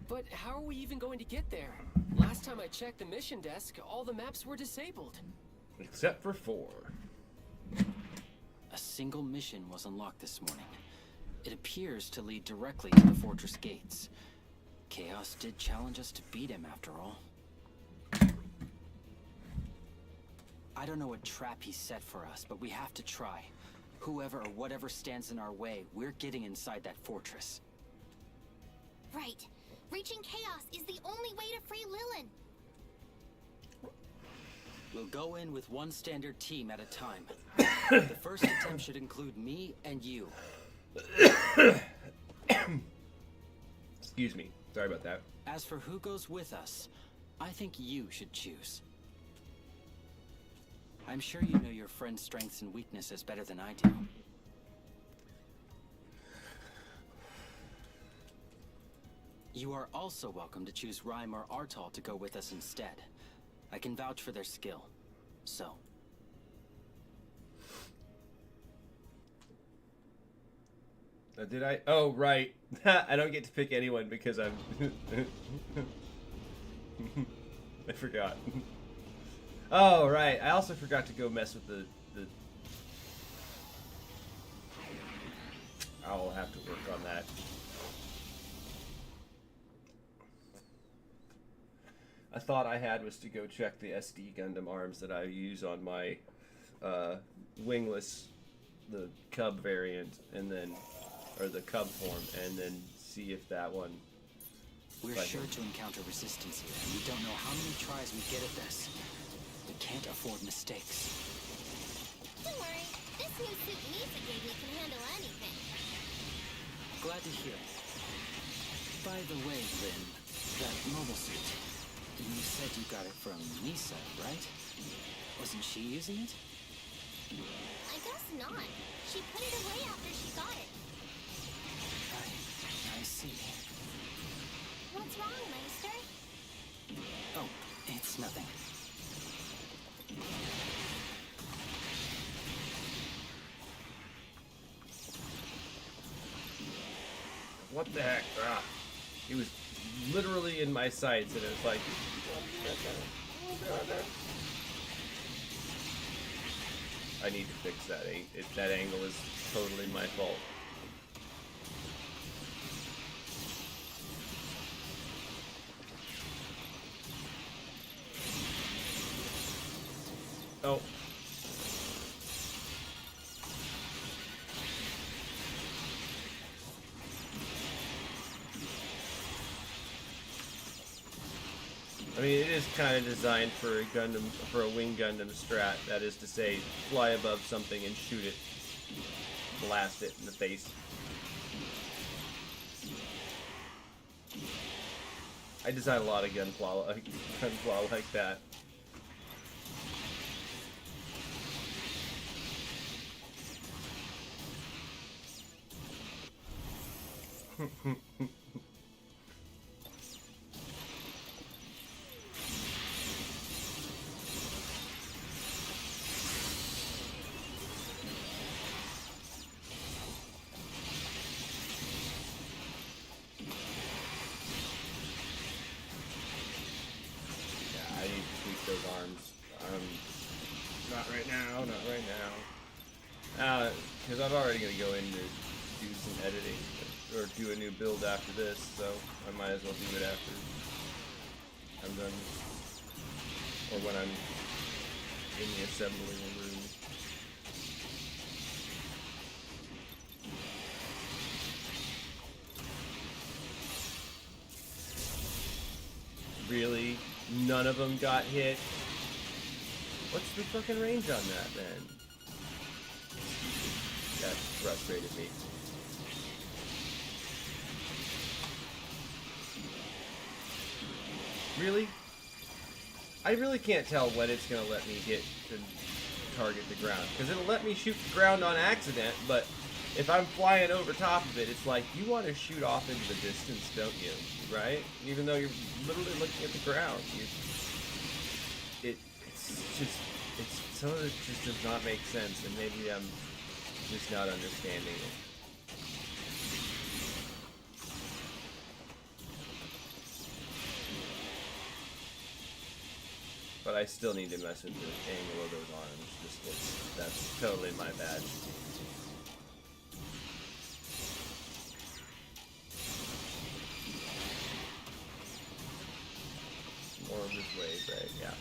But how are we even going to get there? Last time I checked the mission desk, all the maps were disabled.
Except for 4.
A single mission was unlocked this morning. It appears to lead directly to the fortress gates. Chaos did challenge us to beat him after all. I don't know what trap he set for us, but we have to try. Whoever or whatever stands in our way, we're getting inside that fortress.
Right. Reaching Chaos is the only way to free Lilin.
We'll go in with one standard team at a time. The first attempt should include me and you.
Excuse me. Sorry about that.
As for who goes with us, I think you should choose. I'm sure you know your friend's strengths and weaknesses better than I do. You are also welcome to choose Rhyme or Artal to go with us instead. I can vouch for their skill. So.
Did I? Oh, right. I don't get to pick anyone because I'm... I forgot. Oh, right. I also forgot to go mess with the... I'll have to work on that. I thought I had was to go check the SD Gundam arms that I use on my wingless, the Cub variant, and then, or the Cub form, and then see if that one...
We're sure to encounter resistance here, and we don't know how many tries we get at this. We can't afford mistakes.
Don't worry. This new suit Misa gave me can handle anything.
Glad to hear it. By the way, Lynn, that mobile suit, you said you got it from Misa, right? Wasn't she using it?
I guess not. She put it away after she got it.
I see.
What's wrong, Meister?
Oh, it's nothing.
What the heck? Ah. He was literally in my sights, and it was like... I need to fix that. That angle is totally my fault. Oh. I mean, it is kind of designed for a Gundam, for a wing Gundam strat. That is to say, fly above something and shoot it, blast it in the face. I design a lot of gunpla like that. Not right now. Because I'm already going to go in to do some editing or do a new build after this, so I might as well do it after I'm done, or when I'm in the assembling room. Really? None of them got hit? What's the fucking range on that, then? That frustrated me. Really? I really can't tell when it's gonna let me hit the target the ground, because it'll let me shoot the ground on accident, but if I'm flying over top of it, it's like, you want to shoot off into the distance, don't you? Right? Even though you're literally looking at the ground. Some of it just does not make sense, and maybe I'm just not understanding it. But I still need to mess with the angle of those arms. That's totally my bad. More of this wave, right? Yeah.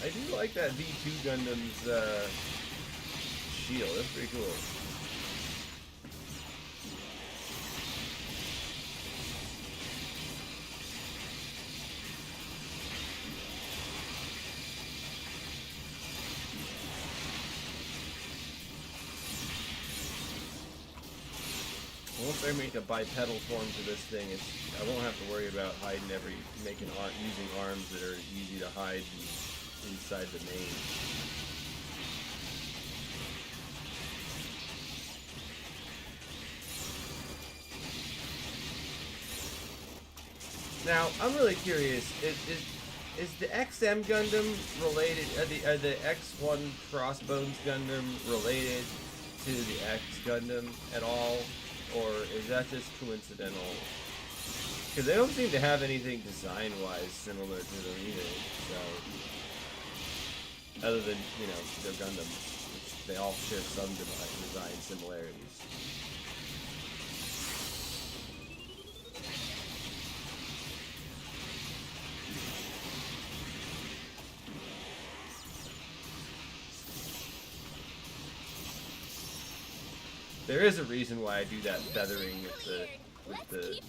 I do like that V2 Gundam's shield. That's pretty cool. Once I make a bipedal form to this thing, I won't have to worry about using arms that are easy to hide inside the main. Now, I'm really curious, is the XM Gundam related, are the X1 Crossbones Gundam related to the X Gundam at all? Or is that just coincidental? Because they don't seem to have anything design-wise similar to them either, so... Other than, their Gundams, which they all share some design similarities. There is a reason why I do that feathering with the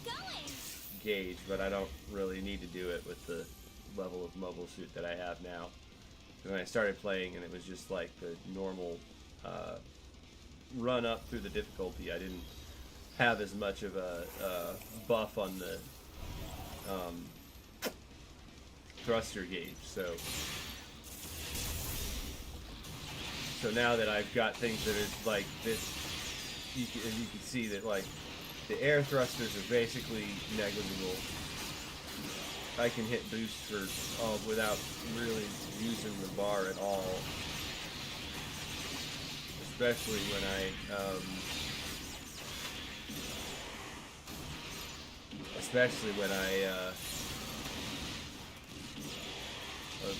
gauge, but I don't really need to do it with the level of mobile suit that I have now. When I started playing and it was just like the normal run up through the difficulty, I didn't have as much of a buff on the thruster gauge, so now that I've got things that are like this, you can see that like the air thrusters are basically negligible. I can hit boost without really using the bar at all, especially when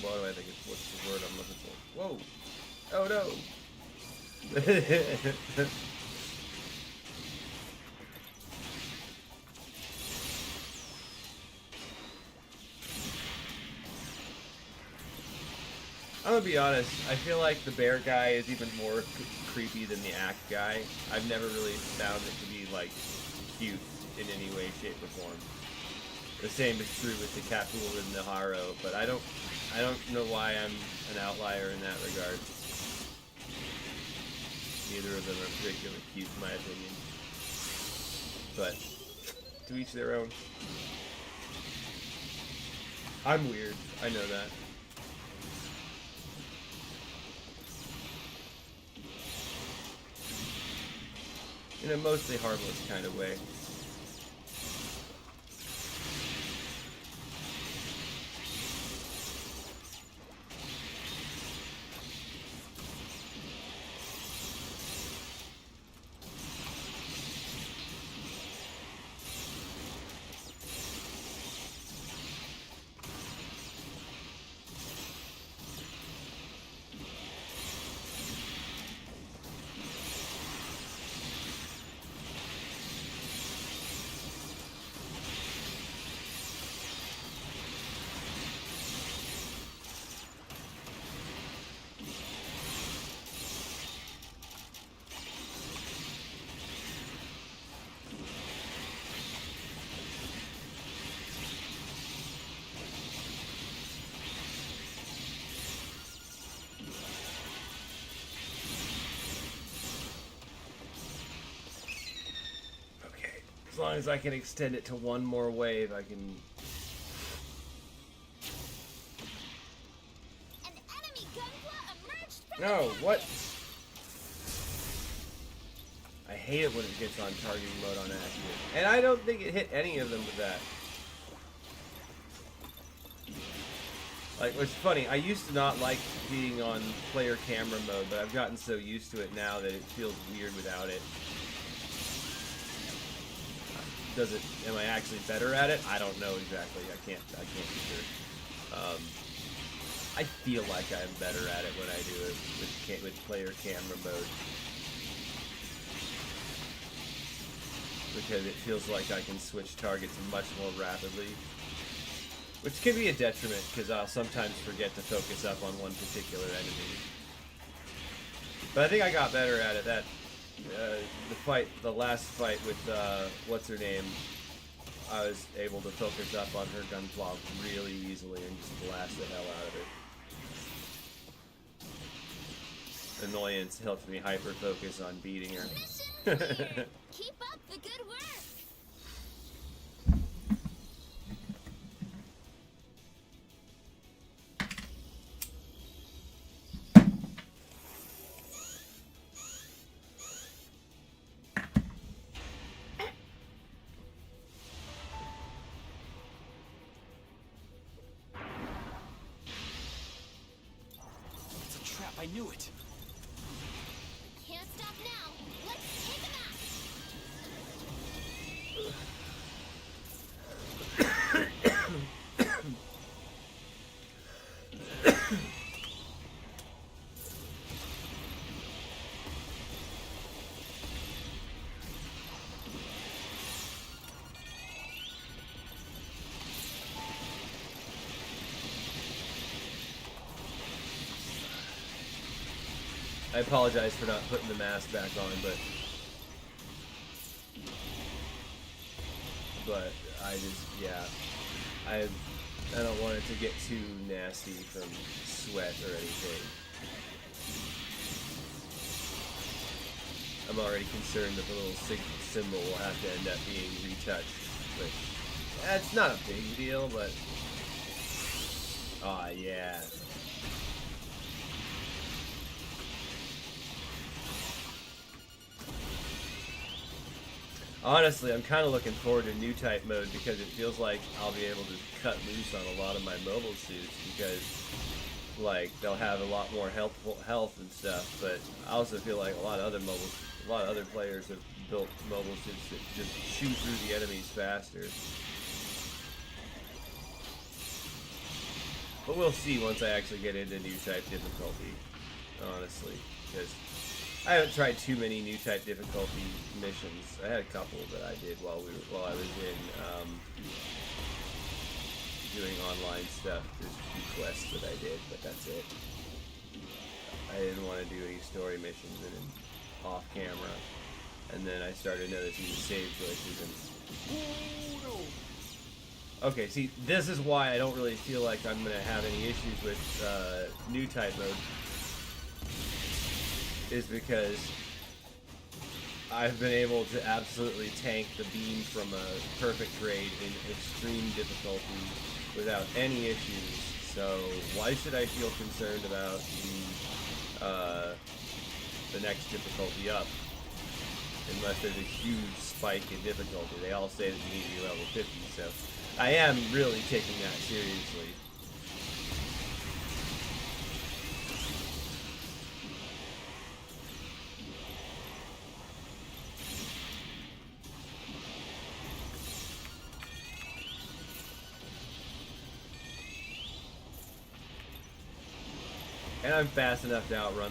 what do I think what's the word I'm looking for? Whoa! Oh no! I'm gonna be honest, I feel like the bear guy is even more creepy than the act guy. I've never really found it to be, like, cute in any way, shape, or form. The same is true with the Capul and the Haro, but I don't know why I'm an outlier in that regard. Neither of them are particularly cute in my opinion. But, to each their own. I'm weird, I know that. In a mostly harmless kind of way. long as I can extend it to one more wave, I can...
An enemy gunpla emerged from
No,
the
what?
package.
I hate it when it gets on targeting mode on accident. And I don't think it hit any of them with that. Like, what's funny, I used to not like being on player camera mode, but I've gotten so used to it now that it feels weird without it. Does it, am I actually better at it? I don't know exactly. I can't be sure. I feel like I'm better at it when I do it with player camera mode. Because it feels like I can switch targets much more rapidly. Which can be a detriment, because I'll sometimes forget to focus up on one particular enemy. But I think I got better at it. That the last fight with what's her name, I was able to focus up on her gunpla really easily and just blast the hell out of it. Annoyance helped me hyper focus on beating her.
Mission clear. Keep up the good work.
It's a trap, I knew it.
Can't stop now. Let's take him out.
I apologize for not putting the mask back on, but I just, yeah, I don't want it to get too nasty from sweat or anything. I'm already concerned that the little symbol will have to end up being retouched, but it's not a big deal, but aw, yeah. Honestly, I'm kind of looking forward to new type mode because it feels like I'll be able to cut loose on a lot of my mobile suits because, like, they'll have a lot more health and stuff. But I also feel like a lot of other players have built mobile suits that just shoot through the enemies faster. But we'll see once I actually get into new type difficulty, honestly, because I haven't tried too many new type difficulty missions. I had a couple that I did while I was in doing online stuff. There's a few quests that I did, but that's it. I didn't want to do any story missions off camera, and then I started noticing the save glitches and. Okay, see, this is why I don't really feel like I'm gonna have any issues with new type mode. Is because I've been able to absolutely tank the beam from a perfect grade in extreme difficulty without any issues. So why should I feel concerned about the next difficulty up? Unless there's a huge spike in difficulty. They all say that you need to be level 50, so I am really taking that seriously. And I'm fast enough to outrun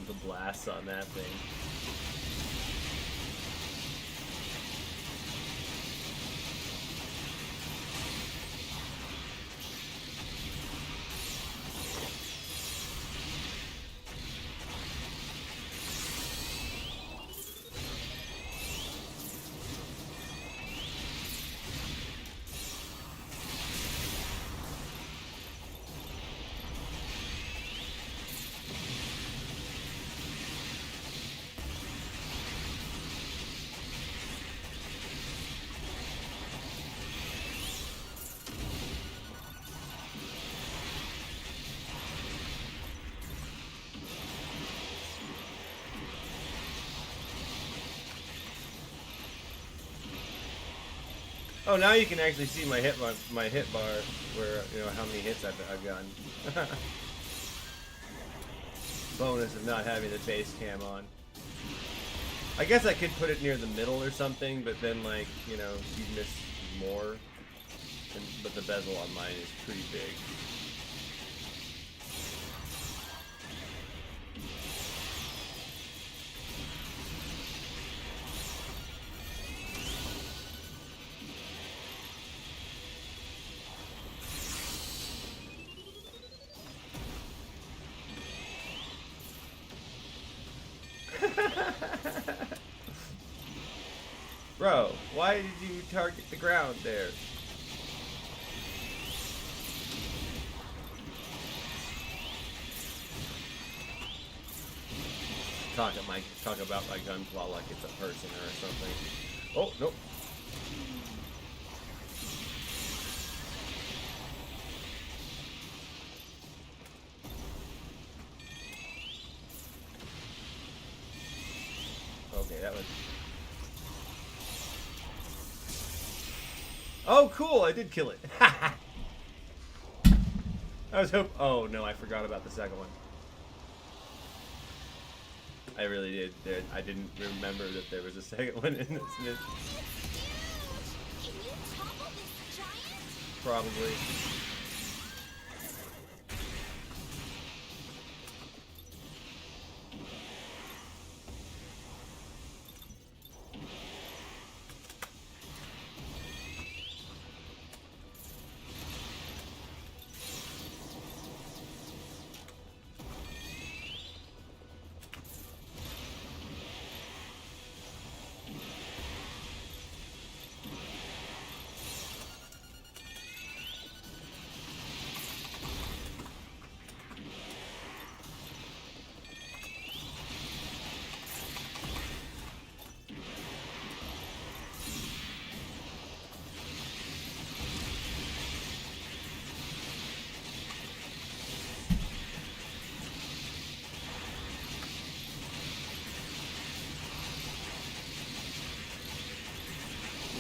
the blasts on that thing. Oh, now you can actually see my hit bar, where you know how many hits I've gotten. Bonus of not having the face cam on. I guess I could put it near the middle or something, but then like you know you'd miss more. But the bezel on mine is pretty big. Bro, why did you target the ground there? Talk about my gunpla like it's a person or something. Oh, nope. Okay, that was... Oh, cool! I did kill it. I was hoping... Oh, no, I forgot about the second one. I really did. I didn't remember that there was a second one in this mission.
Can you topple this giant?
Probably.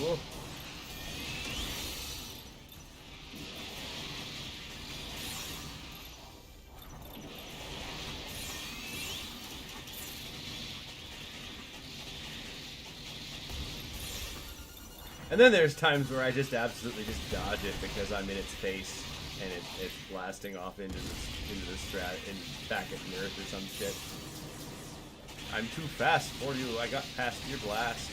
Whoa. And then there's times where I just absolutely just dodge it because I'm in its face and it's blasting off into the strat and back at the earth or some shit. I'm too fast for you. I got past your blast.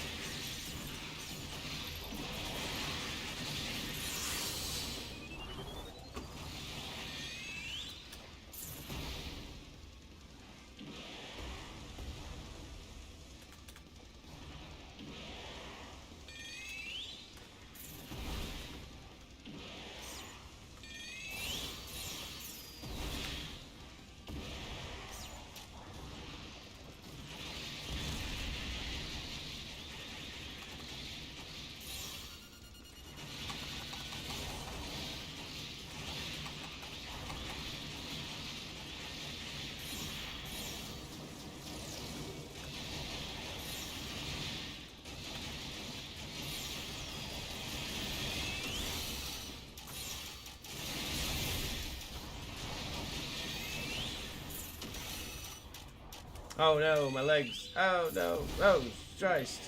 Oh no, my legs. Oh no. Oh, Christ.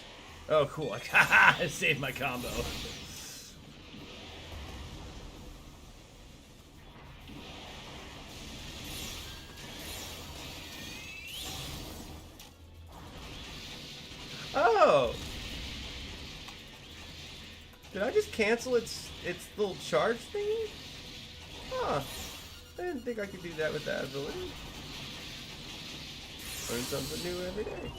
Oh, cool. I saved my combo. Oh! Did I just cancel its little charge thingy? Huh. I didn't think I could do that with that ability. Learn something new every day.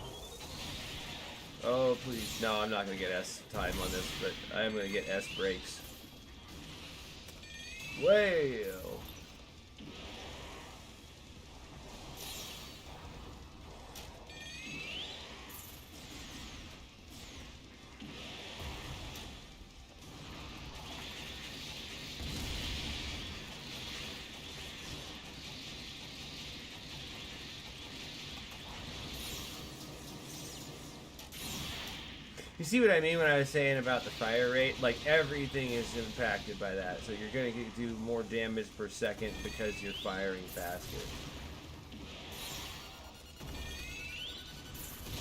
Oh, please. No, I'm not going to get S time on this, but I am going to get S breaks. Whale. You see what I mean when I was saying about the fire rate? Like, everything is impacted by that. So you're going to do more damage per second because you're firing faster.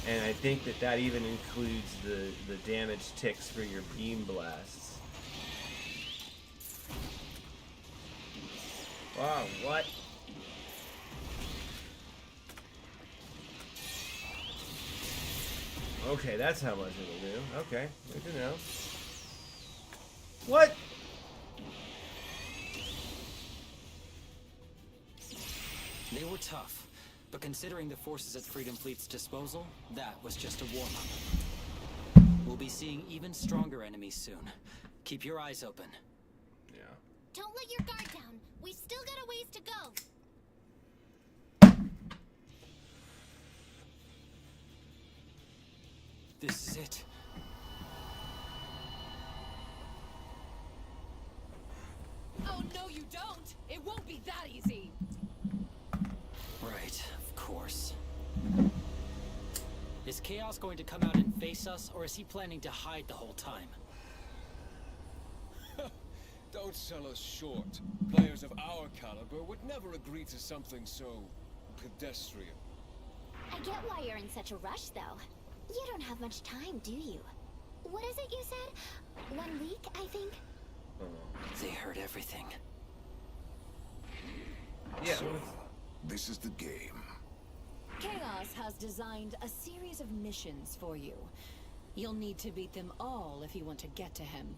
And I think that that even includes the damage ticks for your beam blasts. Wow, what? Okay, that's how much it'll do. Okay, good to know. What?
They were tough, but considering the forces at Freedom Fleet's disposal, that was just a warm-up. We'll be seeing even stronger enemies soon. Keep your eyes open.
Yeah.
Don't let your guard down. We've still got a ways to go.
This is it.
Oh, no, you don't! It won't be that easy!
Right, of course. Is Chaos going to come out and face us, or is he planning to hide the whole time?
Don't sell us short. Players of our caliber would never agree to something so pedestrian.
I get why you're in such a rush, though. You don't have much time, do you? What is it you said? 1 week, I think?
They heard everything.
Yeah.
So, this is the game.
Chaos has designed a series of missions for you. You'll need to beat them all if you want to get to him.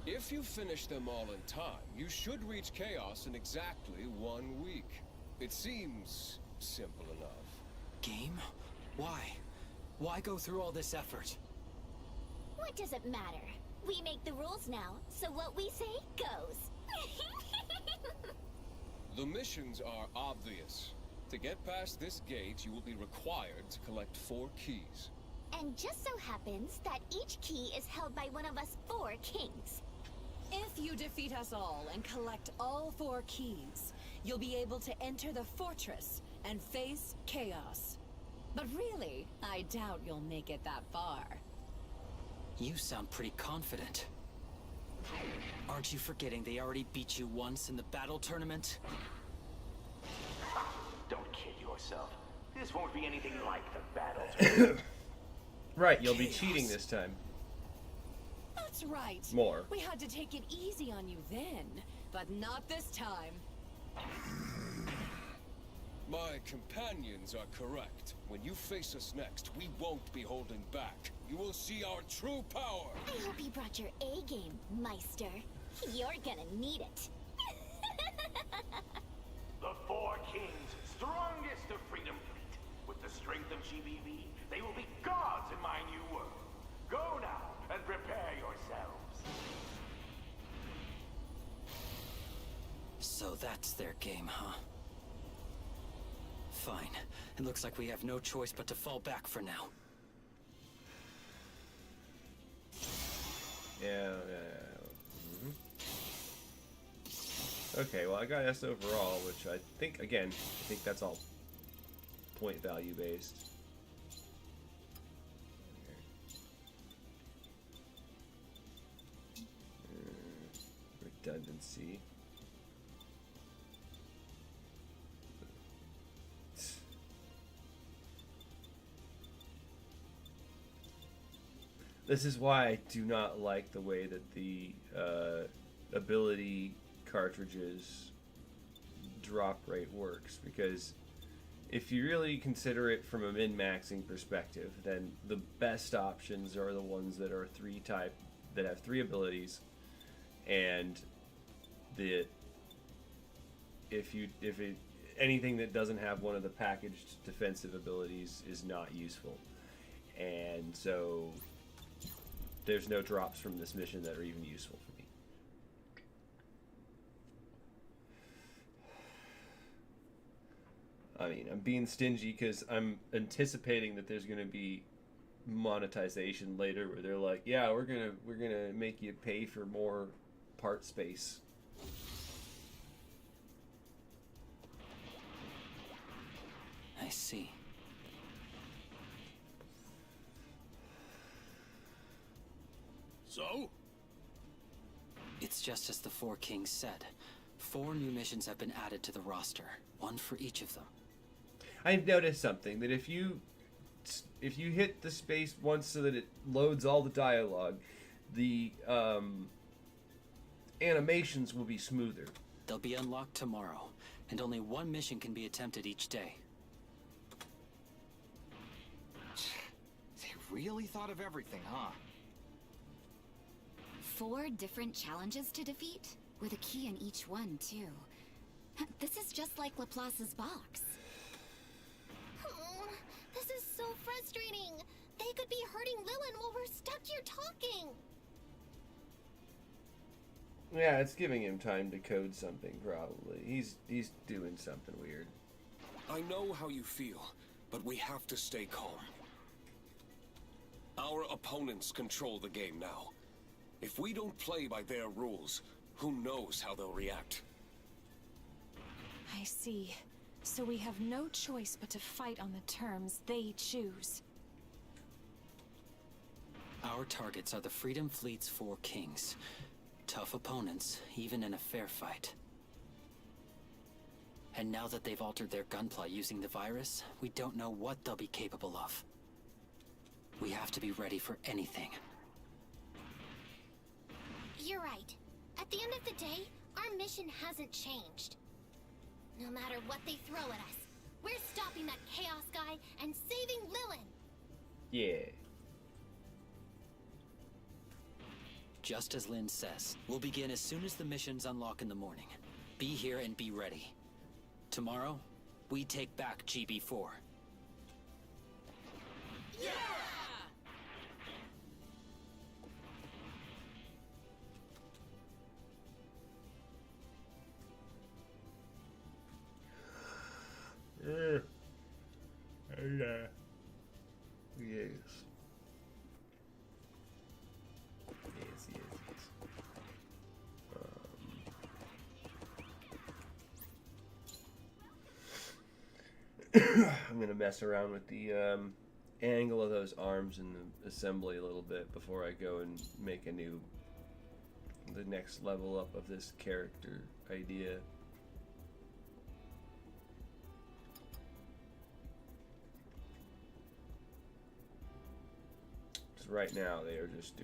If you finish them all in time, you should reach Chaos in exactly 1 week. It seems simple enough.
Game? Why? Why go through all this effort?
What does it matter? We make the rules now, so what we say goes.
The missions are obvious. To get past this gate, you will be required to collect 4 keys.
And just so happens that each key is held by one of us 4 kings.
If you defeat us all and collect all 4 keys, you'll be able to enter the fortress and face Chaos. But really, I doubt you'll make it that far.
You sound pretty confident. Aren't you forgetting they already beat you once in the battle tournament?
Don't kid yourself. This won't be anything like the battle.
Right, you'll be cheating this time.
That's right.
More.
We had to take it easy on you then, but not this time.
My companions are correct. When you face us next, we won't be holding back. You will see our true power.
I hope you brought your A game, Meister. You're gonna need it.
The 4 kings, strongest of Freedom Fleet. With the strength of GBV, they will be gods in my new world. Go now and prepare yourselves.
So that's their game, huh? Fine. It looks like we have no choice but to fall back for now.
Yeah. Okay, well I got S overall, which I think, again, I think that's all point value based. Redundancy. This is why I do not like the way that the ability cartridges drop rate works, because if you really consider it from a min-maxing perspective, then the best options are the ones that are that have 3 abilities, and anything that doesn't have one of the packaged defensive abilities is not useful. And so there's no drops from this mission that are even useful for me. I mean, I'm being stingy because I'm anticipating that there's going to be monetization later where they're like, yeah, we're gonna make you pay for more part space.
I see.
So?
It's just as the Four Kings said. 4 new missions have been added to the roster, one for each of them.
I've noticed something, that if you hit the space once so that it loads all the dialogue, the animations will be smoother.
They'll be unlocked tomorrow, and only 1 mission can be attempted each day.
They really thought of everything, huh?
4 different challenges to defeat, with a key in each one, too. This is just like Laplace's box.
Oh, this is so frustrating. They could be hurting Lilin while we're stuck here talking.
Yeah, it's giving him time to code something, probably. He's doing something weird.
I know how you feel, but we have to stay calm. Our opponents control the game now. If we don't play by their rules, who knows how they'll react?
I see. So we have no choice but to fight on the terms they choose.
Our targets are the Freedom Fleet's 4 kings. Tough opponents, even in a fair fight. And now that they've altered their gunpla using the virus, we don't know what they'll be capable of. We have to be ready for anything.
You're right. At the end of the day, our mission hasn't changed. No matter what they throw at us, we're stopping that Chaos guy and saving Lilin.
Yeah.
Just as Lynn says, we'll begin as soon as the missions unlock in the morning. Be here and be ready. Tomorrow, we take back GB4.
Yeah!
Yes. I'm gonna mess around with the angle of those arms in the assembly a little bit before I go and make the next level up of this character idea. Because right now they are just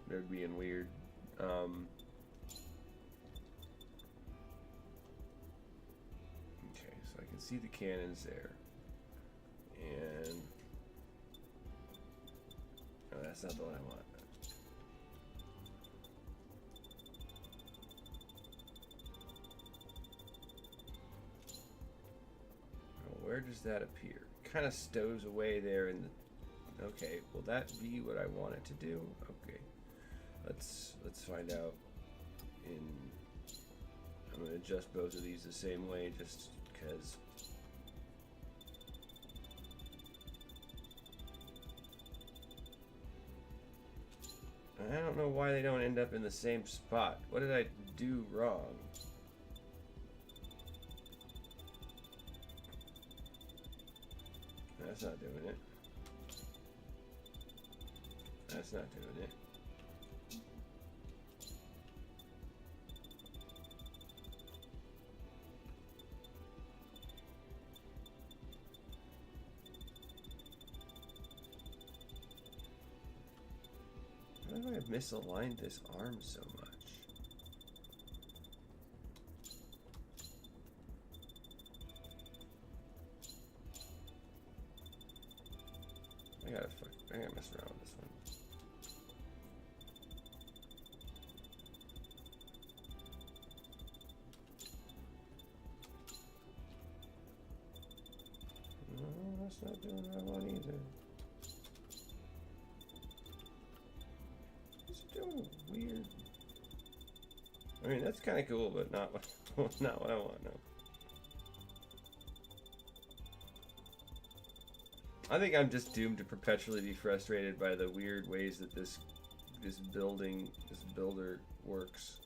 they're being weird. Okay, so I can see the cannons there. And no, that's not the one I want. Now, where does that appear? Kind of stows away there in the. Okay, will that be what I want it to do? Okay, let's find out. I'm gonna adjust both of these the same way, just because. I don't know why they don't end up in the same spot. What did I do wrong? That's not doing it. That's not doing it. Why have I misaligned this arm so much? I gotta mess around with this one. No, that's not doing what I want either. It's doing weird. I mean, that's kind of cool, but not what, not what I want. No. I think I'm just doomed to perpetually be frustrated by the weird ways that this builder works.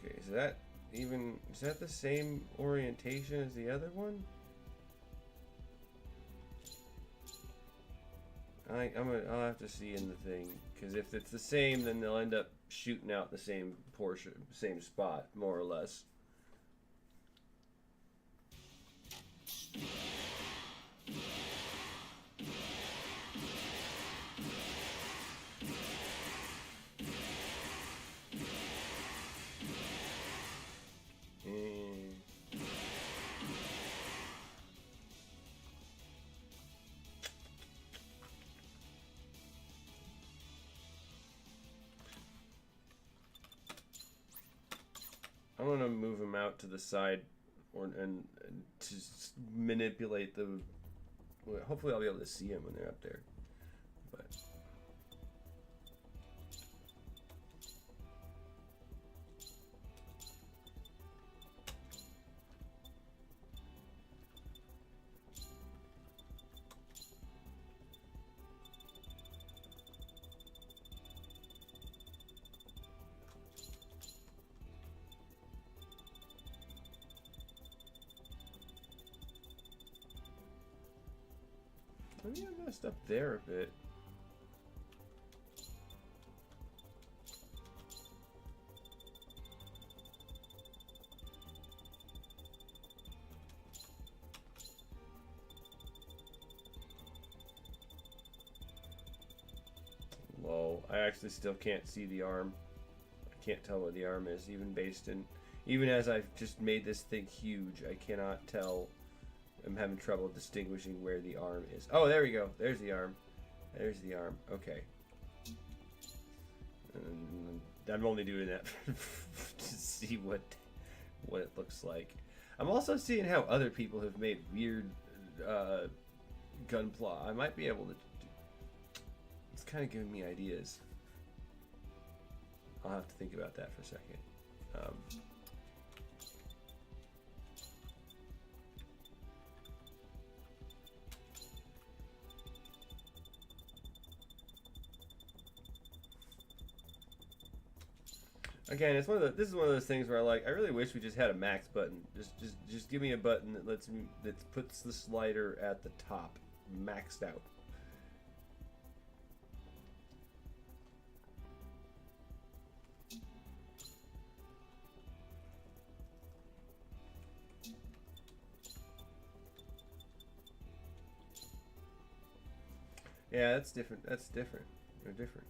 Okay, so that even... Is that the same orientation as the other one? I'll have to see in the thing, because if it's the same, then they'll end up shooting out the same portion, same spot, more or less. I'm gonna move them out to the side, and to manipulate the. Well, hopefully, I'll be able to see them when they're up there. But maybe I messed up there a bit. Whoa, I actually still can't see the arm. I can't tell where the arm is, even as I've just made this thing huge, I cannot tell. I'm having trouble distinguishing where the arm is. Oh, there we go. There's the arm. There's the arm. Okay. And I'm only doing that to see what it looks like. I'm also seeing how other people have made weird gunpla. I might be able to. It's kind of giving me ideas. I'll have to think about that for a second. Again, this is one of those things where I really wish we just had a max button. Just give me a button that puts the slider at the top, maxed out. Yeah, that's different. That's different. They're different.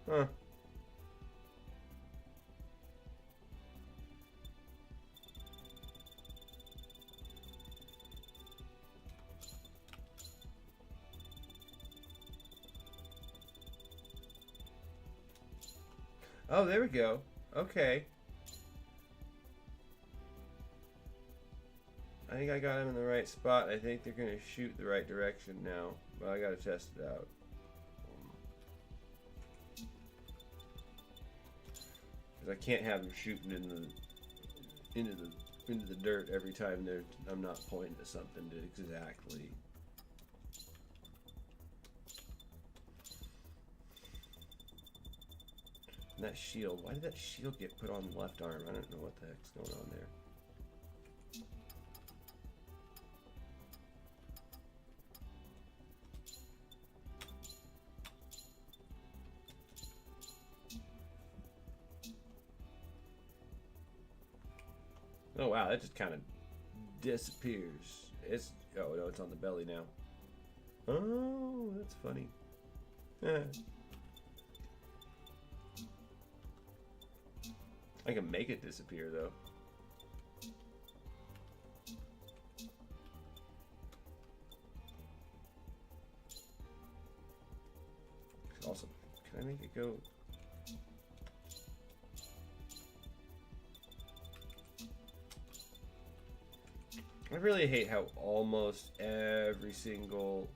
Huh. Oh, there we go. Okay. I think I got them in the right spot. I think they're going to shoot the right direction now. But I got to test it out. Because I can't have them shooting into the dirt every time I'm not pointing to something to exactly. And that shield, why did that shield get put on the left arm? I don't know what the heck's going on there. Oh wow, that just kind of disappears. Oh no, it's on the belly now. Oh, that's funny. I can make it disappear though. Awesome. Can I make it go? really hate how almost every single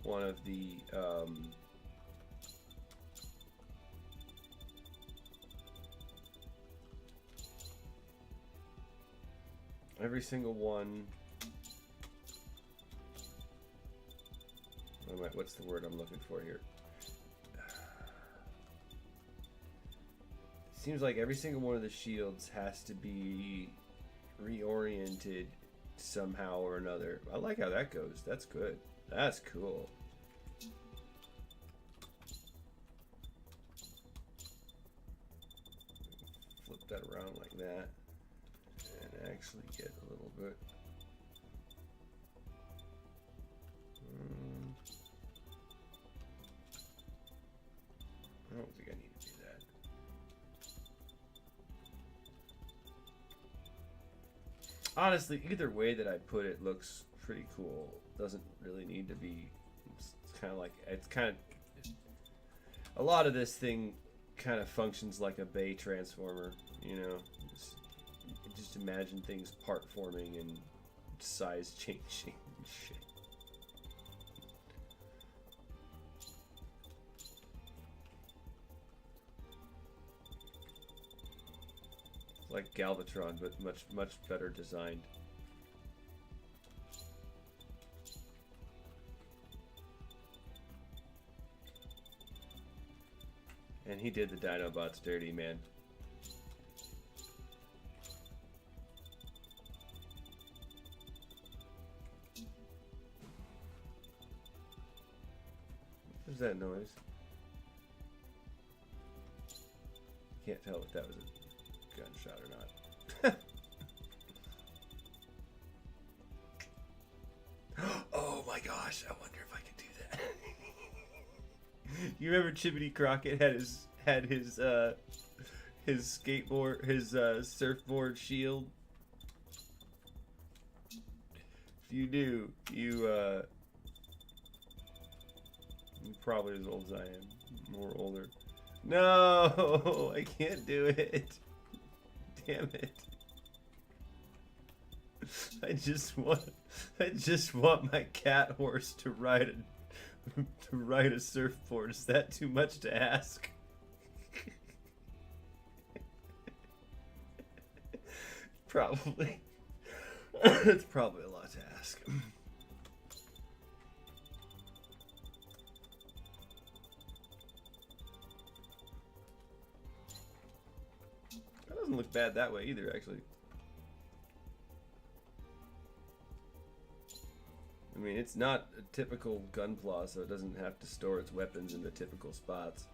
one of the every single one. What's the word I'm looking for here? Seems like every single one of the shields has to be reoriented somehow or another. I like how that goes. That's good. That's cool. Flip that around like that and actually get a little bit. I don't think I need to do that. Honestly, either way that I put it looks pretty cool. Doesn't really need to be. It's kind of like, it's kind of, a lot of this thing kind of functions like a Bay transformer, you know. Just imagine things part forming and size changing and shit. Like Galvatron, but much better designed. And he did the Dinobots dirty, man. What was that noise? Can't tell if that was a gunshot or not. Oh my gosh, I wonder if I can do that. You remember Chibbity Crockett had his skateboard, his surfboard shield? If you do, you're probably as old as I am, or older. No, I can't do it. Damn it. I just want my cat horse to ride a surfboard. Is that too much to ask? Probably. It's probably a lot to ask. That doesn't look bad that way either, actually. I mean, it's not a typical gunpla, so it doesn't have to store its weapons in the typical spots.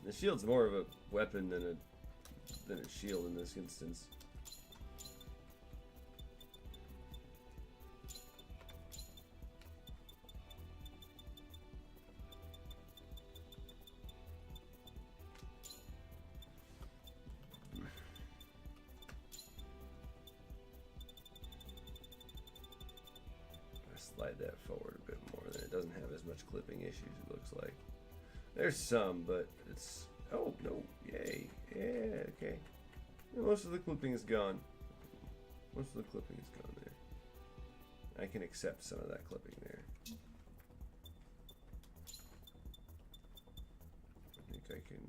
The shield's more of a weapon than a shield in this instance. Slide that forward a bit more. Then it doesn't have as much clipping issues, it looks like. There's some, but it's... Oh, no. Yay. Yeah, okay. Most of the clipping is gone. Most of the clipping is gone there. I can accept some of that clipping there. I think I can...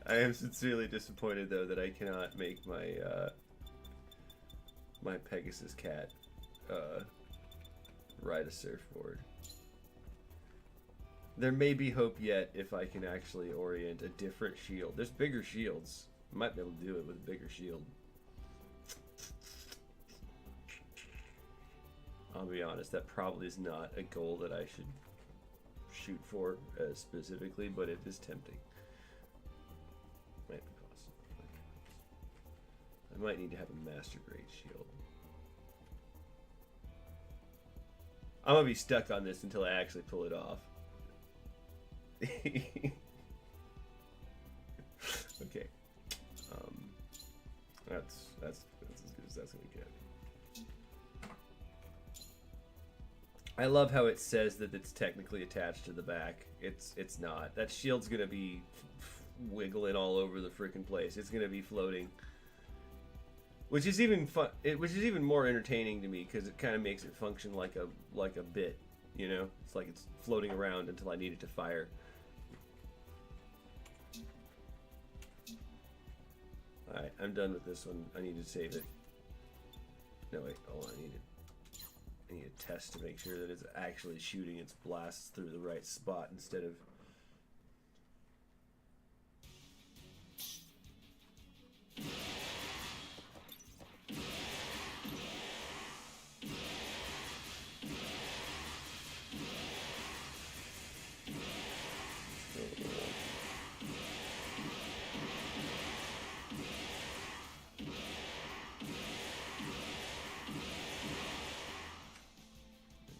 I am sincerely disappointed, though, that I cannot make my my Pegasus cat ride a surfboard. There may be hope yet if I can actually orient a different shield. There's bigger shields. I might be able to do it with a bigger shield. I'll be honest, that probably is not a goal that I should shoot for specifically, but it is tempting. Might be possible. I might need to have a master grade shield. I'm gonna be stuck on this until I actually pull it off. Okay. That's as good as that's gonna get. I love how it says that it's technically attached to the back. It's not. That shield's gonna be wiggling all over the freaking place. It's gonna be floating, which is even fun. Which is even more entertaining to me because it kind of makes it function like a bit. You know, it's like it's floating around until I need it to fire. All right, I'm done with this one. I need to save it. No wait, hold on. I need a test to make sure that it's actually shooting its blasts through the right spot instead of...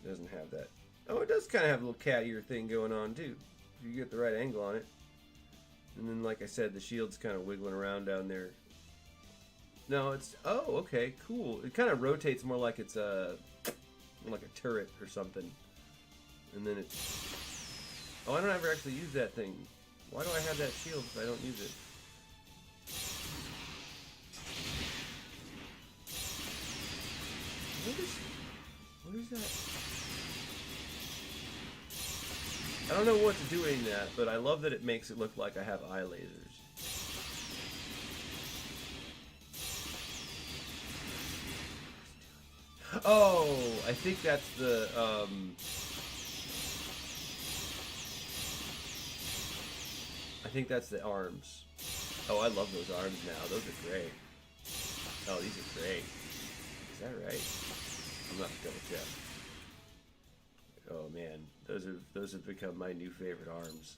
Doesn't have that. Oh, it does kind of have a little cat ear thing going on too. If you get the right angle on it. And then, like I said, the shield's kind of wiggling around down there. No, it's... Oh, okay, cool. It kind of rotates more like it's like a turret or something. And then it... Oh, I don't ever actually use that thing. Why do I have that shield if I don't use it? What is that? I don't know what's doing that, but I love that it makes it look like I have eye lasers. Oh, I think that's the, I think that's the arms. Oh, I love those arms now. Those are great. Oh, these are great. Is that right? I'm not gonna check. Oh man, those have become my new favorite arms.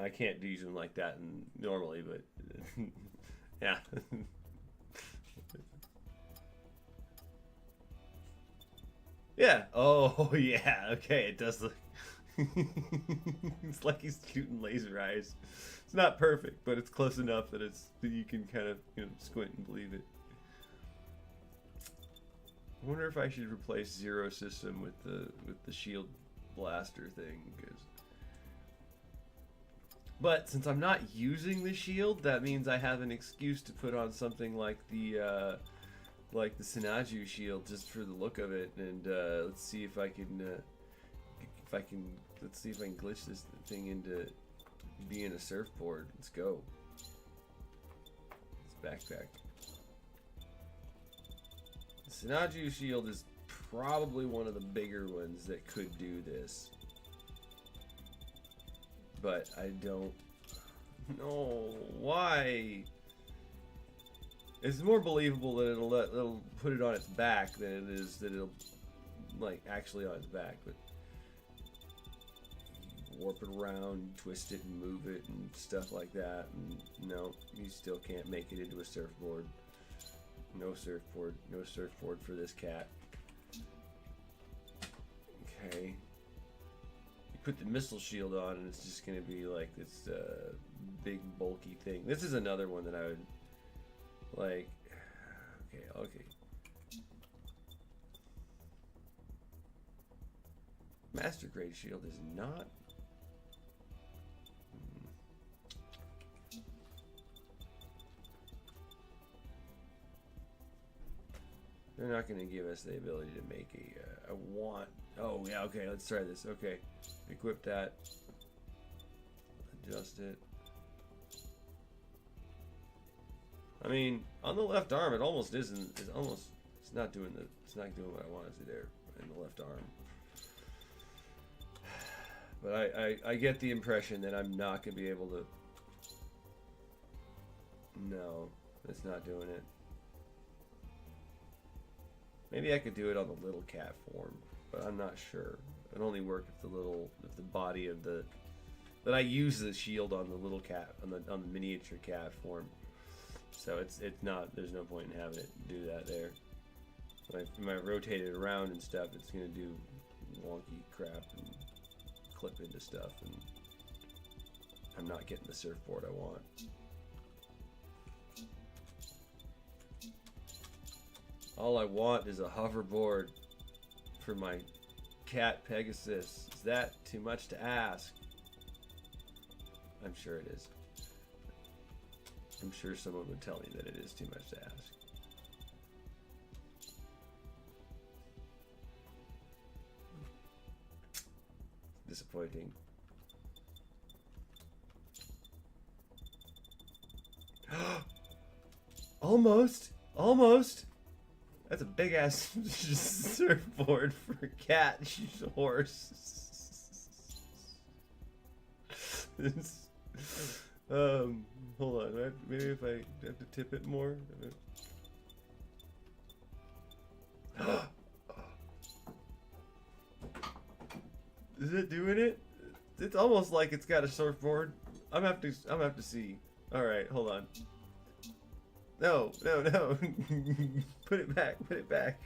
I can't use them like that normally, but yeah. Yeah. Oh yeah. Okay, it does look. It's like he's shooting laser eyes. It's not perfect, but it's close enough that you can kind of squint and believe it. I wonder if I should replace Zero System with the shield blaster thing, but since I'm not using the shield, that means I have an excuse to put on something like the Sinaju shield just for the look of it, and let's see if I can glitch this thing into being a surfboard. Let's go. Let's backpack. The Sinaju shield is probably one of the bigger ones that could do this, but I don't know why. It's more believable that it'll put it on its back than it is that it'll like actually on its back. But warp it around, twist it, and move it, and stuff like that. And no, you still can't make it into a surfboard. No surfboard for this cat. Okay. You put the missile shield on, and it's just gonna be like this big bulky thing. This is another one that I would like. Okay. Master grade shield is not. They're not going to give us the ability to make a want. Oh yeah, okay. Let's try this. Okay, equip that. Adjust it. I mean, on the left arm, it almost isn't. It's not doing what I want it to there in the left arm. But I get the impression that I'm not gonna be able to. No, it's not doing it. Maybe I could do it on the little cat form, but I'm not sure. It only work if the body of the. That I use the shield on the little cat on the miniature cat form. So it's not. There's no point in having it do that there. When I rotate it around and stuff, it's gonna do wonky crap and clip into stuff, and I'm not getting the surfboard I want. All I want is a hoverboard for my cat Pegasus. Is that too much to ask? I'm sure it is. I'm sure someone would tell me that it is too much to ask. Disappointing. Almost. Almost. That's a big ass surfboard for a cat. She's a horse. Hold on. Maybe if I have to tip it more. Is it doing it? It's almost like it's got a surfboard. I'm gonna have to see. All right, hold on. No. Put it back. Put it back.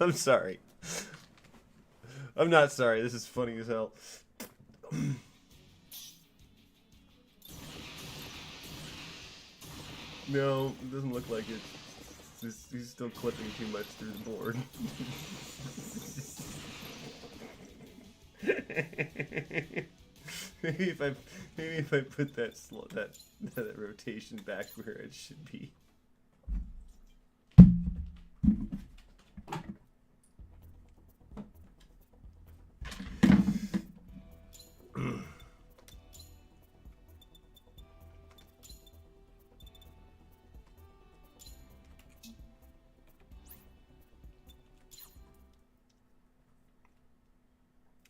I'm sorry. I'm not sorry. This is funny as hell. No, it doesn't look like it. He's still clipping too much through the board. Maybe if I put that rotation back where it should be.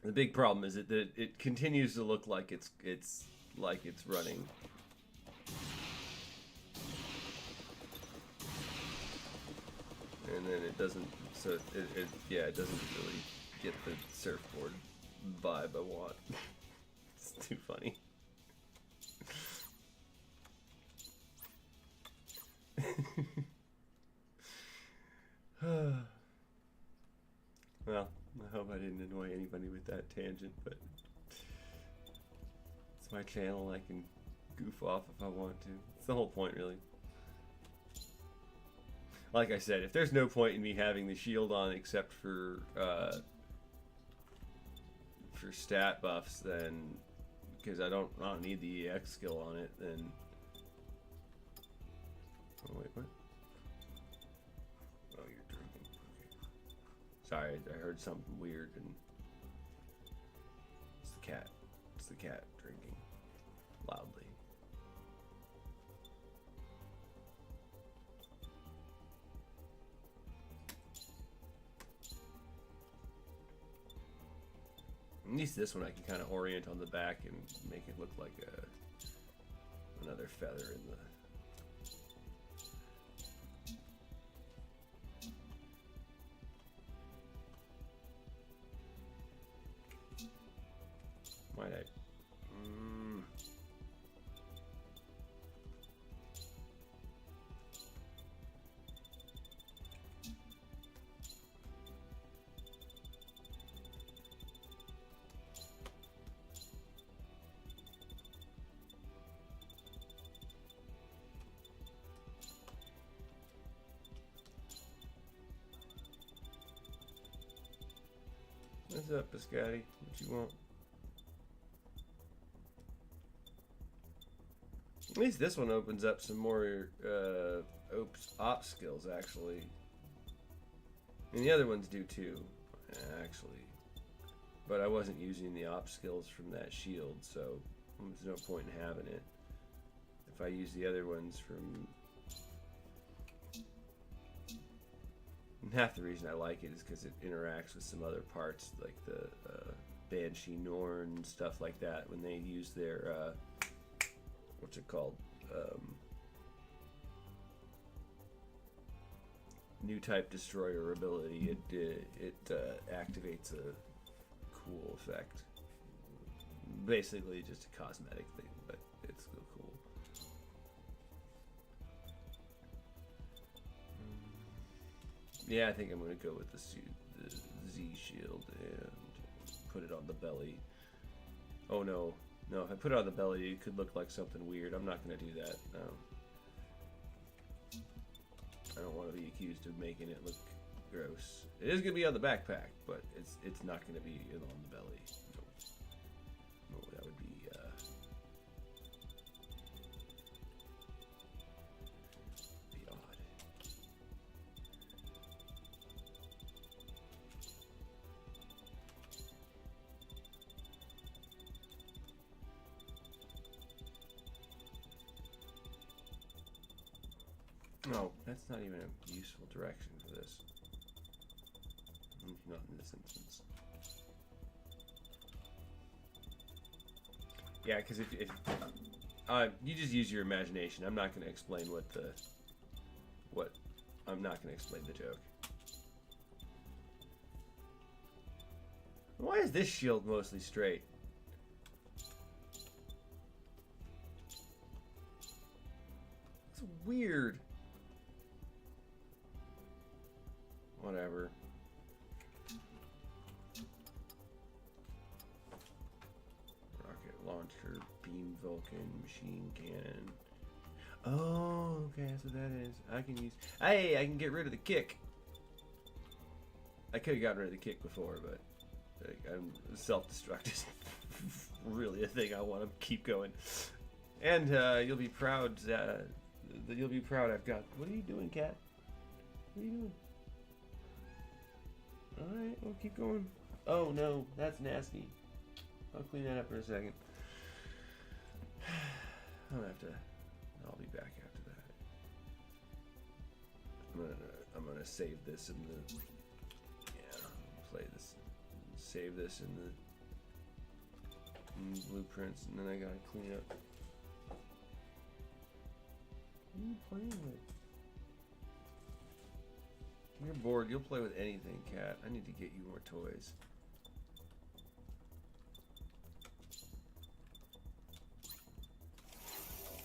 The big problem is that it continues to look like it's running. And then it doesn't. So it doesn't really get the surfboard vibe I want. It's too funny. Well, I hope I didn't annoy anybody with that tangent, but it's my channel. I can goof off if I want to. It's the whole point, really. Like I said, if there's no point in me having the shield on except for stat buffs, then because I don't need the EX skill on it, then. Oh wait, what? Oh, you're drinking. Okay. Sorry, I heard something weird, and it's the cat. It's the cat drinking loudly. At least this one I can kind of orient on the back and make it look like another feather in the. Might I? What's up, Biscotti? What you want? At least this one opens up some more op skills, actually. And the other ones do too, actually. But I wasn't using the op skills from that shield, so there's no point in having it. If I use the other ones from... And half the reason I like it is because it interacts with some other parts, like the Banshee Norn and stuff like that, when they use their... what's it called? New type destroyer ability. It activates a cool effect. Basically, just a cosmetic thing, but it's still cool. Yeah, I think I'm gonna go with the Z shield and put it on the belly. Oh no. No, if I put it on the belly, it could look like something weird. I'm not going to do that. No. I don't want to be accused of making it look gross. It is going to be on the backpack, but it's not going to be on the belly. No, that would be odd. No, that's not even a useful direction for this. Not in this instance. Yeah, because if you just use your imagination. I'm not going to explain I'm not going to explain the joke. Why is this shield mostly straight? It's weird. Whatever. Rocket launcher, beam Vulcan, machine cannon. Oh, okay, that's what that is. I can use. Hey, I can get rid of the kick. I could have gotten rid of the kick before, but self-destruct is really a thing I want to keep going. And you'll be proud. You'll be proud. I've got. What are you doing, cat? What are you doing? Alright, we'll keep going. Oh no, that's nasty. I'll clean that up in a second. I'll be back after that. I'm gonna save this in the, play this, save this in the blueprints, and then I gotta clean up. What are you playing with? You're bored. You'll play with anything, cat. I need to get you more toys.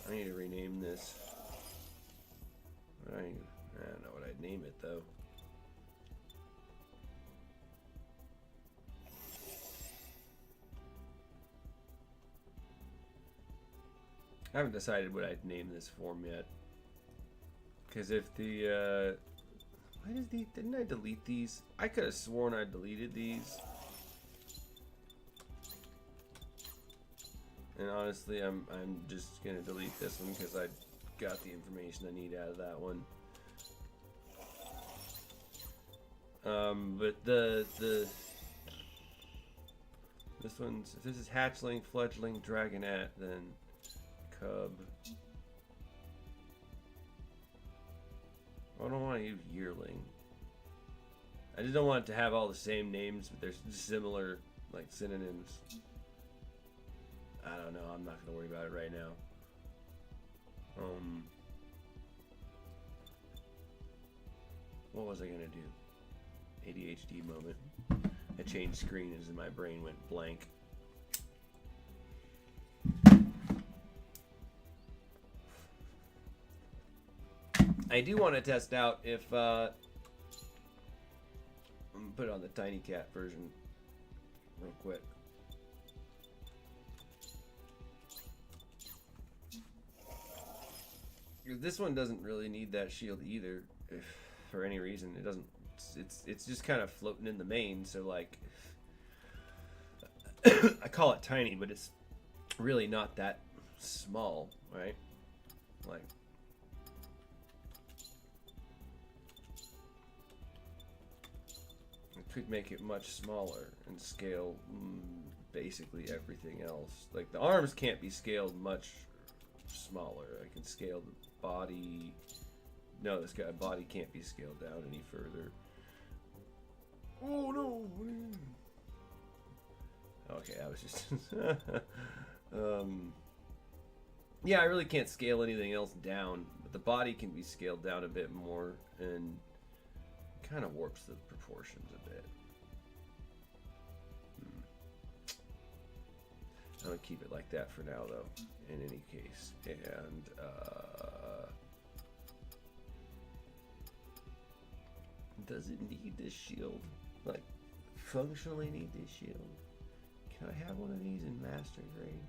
I need to rename this. I don't know what I'd name it, though. I haven't decided what I'd name this form yet. Because if the, didn't I delete these? I could have sworn I deleted these. And honestly, I'm just gonna delete this one because I got the information I need out of that one. But this one's, if this is hatchling, fledgling, dragonette, then cub. I don't want to use yearling. I just don't want it to have all the same names, but there's similar, like, synonyms. I don't know. I'm not gonna worry about it right now. What was I gonna do? ADHD moment. I changed screen as my brain went blank. I do want to test out if I'm gonna put it on the Tiny Cat version real quick. This one doesn't really need that shield either, if for any reason. It doesn't. It's just kind of floating in the main. So like, I call it tiny, but it's really not that small, right? Like. Could make it much smaller and scale basically everything else. Like the arms can't be scaled much smaller. I can scale the body. No, this guy body can't be scaled down any further. Oh no! Okay, I was just yeah, I really can't scale anything else down, but the body can be scaled down a bit more and kind of warps the proportions a bit. I'm gonna keep it like that for now, though. In any case, and does it need this shield? Like, functionally need this shield? Can I have one of these in master grade?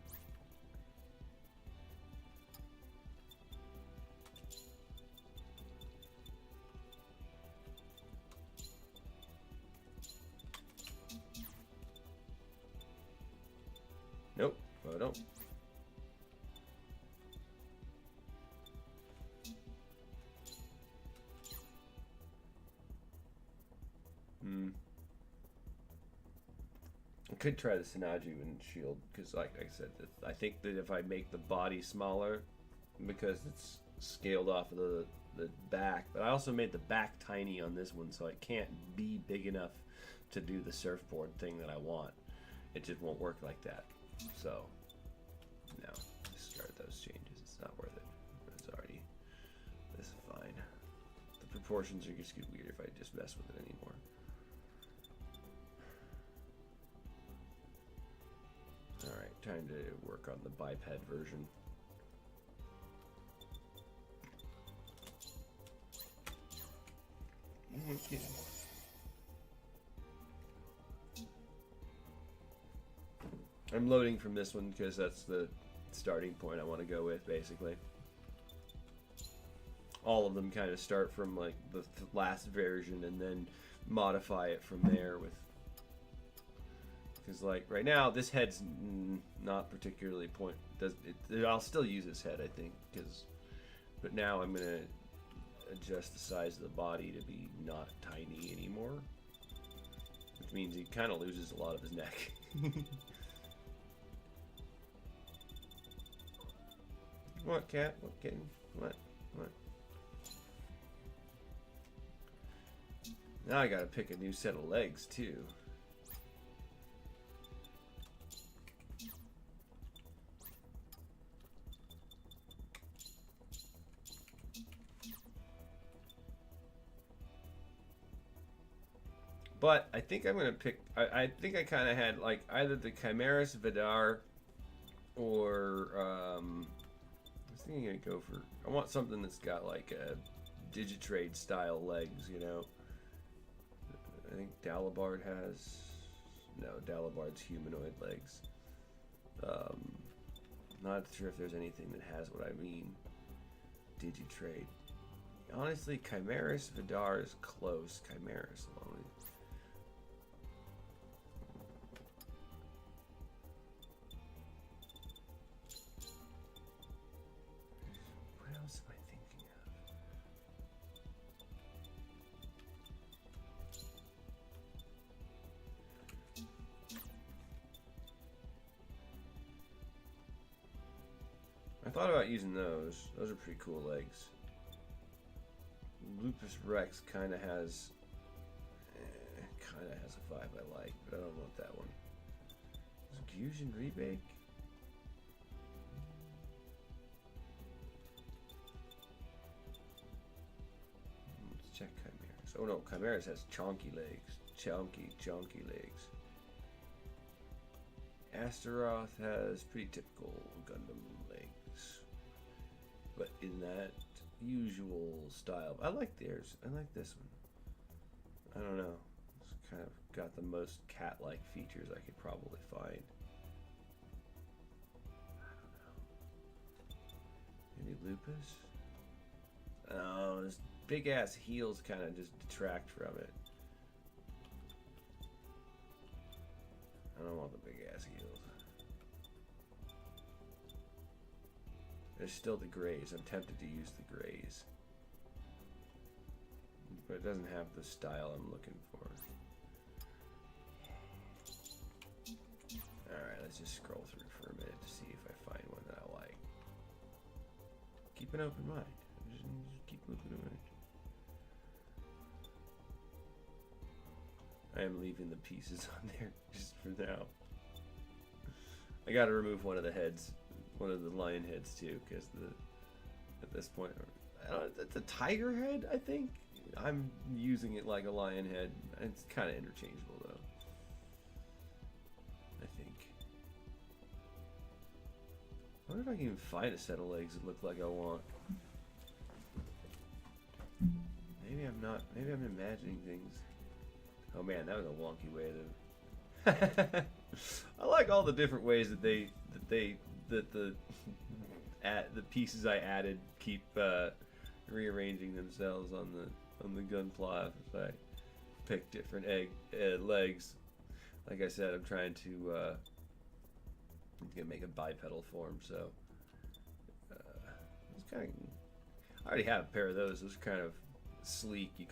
I don't. I could try the Sinaju and shield, because like I said, I think that if I make the body smaller, because it's scaled off of the back, but I also made the back tiny on this one, so it can't be big enough to do the surfboard thing that I want. It just won't work like that. So, no, discard those changes. It's not worth it. It's already, this is fine. The proportions are just get weird if I just mess with it anymore. Alright, time to work on the biped version. Okay. I'm loading from this one because that's the starting point I want to go with, basically. All of them kind of start from like the last version and then modify it from there with... Because like right now, this head's not particularly I'll still use this head, I think, but now I'm gonna adjust the size of the body to be not tiny anymore, which means he kind of loses a lot of his neck. What, cat? What, kitten? What? Now I gotta pick a new set of legs too. But I think I'm gonna pick. I think I kind of had like either the Chimeras Vidar or I was thinking I'd go for. I want something that's got like a Digitrade style legs, you know. I think Dalibard has. No, Dalibard's humanoid legs. Not sure if there's anything that has what I mean. Digitrade. Honestly, Chimeras Vidar is close. Chimeras alone. I thought about using those. Those are pretty cool legs. Lupus Rex kind of has a vibe I like, but I don't want that one. Fusion Rebake? Let's check Chimeras. Oh no, Chimeras has chonky legs. Chonky legs. Astaroth has pretty typical Gundam legs, but in that usual style. I like theirs. I like this one. I don't know. It's kind of got the most cat-like features I could probably find. I don't know. Maybe Lupus? Oh, his big-ass heels kind of just detract from it. I don't want the big-ass heels. There's still the grays. I'm tempted to use the grays. But it doesn't have the style I'm looking for. Alright, let's just scroll through for a minute to see if I find one that I like. Keep an open mind. Just keep looking at it. I am leaving the pieces on there just for now. I gotta remove one of the heads. One of the lion heads too, because at this point, I don't know, it's a tiger head. I think I'm using it like a lion head. It's kind of interchangeable though. I think. I wonder if I can even find a set of legs that look like I want. Maybe I'm not. Maybe I'm imagining things. Oh man, that was a wonky way to. I like all the different ways that the pieces I added keep rearranging themselves on the gunpla if I pick different legs. Like I said, I'm trying to I'm gonna make a bipedal form, so it's kind of. I already have a pair of those. Those are kind of sleek. You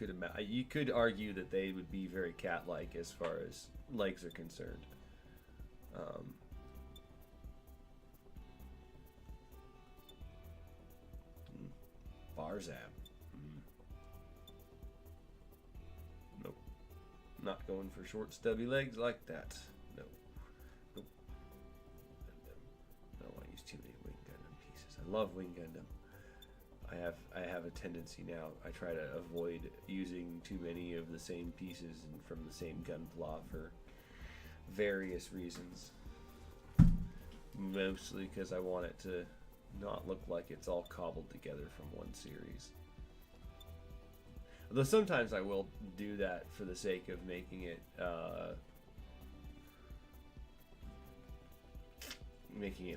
could argue that they would be very cat-like as far as legs are concerned. Barzab. Nope. Not going for short, stubby legs like that. No. Nope. I don't want to use too many Wing Gundam pieces. I love Wing Gundam. I have a tendency now. I try to avoid using too many of the same pieces and from the same gunpla for various reasons. Mostly because I want it to not look like it's all cobbled together from one series. Although sometimes I will do that for the sake of making it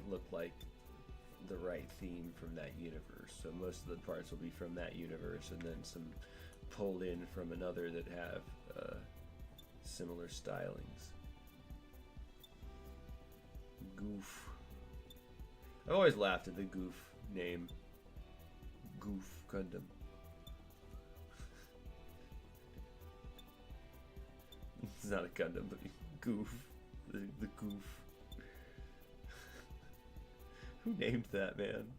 look like the right theme from that universe. So most of the parts will be from that universe, and then some pulled in from another that have similar stylings. Goof. I always laughed at the Goof name. Goof Gundam. It's not a Gundam, but Goof. The Goof. Who named that, man?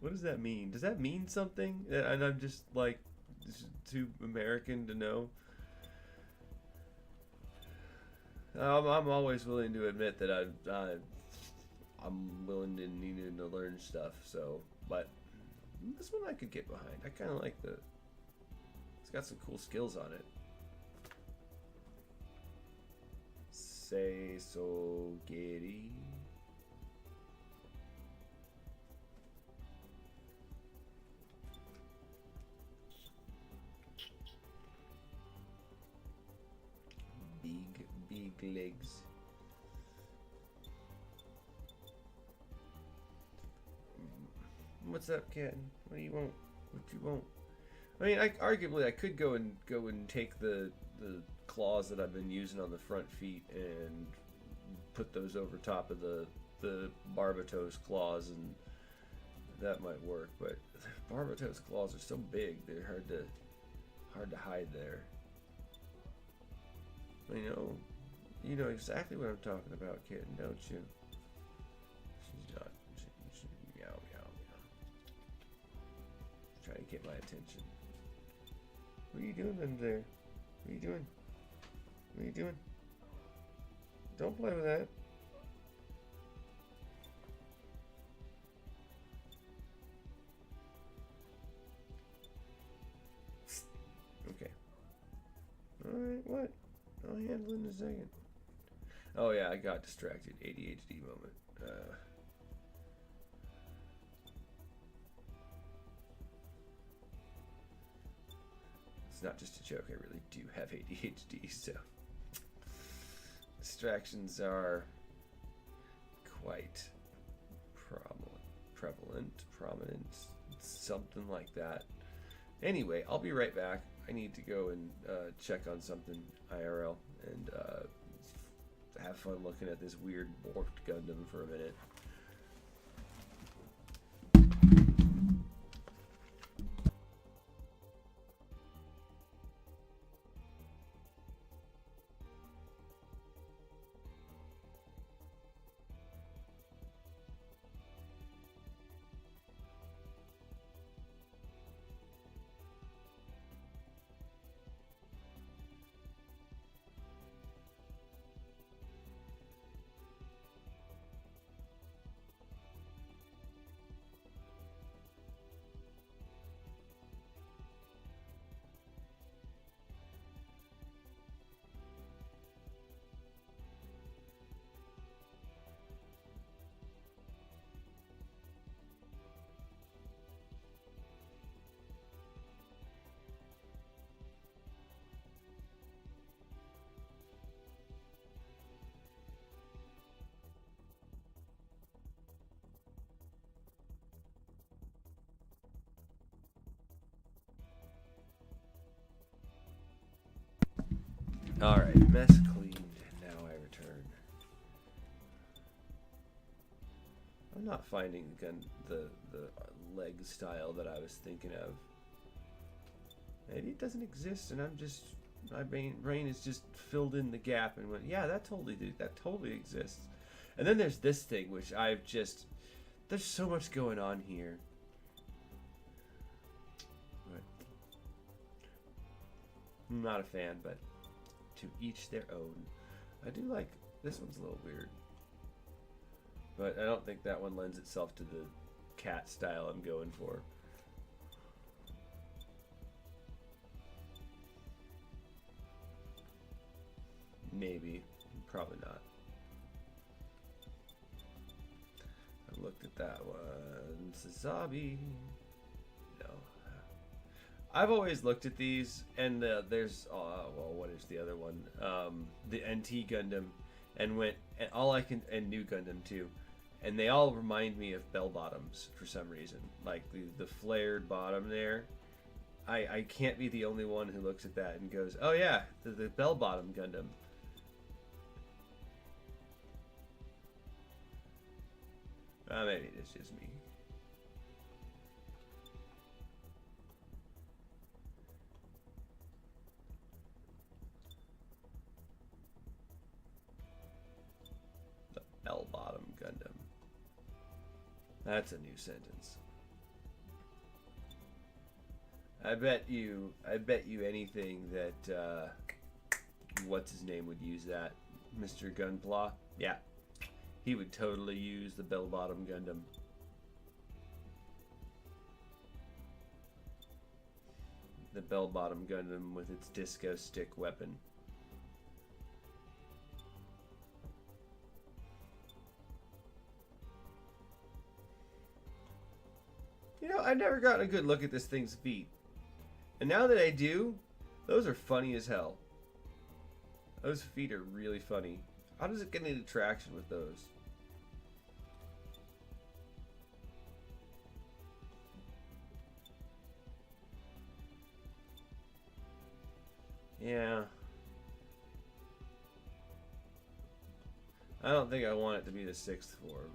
What does that mean? Does that mean something? And I'm just like too American to know. I'm always willing to admit that I'm willing and needing to learn stuff. So, but this one I could get behind. I kind of like it's got some cool skills on it. Say so, Gary. Big legs. What's up, Captain? What do you want? What you want? I mean, arguably I could go and take the claws that I've been using on the front feet and put those over top of the Barbatos claws, and that might work. But Barbatos claws are so big; they're hard to hide there. You know exactly what I'm talking about, kitten, don't you? She's not. She's meow, meow, meow. Trying to get my attention. What are you doing under there? What are you doing? What are you doing? Don't play with that. Okay. Alright, what? I'll handle it in a second. Oh yeah, I got distracted. ADHD moment. It's not just a joke. I really do have ADHD, so distractions are quite prominent, something like that. Anyway, I'll be right back. I need to go and check on something IRL and have fun looking at this weird morphed Gundam for a minute. Alright, mess cleaned. Now I return. not finding the leg style that I was thinking of. Maybe it doesn't exist, and my brain is just filled in the gap and went, yeah, that totally exists. And then there's this thing, which there's so much going on here. But I'm not a fan, but to each their own. I do like, this one's a little weird. But I don't think that one lends itself to the cat style I'm going for. Maybe. Probably not. I looked at that one. Sazabi. No. I've always looked at these, and there's well, what is the other one? The NT Gundam, and New Gundam too, and they all remind me of bell bottoms for some reason, like the flared bottom there. I can't be the only one who looks at that and goes, oh yeah, the bell bottom Gundam. Maybe it's just me. The bell-bottom Gundam. That's a new sentence. I bet you anything that what's his name would use that, Mr. Gunpla. Yeah. He would totally use the bell-bottom Gundam. The bell-bottom Gundam with its disco stick weapon. You know, I've never gotten a good look at this thing's feet. And now that I do, those are funny as hell. Those feet are really funny. How does it get any traction with those? Yeah. I don't think I want it to be the 6th form.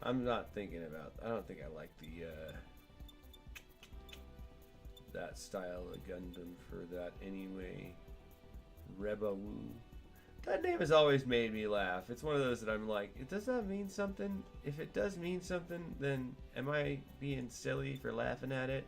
I'm not thinking about... I don't think I like the, that style of Gundam for that anyway. Rebawoo. That name has always made me laugh. It's one of those that I'm like, does that mean something? If it does mean something, then am I being silly for laughing at it?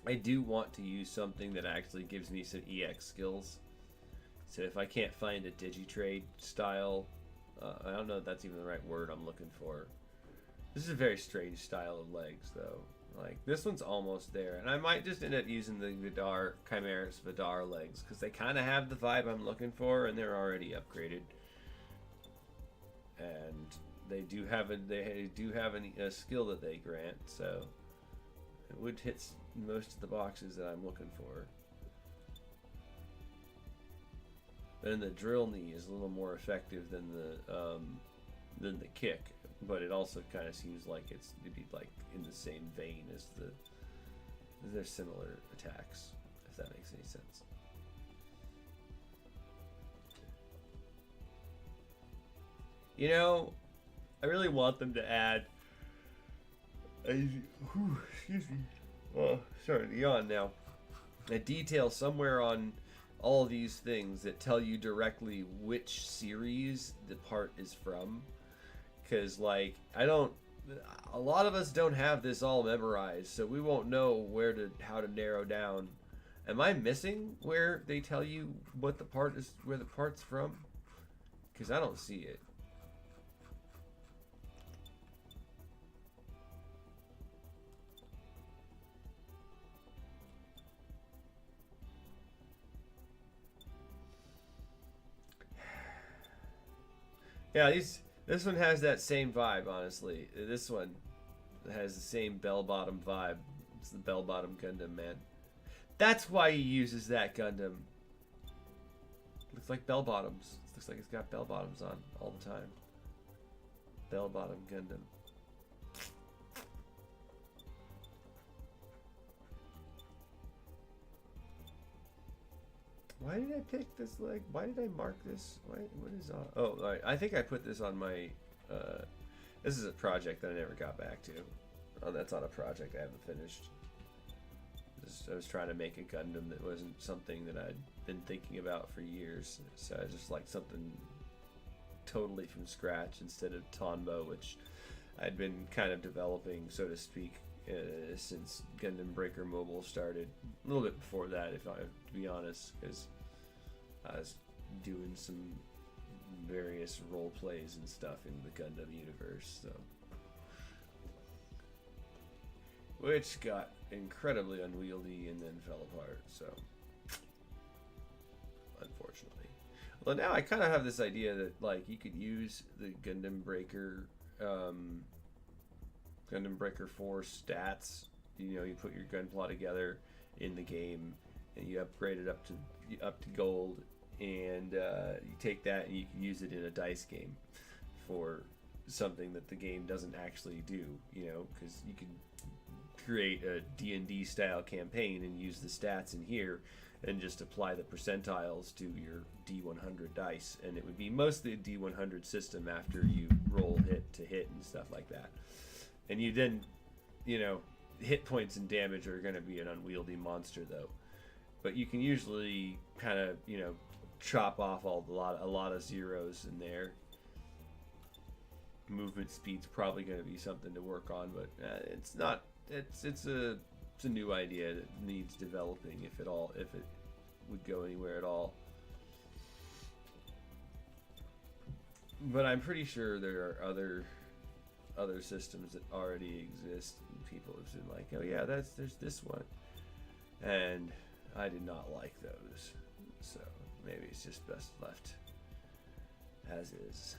I do want to use something that actually gives me some EX skills. So if I can't find a Digitrade style, I don't know if that's even the right word I'm looking for. This is a very strange style of legs, though. Like, this one's almost there. And I might just end up using the Vidar, Chimeras Vidar legs, because they kind of have the vibe I'm looking for, and they're already upgraded. And they do have a skill that they grant, so it would hit most of the boxes that I'm looking for. Then the drill knee is a little more effective than the kick, but it also kind of seems like it'd be like in the same vein as they're similar attacks, if that makes any sense. You know, I really want them to add excuse me. Oh, starting to yawn now. A detail somewhere on all of these things that tell you directly which series the part is from. Because, like, a lot of us don't have this all memorized, so we won't know how to narrow down. Am I missing where they tell you where the part's from? Because I don't see it. Yeah, this one has that same vibe, honestly. This one has the same bell-bottom vibe It's the bell-bottom Gundam, man. That's why he uses that Gundam. Looks like bell bottoms. Looks like it's got bell bottoms on all the time. Bell bottom Gundam. Why did I pick this leg? Why did I mark this? What is on? Oh, all right. I think I put this on my. This is a project that I never got back to. Oh, that's on a project I haven't finished. I was trying to make a Gundam that wasn't something that I'd been thinking about for years. So I just like something totally from scratch instead of Tonbo, which I'd been kind of developing, so to speak, since Gundam Breaker Mobile started. A little bit before that, if I have to be honest, because I was doing some various role plays and stuff in the Gundam universe, so. Which got incredibly unwieldy and then fell apart, so unfortunately. Well, now I kind of have this idea that like you could use the Gundam Breaker 4 stats. You know, you put your Gunpla together in the game and you upgrade it up to gold, and you take that and you can use it in a dice game for something that the game doesn't actually do. You know, because you could create a D&D style campaign and use the stats in here and just apply the percentiles to your D100 dice, and it would be mostly a D100 system after you roll hit to hit and stuff like that. And you then, you know, hit points and damage are going to be an unwieldy monster though, but you can usually kind of, you know, chop off a lot of zeros in there. Movement speed's probably going to be something to work on, but it's not. It's a new idea that needs developing, if it would go anywhere at all. But I'm pretty sure there are other systems that already exist, and people have been like, oh yeah, there's this one, and I did not like those, so maybe it's just best left as is.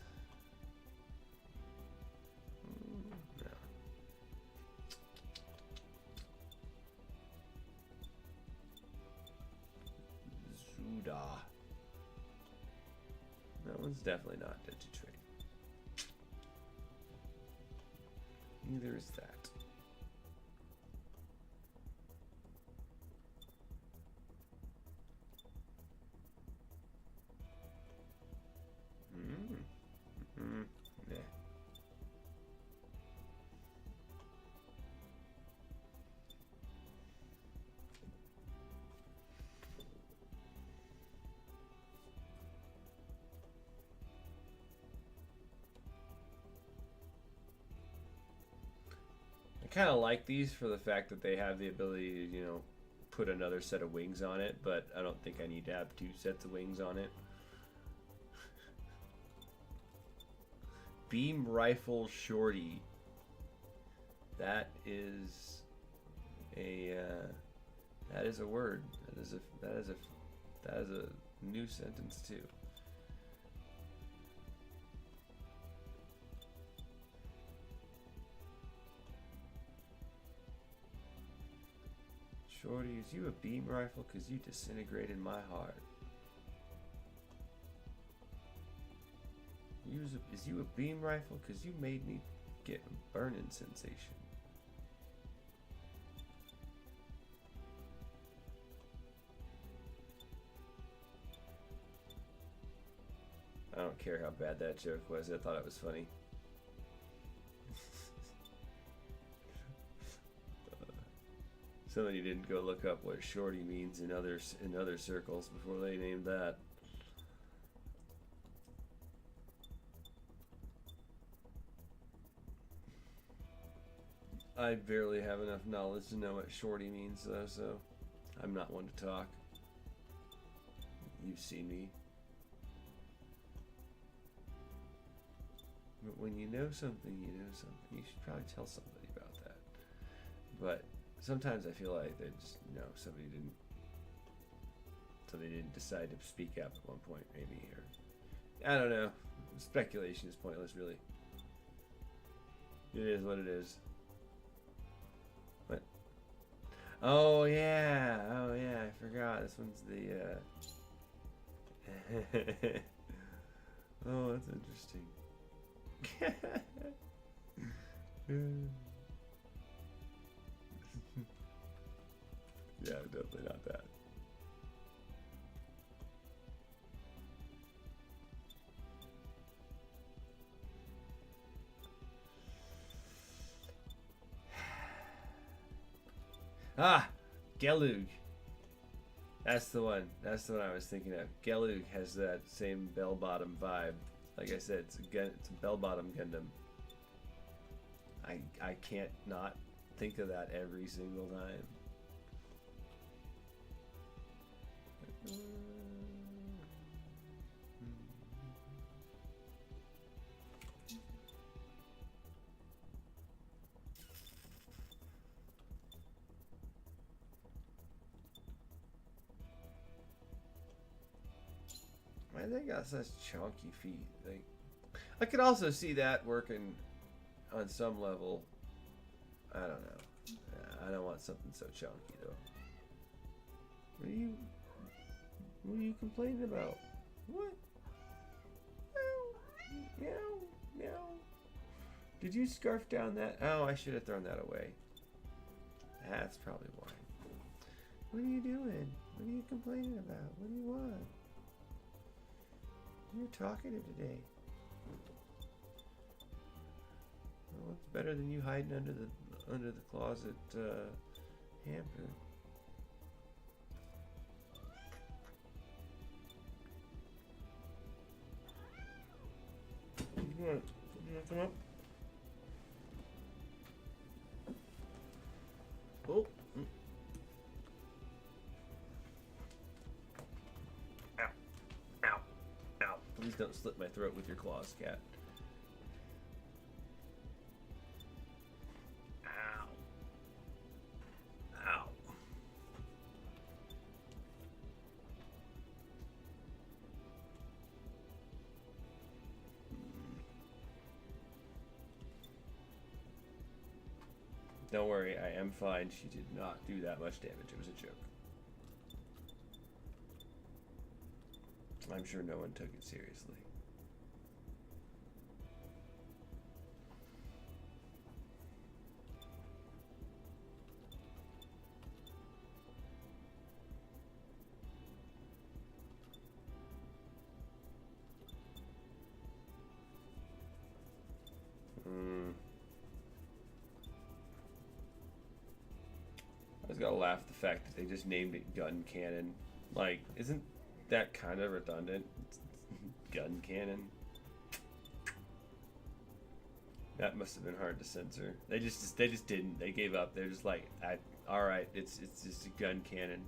No. Zuda. That one's definitely not Digitrade. Neither is that. Yeah. I kind of like these for the fact that they have the ability to, you know, put another set of wings on it, but I don't think I need to have 2 sets of wings on it. Beam Rifle Shorty. That is a word. That is a new sentence too. Shorty, is you a beam rifle? 'Cause you disintegrated my heart. Is you a beam rifle? 'Cause you made me get a burning sensation. I don't care how bad that joke was. I thought it was funny. Somebody didn't go look up what shorty means in other circles before they named that. I barely have enough knowledge to know what shorty means though, so I'm not one to talk. You've seen me. But when you know something, you know something. You should probably tell somebody about that. But sometimes I feel like they just, you know, somebody didn't decide to speak up at one point, maybe, or I don't know. Speculation is pointless, really. It is what it is. What? Oh yeah, I forgot. This one's the oh, that's interesting. Yeah, definitely not that. Ah, Gelug. That's the one. That's the one I was thinking of. Gelug has that same bell-bottom vibe. Like I said, it's a bell-bottom Gundam. I can't not think of that every single time. Why they got such chunky feet? Like, I could also see that working on some level. I don't know. I don't want something so chunky though. What are you complaining about? What? Meow, meow, meow. Did you scarf down that? Oh, I should have thrown that away. That's probably why. What are you doing? What are you complaining about? What do you want? You're talkative today. Well, it's better than you hiding under the closet hamper. You want to come up? Oh. Ow. Ow. Ow. Please don't slit my throat with your claws, cat. Ow. Ow. Don't worry, I am fine. She did not do that much damage. It was a joke. I'm sure no one took it seriously. I was gonna laugh at the fact that they just named it gun cannon. Like, isn't that kind of redundant? Gun cannon. That must have been hard to censor. They just didn't. They gave up. They're just like, all right, it's just a gun cannon.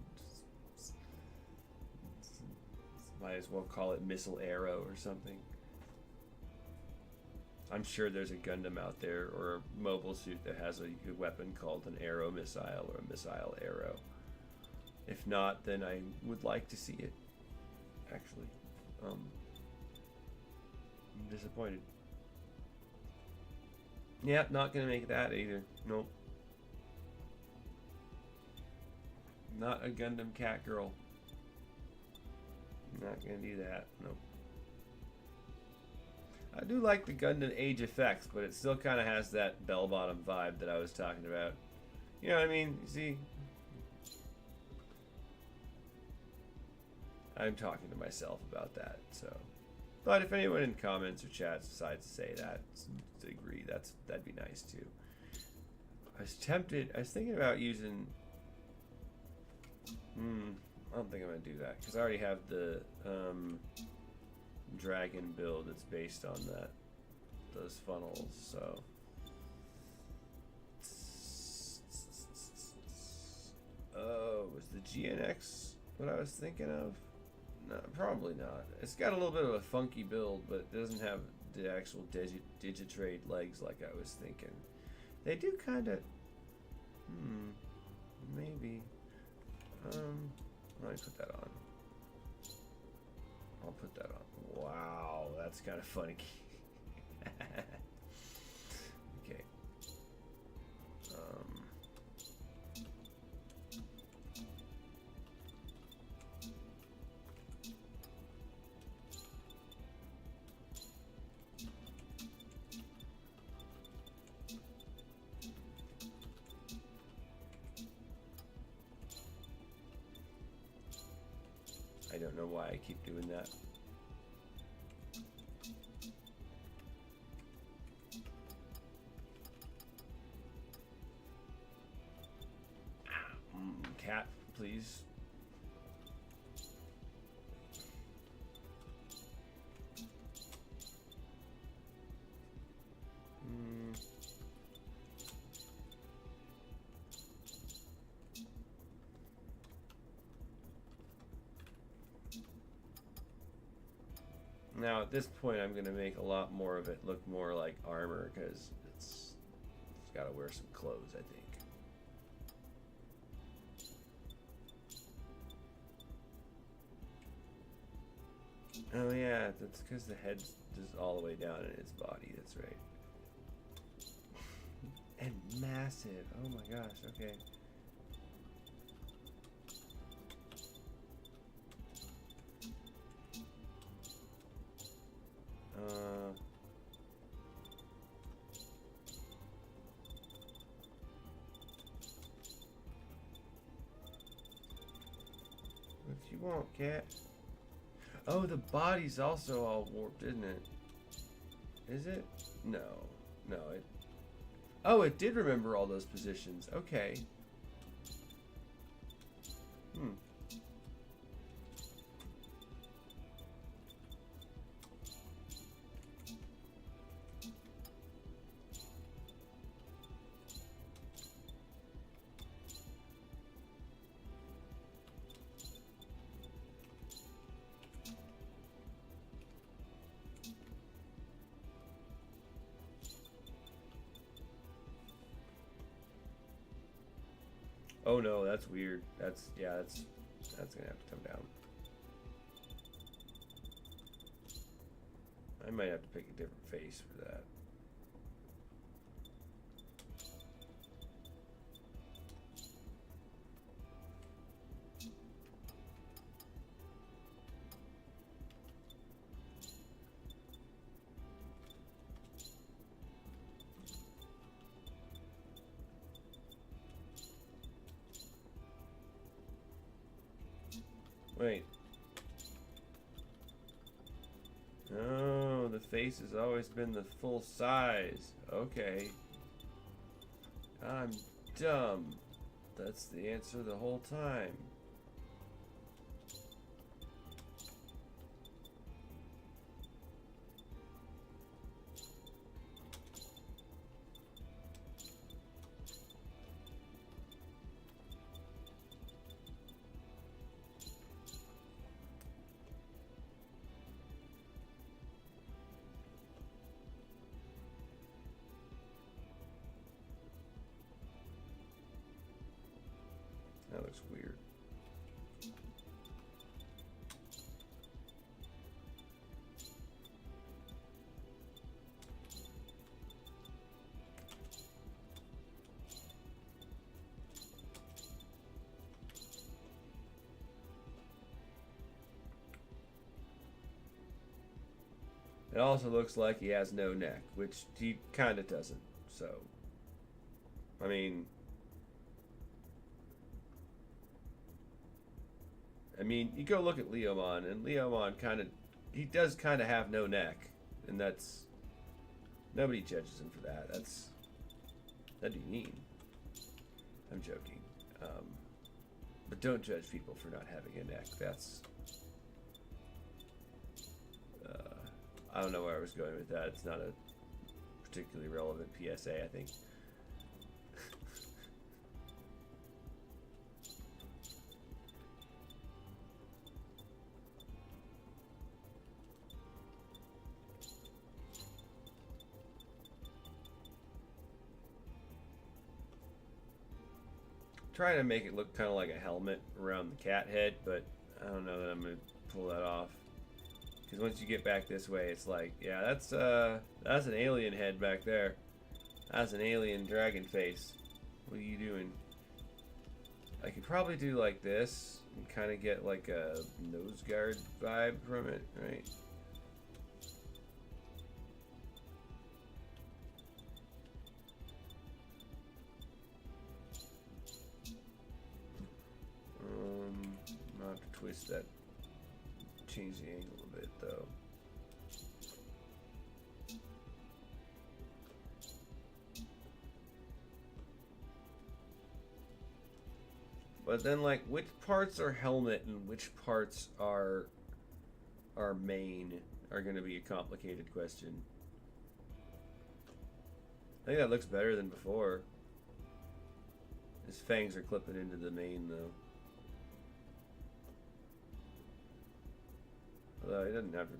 Might as well call it missile arrow or something. I'm sure there's a Gundam out there or a mobile suit that has a weapon called an arrow missile or a missile arrow. If not, then I would like to see it. Actually, I'm disappointed. Yeah, not gonna make that either. Nope. Not a Gundam cat girl. Not gonna do that. Nope. I do like the Gundam age effects, but it still kind of has that bell-bottom vibe that I was talking about. You know what I mean? You see? I'm talking to myself about that, so. But if anyone in comments or chats decides to say that, to agree, that'd be nice too. I was thinking about using. I don't think I'm gonna do that because I already have the dragon build that's based on those funnels. So. Oh, was the GNX what I was thinking of? No, probably not. It's got a little bit of a funky build, but it doesn't have the actual Digitrade legs like I was thinking. They do kind of. Maybe. Let me put that on. I'll put that on. Wow, that's kind of funny. Okay. why I keep doing that. Cat, please. Now at this point I'm going to make a lot more of it look more like armor because it's got to wear some clothes, I think. Oh yeah, that's because the head's just all the way down in its body, that's right. And massive, oh my gosh, okay. What you want, cat? Oh, the body's also all warped, isn't it? Is it? No. No, it... Oh, it did remember all those positions. Okay. Hmm. Oh no, that's weird. That's gonna have to come down. I might have to pick a different face for that. Wait. Oh, the face has always been the full size. Okay. I'm dumb. That's the answer the whole time. That looks weird. It also looks like he has no neck, which he kind of doesn't. So, I mean, you go look at Leomon, and Leomon he does kind of have no neck, and that's, nobody judges him for that. That'd be mean. I'm joking. But don't judge people for not having a neck. That's, I don't know where I was going with that. It's not a particularly relevant PSA, I think. Trying to make it look kind of like a helmet around the cat head, but I don't know that I'm gonna pull that off. Because once you get back this way, it's like, yeah, that's an alien head back there. That's an alien dragon face. What are you doing? I could probably do like this and kind of get like a nose guard vibe from it, right? Not to twist that change the angle a bit, though. But then, like, which parts are helmet and which parts are main are going to be a complicated question. I think that looks better than before. His fangs are clipping into the main, though. Although he doesn't have to.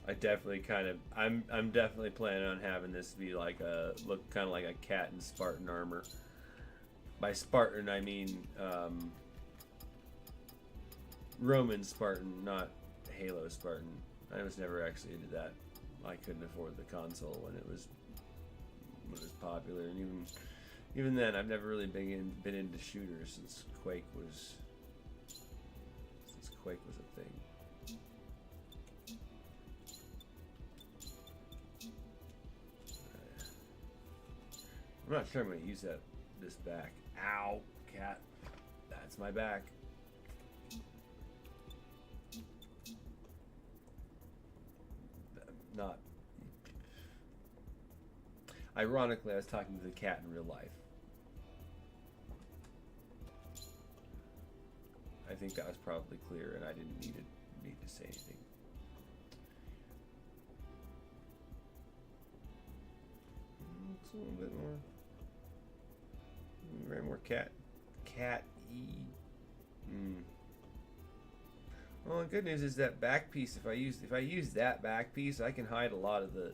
I definitely kind of I'm definitely planning on having this be like a look kind of like a cat in Spartan armor. By Spartan I mean Roman Spartan, not Halo Spartan. I was never actually into that. I couldn't afford the console when it was popular, and even then I've never really been into shooters since Quake was a thing. I'm not sure I'm going to use this back. Ow, cat. That's my back. Not. Ironically, I was talking to the cat in real life. I think that was probably clear, and I didn't need to say anything. It's a little bit more. Very more cat-y. Well, the good news is that back piece. If I use that back piece, I can hide a lot of the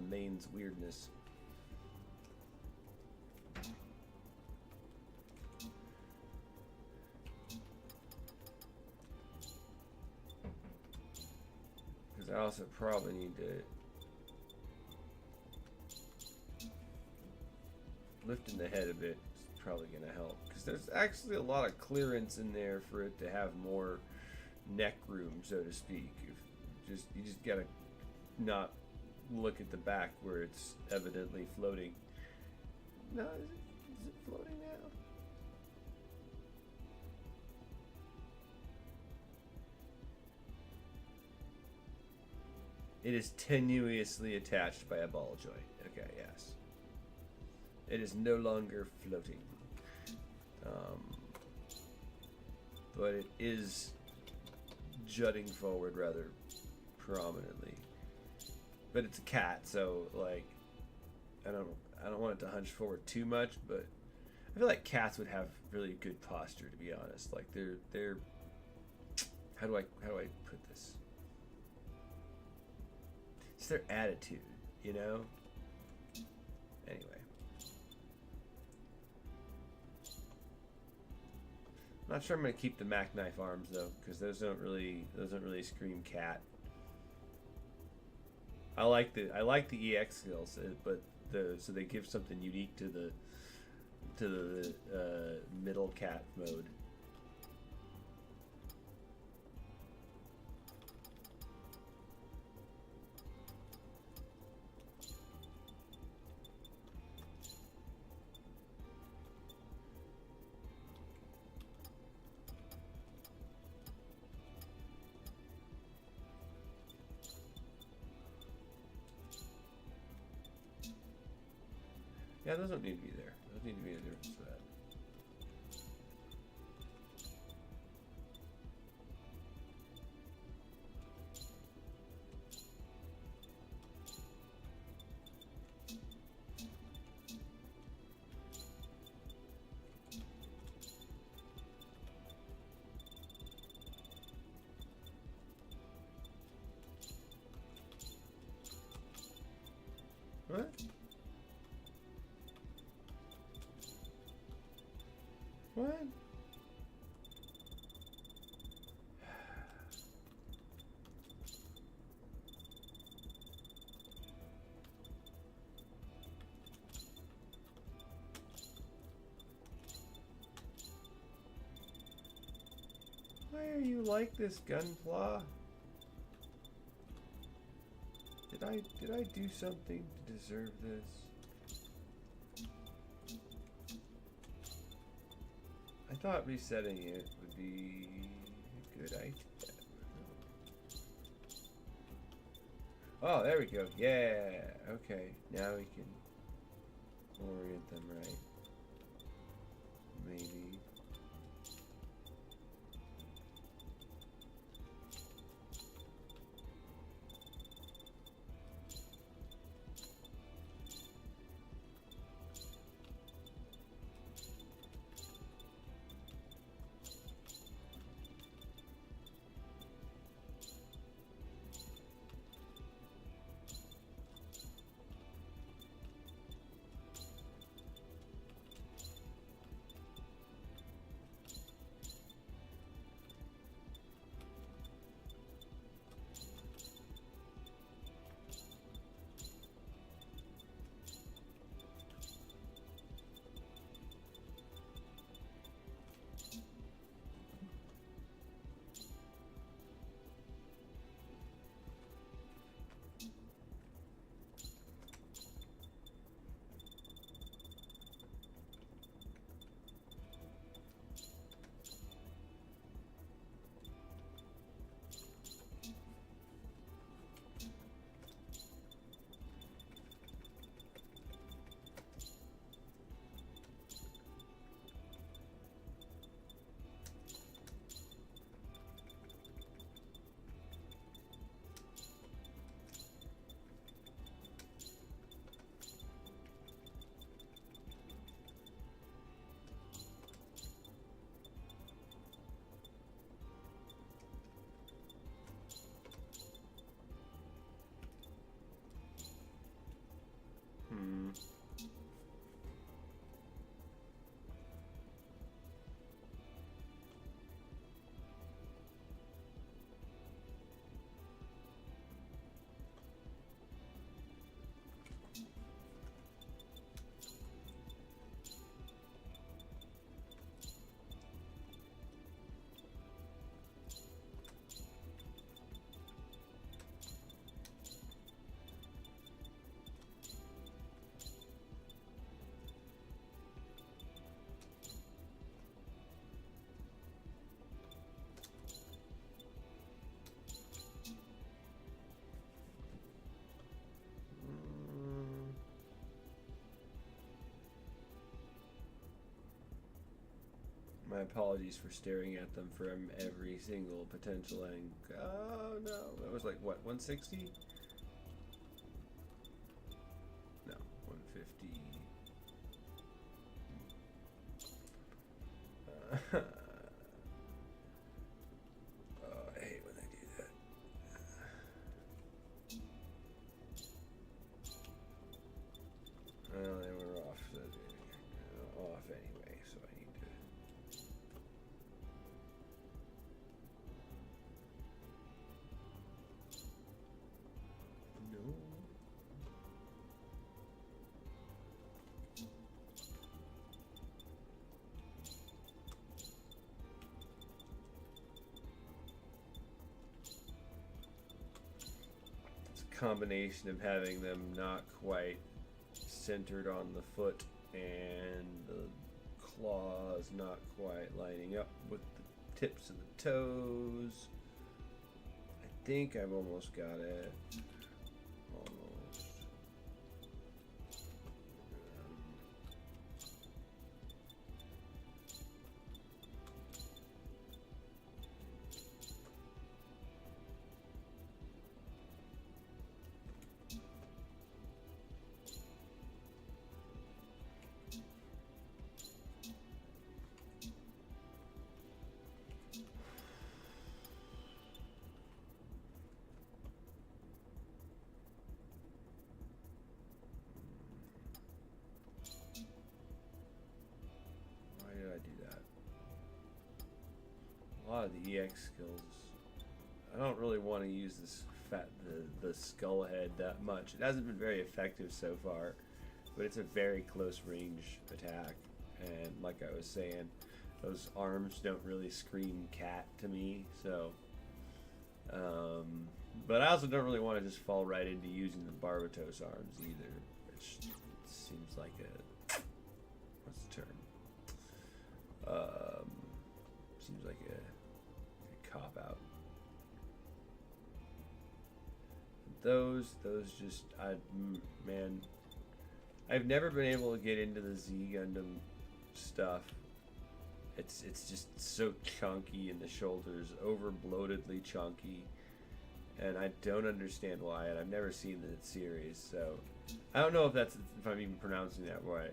main's weirdness. Because I also probably need to lifting the head a bit is probably going to help, because there's actually a lot of clearance in there for it to have more neck room, so to speak. You just gotta not look at the back where it's evidently floating. No, is it floating now? It is tenuously attached by a ball joint. Okay, yes. It is no longer floating. But it is jutting forward rather prominently. But it's a cat, so like I don't want it to hunch forward too much, but I feel like cats would have really good posture, to be honest. Like they're how do I put this? It's their attitude, you know? Anyway. I'm not sure I'm gonna keep the Mac knife arms though, because those don't really scream cat. I like the EX skills, but so they give something unique to the middle cat mode. Yeah, those don't need to be there. Those need to be a difference for that. What? What? Why are you like this, Gunpla? Did I do something to deserve this? I thought resetting it would be a good idea. Oh, there we go. Yeah. Okay. Now we can orient them right. Maybe. My apologies for staring at them from every single potential angle. Oh no, that was like what, 160? No, 150. Oh, I hate when I do that. Well, they were off anyway, so I need to. No. It's a combination of having them not quite centered on the foot and the claws not quite lining up with the tips of the toes. I think I've almost got it. Almost. Why did I do that? A lot of the EX skills. I don't really want to use this the skull head that much. It hasn't been very effective so far, but it's a very close range attack. And like I was saying, those arms don't really scream cat to me, so. But I also don't really want to just fall right into using the Barbatos arms either, which seems like a, what's the term? Seems like a cop out. Those just, man, I've never been able to get into the Z Gundam stuff. It's just so chunky in the shoulders, over bloatedly chunky, and I don't understand why. And I've never seen the series, so I don't know if I'm even pronouncing that right.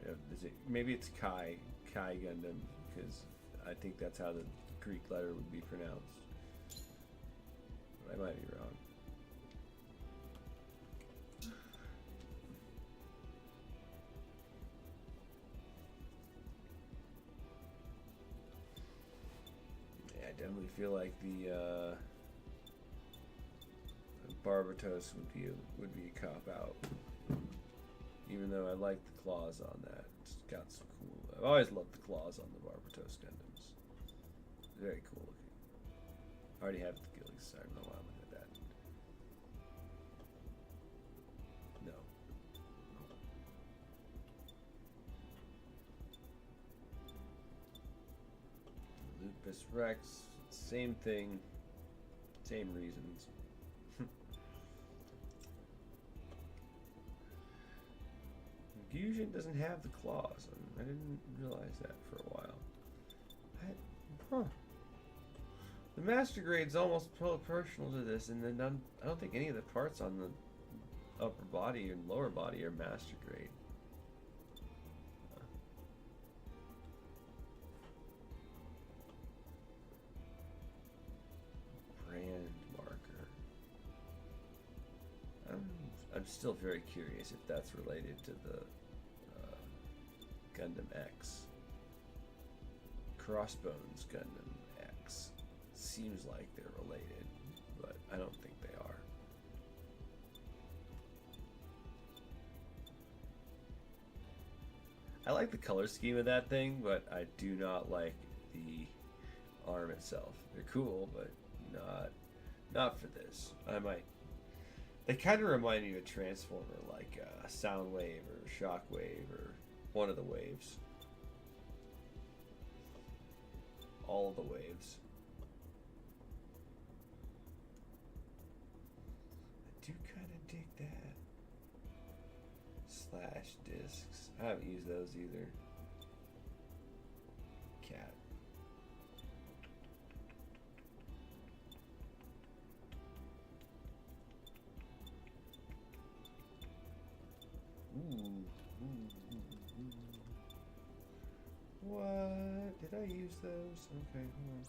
Maybe it's Kai Gundam, because I think that's how the Greek letter would be pronounced. But I might be wrong. I definitely feel like the Barbatos would be a cop out, even though I like the claws on that. It's got some cool. I've always loved the claws on the Barbatos Gundams. Very cool looking. I already have the gillies, so I don't know why I'm looking at that. No. Lupus Rex, same thing, same reasons. Fusion doesn't have the claws. I didn't realize that for a while. The master grade's almost proportional to this, and then I don't think any of the parts on the upper body and lower body are master grade. Brand marker. I'm still very curious if that's related to the Gundam X. Crossbones Gundam X. Seems like they're related, but I don't think they are. I like the color scheme of that thing, but I do not like the arm itself. They're cool, but not for this. They kind of remind me of a Transformer, like Soundwave or Shockwave or one of the waves. All of the waves. I do kind of dig that. Slash discs. I haven't used those either. Cat. What? Did I use those? Okay, hold on.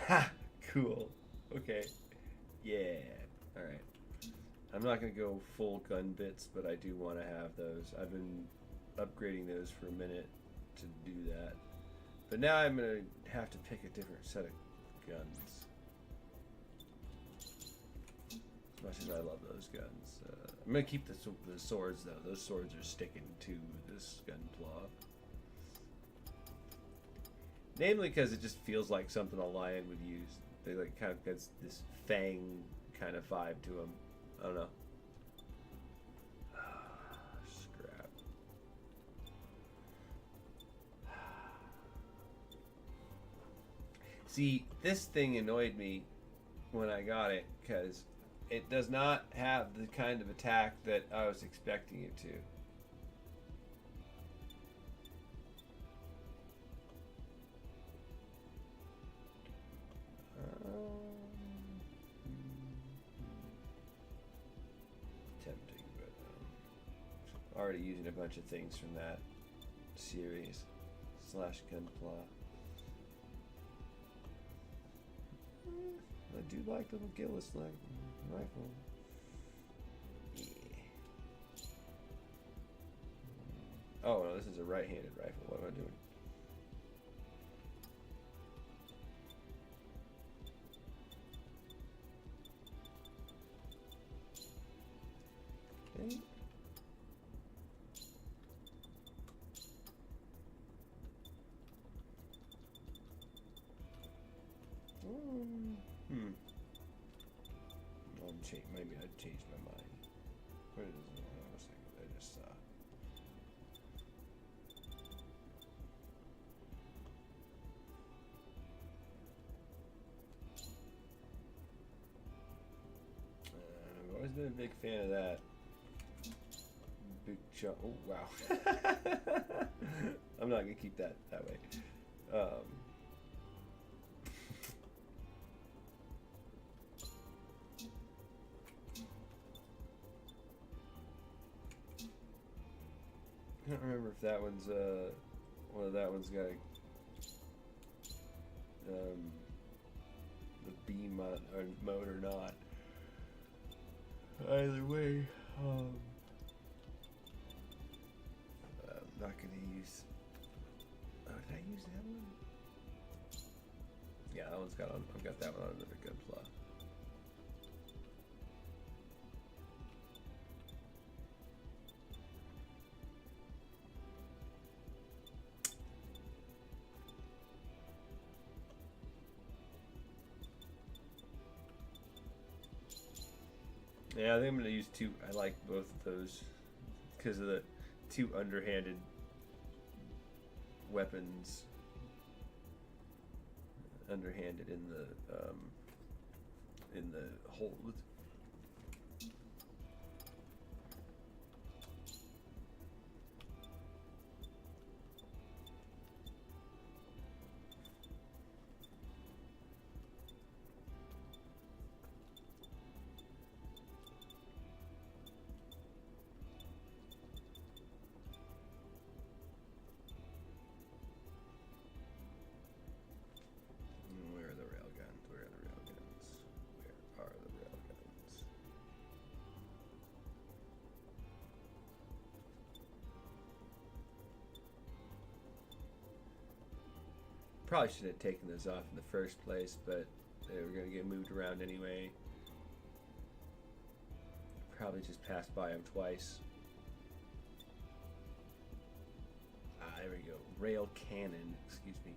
Ha! Cool. Okay. Yeah. Alright. I'm not going to go full gun bits, but I do want to have those. I've been upgrading those for a minute to do that. But now I'm going to have to pick a different set of guns. As much as I love those guns. I'm going to keep the swords, though. Those swords are sticking to this gunpla. Namely because it just feels like something a lion would use. They like kind of gets this fang kind of vibe to them. I don't know. Scrap. See, this thing annoyed me when I got it because it does not have the kind of attack that I was expecting it to. Tempting, but already using a bunch of things from that series. Slash Gunpla. I do like the Gillis rifle. Yeah. Oh no, this is a right-handed rifle. What am I doing? Okay. Maybe I changed my mind. Where is it? Hold on a second. I just saw. I've always been a big fan of that. Big chunk. Oh wow. I'm not gonna keep that way. I don't remember if that one's whether that one's got the beam mode or not. Either way, I'm not gonna use. Oh, did I use that one? Yeah, that one's got on. I've got that one on another Gunpla. Yeah, I think I'm going to use two. I like both of those because of the two underhanded weapons. Underhanded in the hold. Probably should have taken those off in the first place, but they were going to get moved around anyway. Probably just passed by them twice. Ah, there we go. Rail cannon, excuse me.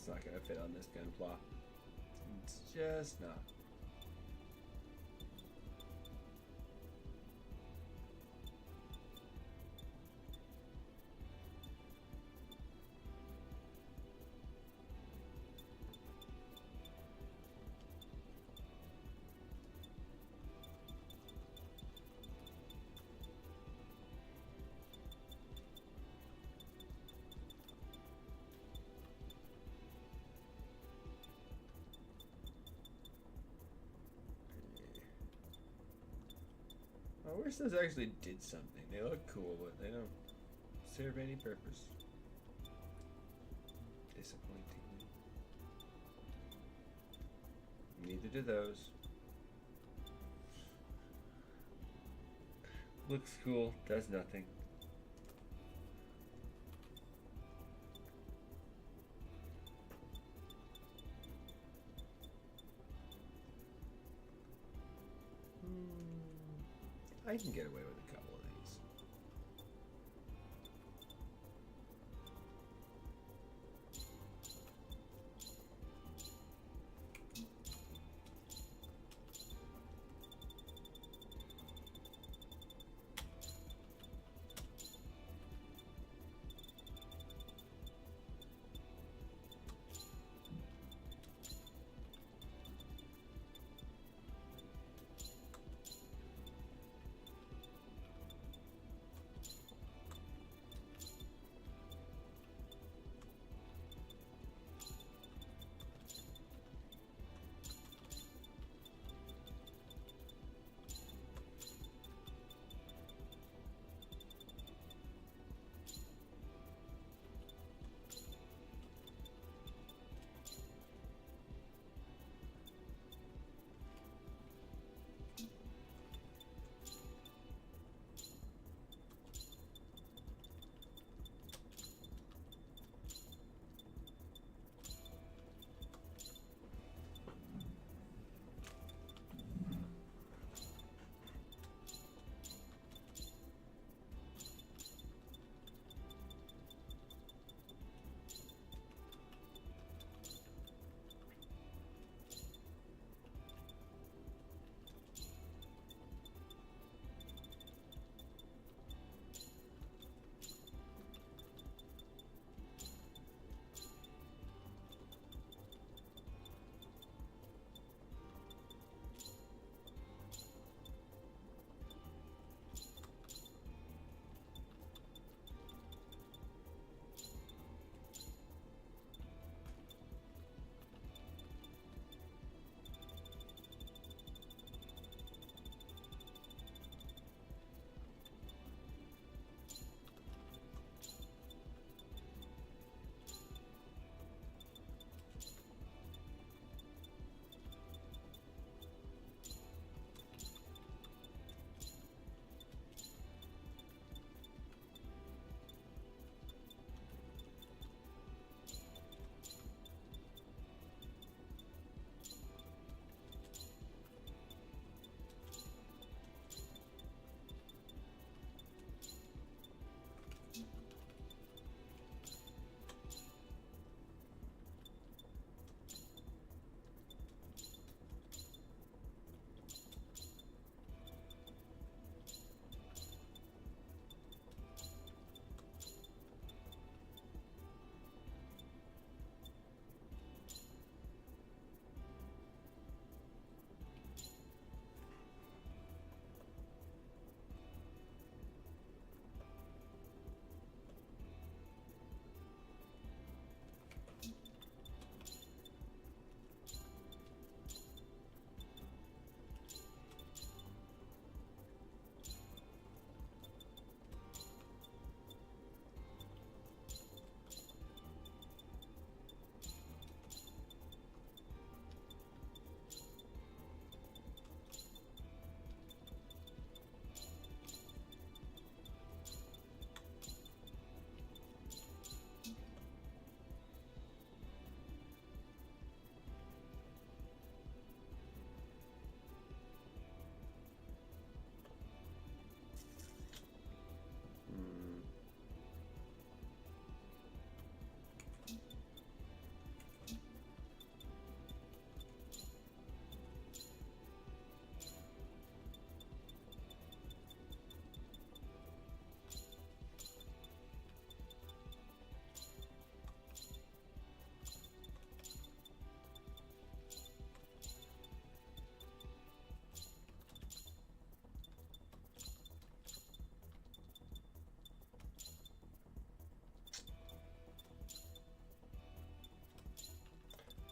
it's not gonna fit on this gunpla. It's just not. I wish those actually did something. They look cool, but they don't serve any purpose. Disappointing. Neither do those. Looks cool, does nothing. I can get away with a couple of these.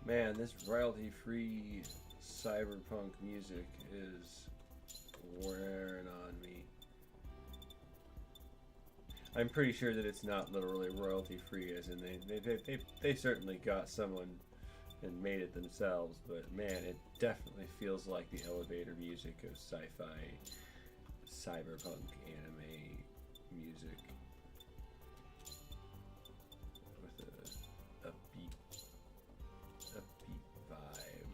Man, this royalty-free cyberpunk music is wearing on me. I'm pretty sure that it's not literally royalty-free, as in they certainly got someone and made it themselves, but man, it definitely feels like the elevator music of sci-fi, cyberpunk anime music with a upbeat vibe.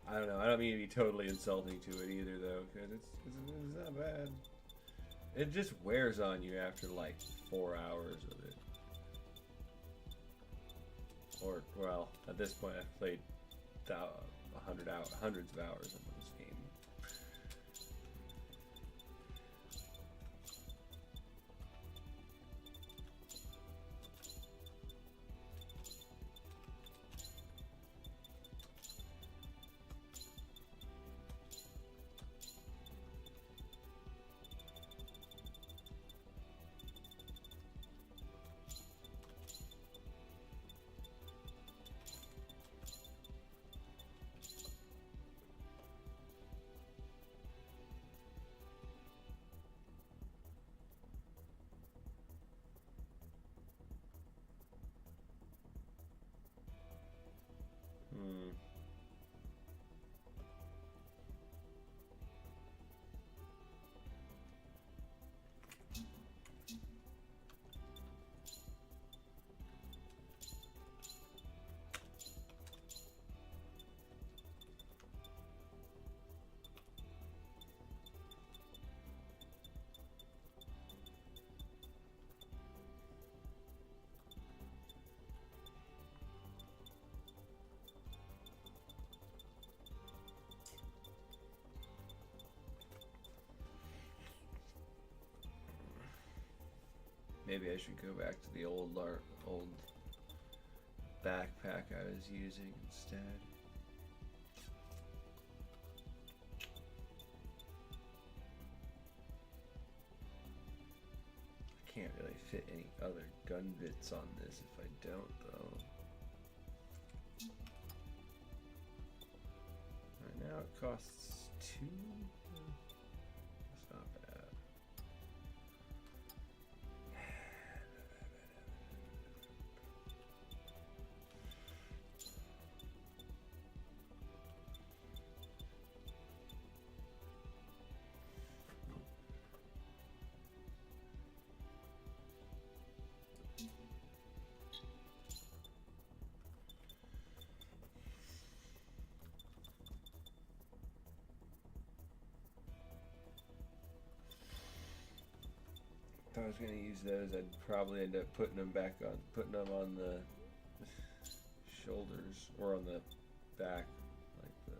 I don't know. I don't mean to be totally insulting to it either, though, because it's not bad. It just wears on you after like 4 hours of it. Or, well, at this point, I've played hundreds of hours of this game. Maybe I should go back to the old backpack I was using instead. I can't really fit any other gun bits on this if I don't, though. Right now it costs 2. That's not bad. If I was going to use those, I'd probably end up putting them on the shoulders or on the back, like the.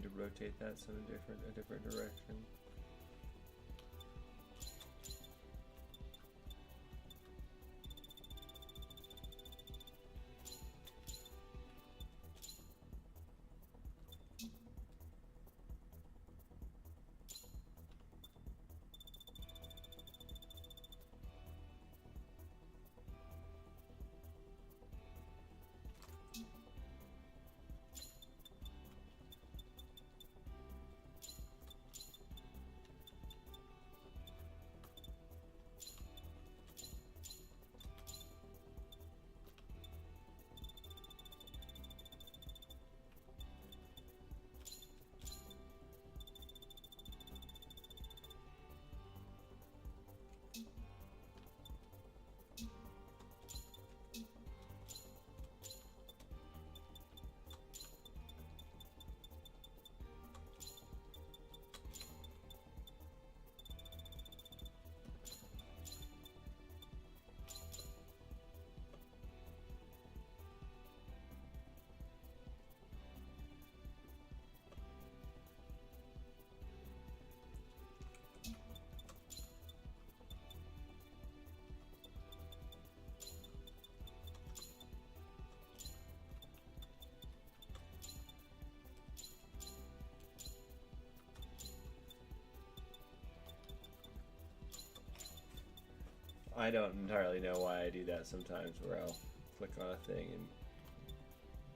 need to rotate that some a different direction. I don't entirely know why I do that sometimes, where I'll click on a thing and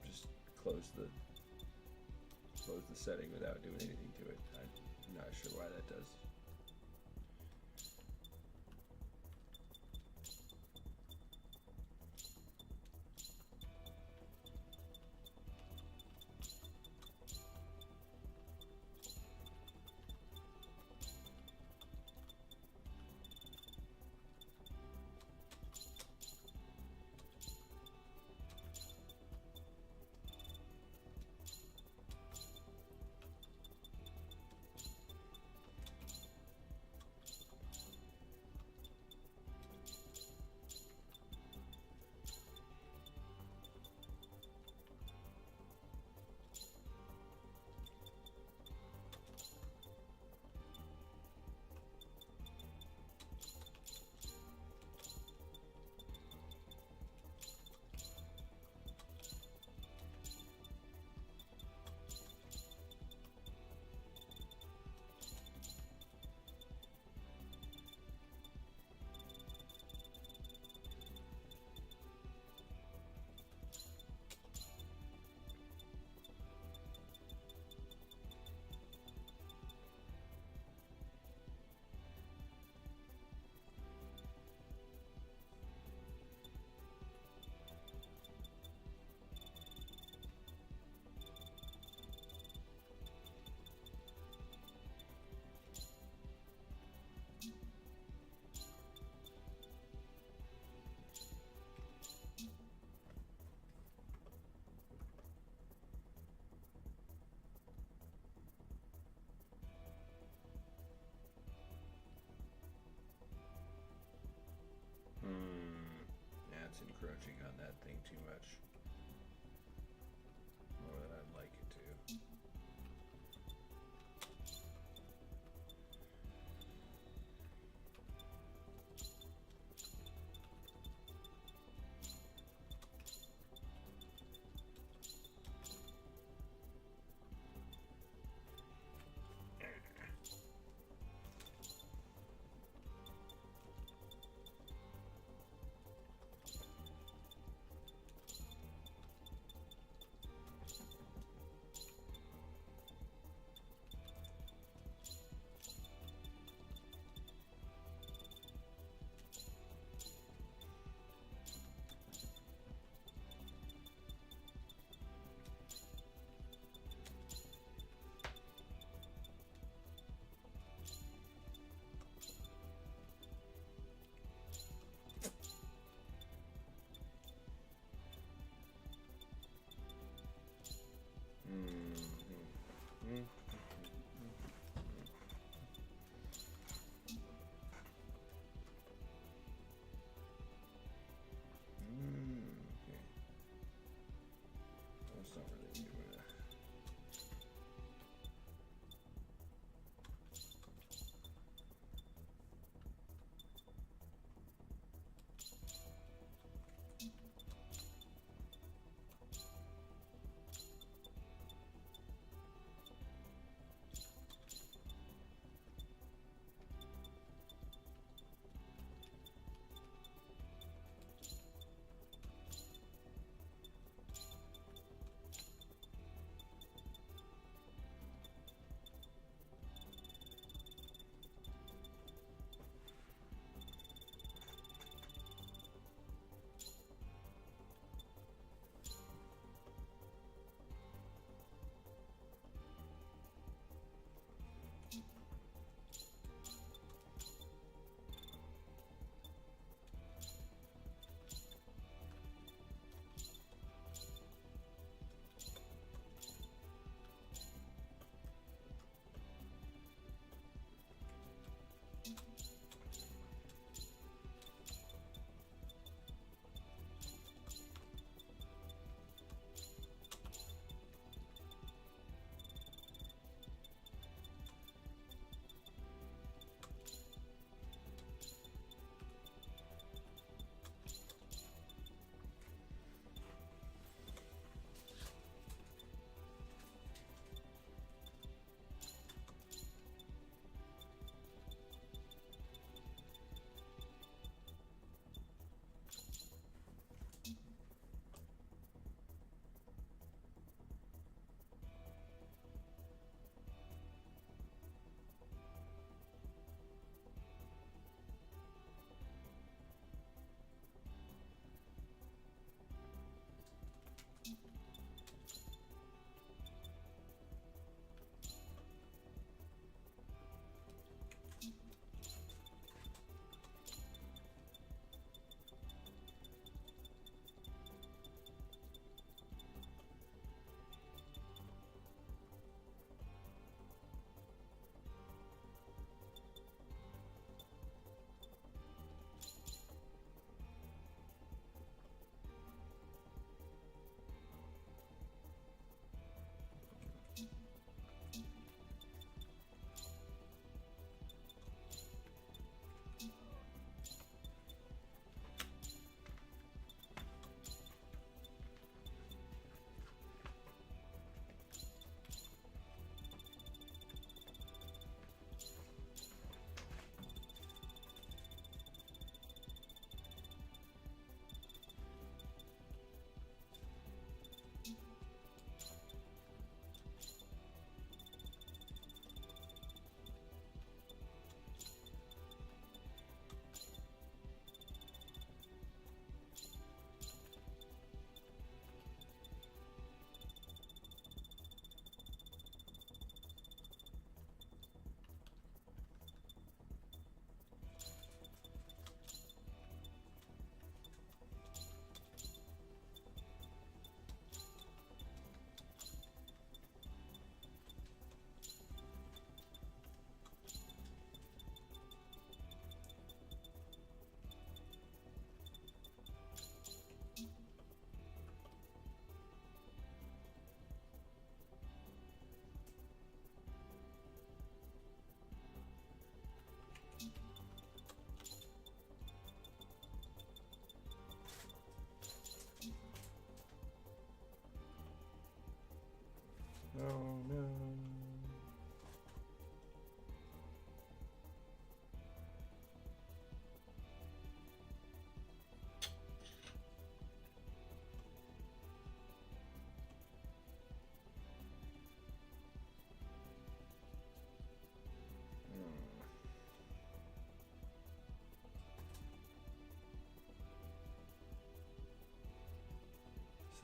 just close the setting without doing anything to it. I'm not sure why that does. Yeah, it's encroaching on that thing too much. More than I'd like it to.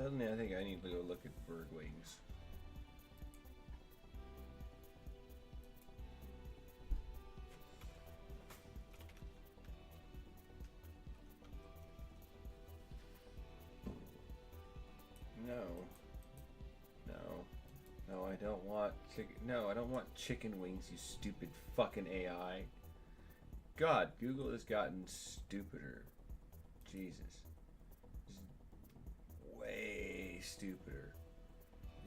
Suddenly I think I need to go look at bird wings. No. No, I don't want chicken. No, I don't want chicken wings, you stupid fucking AI. God, Google has gotten stupider. Jesus. Way stupider.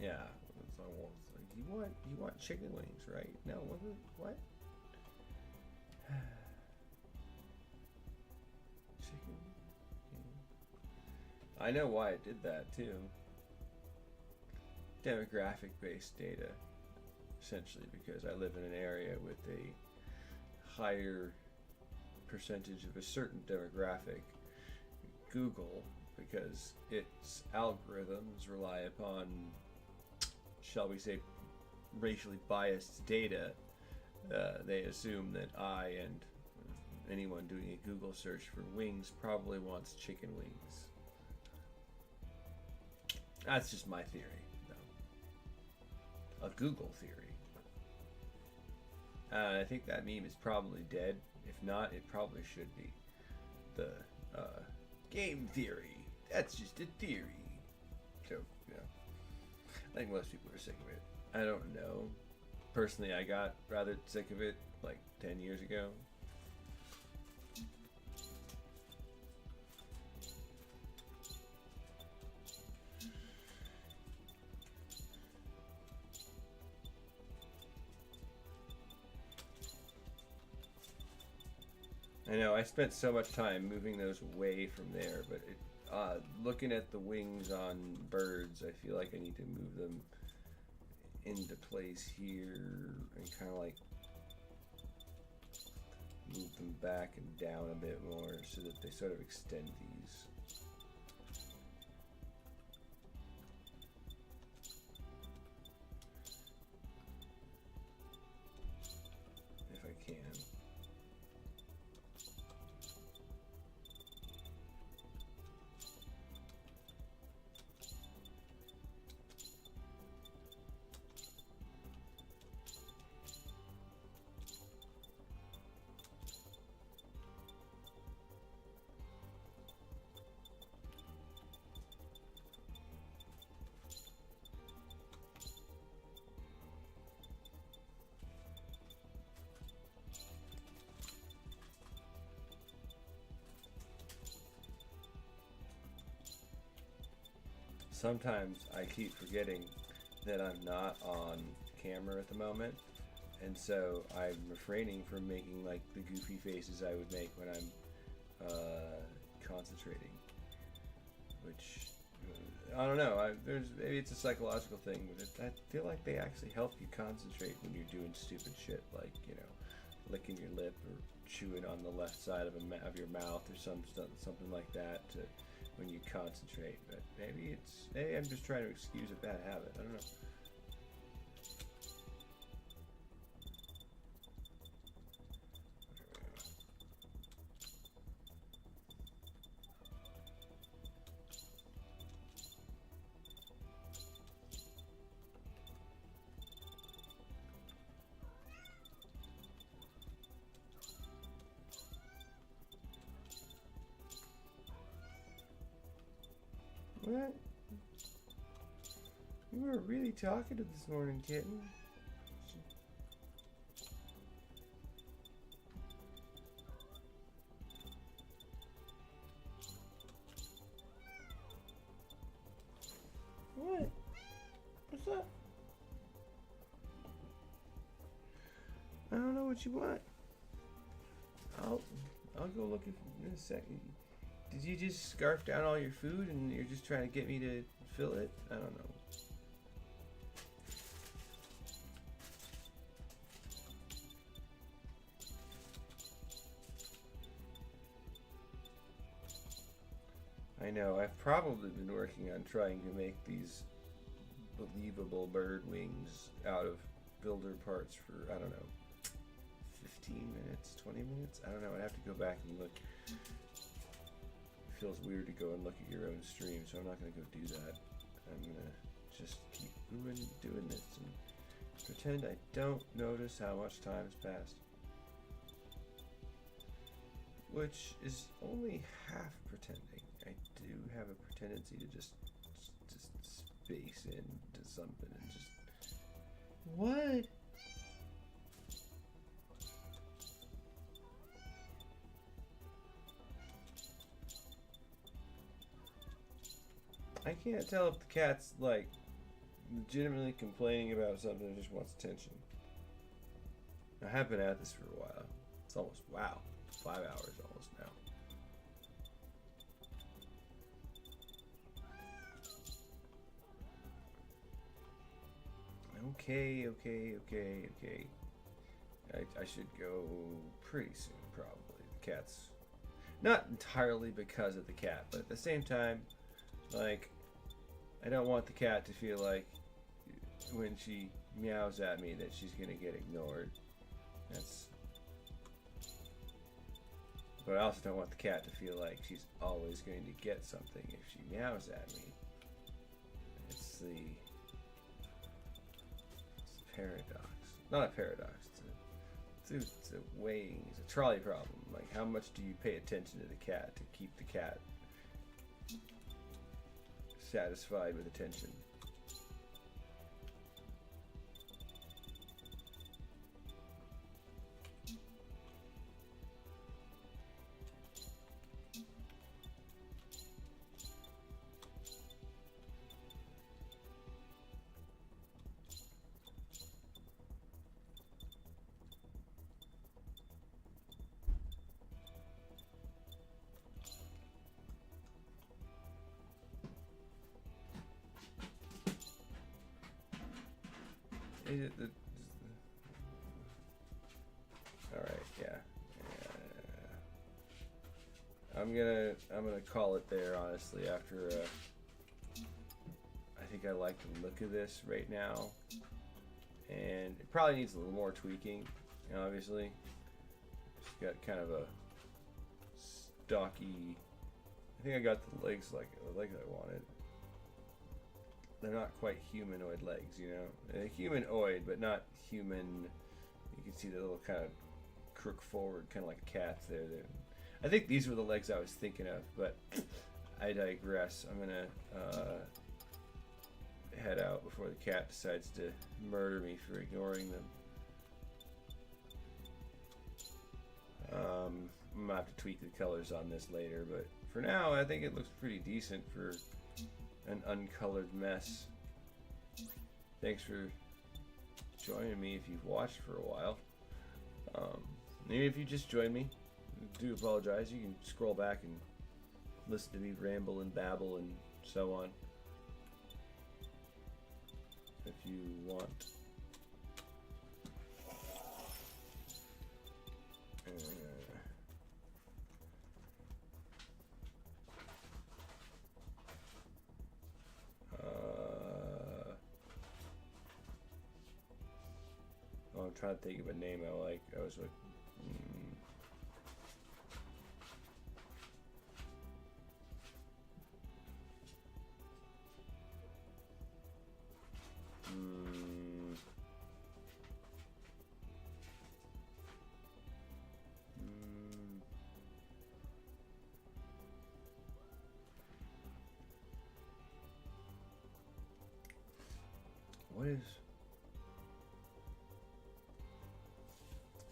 Yeah. It's like, you want chicken wings, right? No, what? Chicken. I know why it did that too. Demographic based data, essentially, because I live in an area with a higher percentage of a certain demographic. Google, because its algorithms rely upon, shall we say, racially biased data, they assume that I and anyone doing a Google search for wings probably wants chicken wings. That's just my theory, though. A Google theory. I think that meme is probably dead. If not, it probably should be. The game theory. That's just a theory. So, yeah. I think most people are sick of it. I don't know. Personally, I got rather sick of it like 10 years ago. I know, I spent so much time moving those away from there, but looking at the wings on birds, I feel like I need to move them into place here and kind of like move them back and down a bit more so that they sort of extend these. If I can. Sometimes I keep forgetting that I'm not on camera at the moment, and so I'm refraining from making like the goofy faces I would make when I'm concentrating. Which I don't know. Maybe it's a psychological thing, but I feel like they actually help you concentrate when you're doing stupid shit, like licking your lip or chewing on the left side of your mouth or something like that when you concentrate. But maybe I'm just trying to excuse a bad habit. I don't know. What? You were really talkative this morning, kitten. What? What's up? I don't know what you want. I'll go look in a second. Did you just scarf down all your food and you're just trying to get me to fill it? I don't know. I know, I've probably been working on trying to make these believable bird wings out of builder parts for, I don't know, 15 minutes, 20 minutes? I don't know, I'd have to go back and look. feels weird to go and look at your own stream, so I'm not gonna go do that. I'm gonna just keep doing this and pretend I don't notice how much time's passed. Which is only half pretending. I do have a tendency to just space into something and just... What? I can't tell if the cat's like legitimately complaining about something or just wants attention. I have been at this for a while. It's almost, wow, 5 hours almost now. Okay. I should go pretty soon, probably. The cat's not entirely because of the cat, but at the same time, like, I don't want the cat to feel like when she meows at me that she's gonna get ignored. But I also don't want the cat to feel like she's always going to get something if she meows at me. It's the paradox. Not a paradox. It's a weighing. It's a trolley problem. Like, how much do you pay attention to the cat to keep the cat satisfied with attention? All right, yeah. I'm gonna call it there, honestly. After I think I like the look of this right now, and it probably needs a little more tweaking. Obviously, it's got kind of a stocky. I think I got the legs like the legs I wanted. They're not quite humanoid legs, you know. They're humanoid, but not human. You can see the little kind of crook forward, kind of like a cat's there. I think these were the legs I was thinking of, but I digress. I'm gonna head out before the cat decides to murder me for ignoring them. I'm gonna have to tweak the colors on this later, but for now, I think it looks pretty decent for an uncolored mess. Thanks for joining me if you've watched for a while. Maybe if you just joined me, I do apologize. You can scroll back and listen to me ramble and babble and so on if you want. I'm trying to think of a name I like. I was like, what is...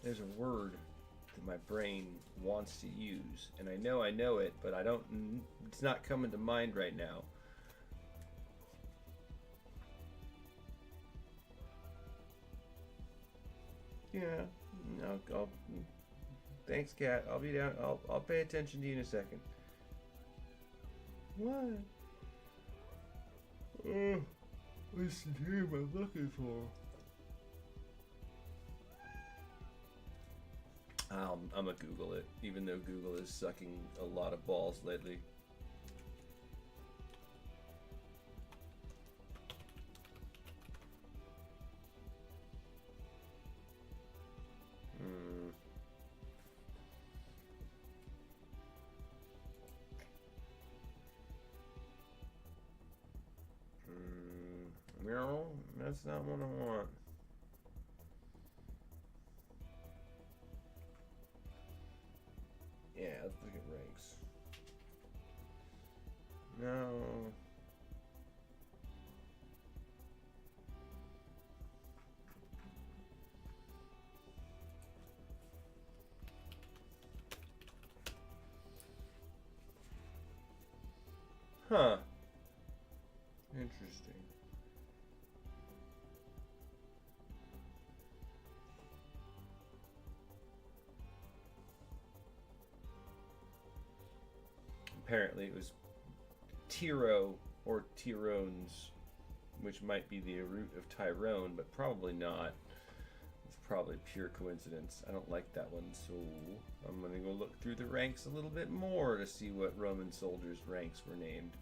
There's a word that my brain wants to use, and I know it, but I don't. It's not coming to mind right now. Yeah. No. Thanks, Cat. I'll be down. I'll pay attention to you in a second. What? What's the name I'm looking for? I'm gonna Google it, even though Google is sucking a lot of balls lately. That's not what I want. Yeah, let's look at ranks. No. Huh. Interesting. Apparently it was Tiro or Tyrones, which might be the root of Tyrone, but probably not. It's probably pure coincidence. I don't like that one, so I'm going to go look through the ranks a little bit more to see what Roman soldiers' ranks were named.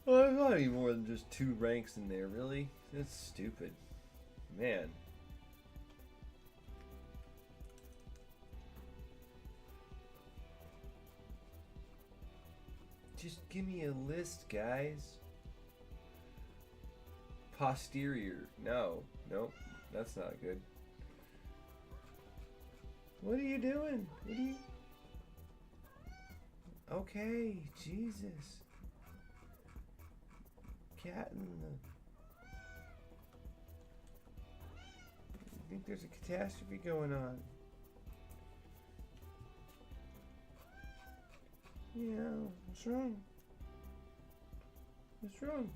Well, there's not any more than just 2 ranks in there, really. That's stupid. Man. Just give me a list, guys. Posterior. No. Nope. That's not good. What are you doing? What are you... Okay, Jesus. Cat in the... I think there's a catastrophe going on. Yeah, what's wrong? What's wrong?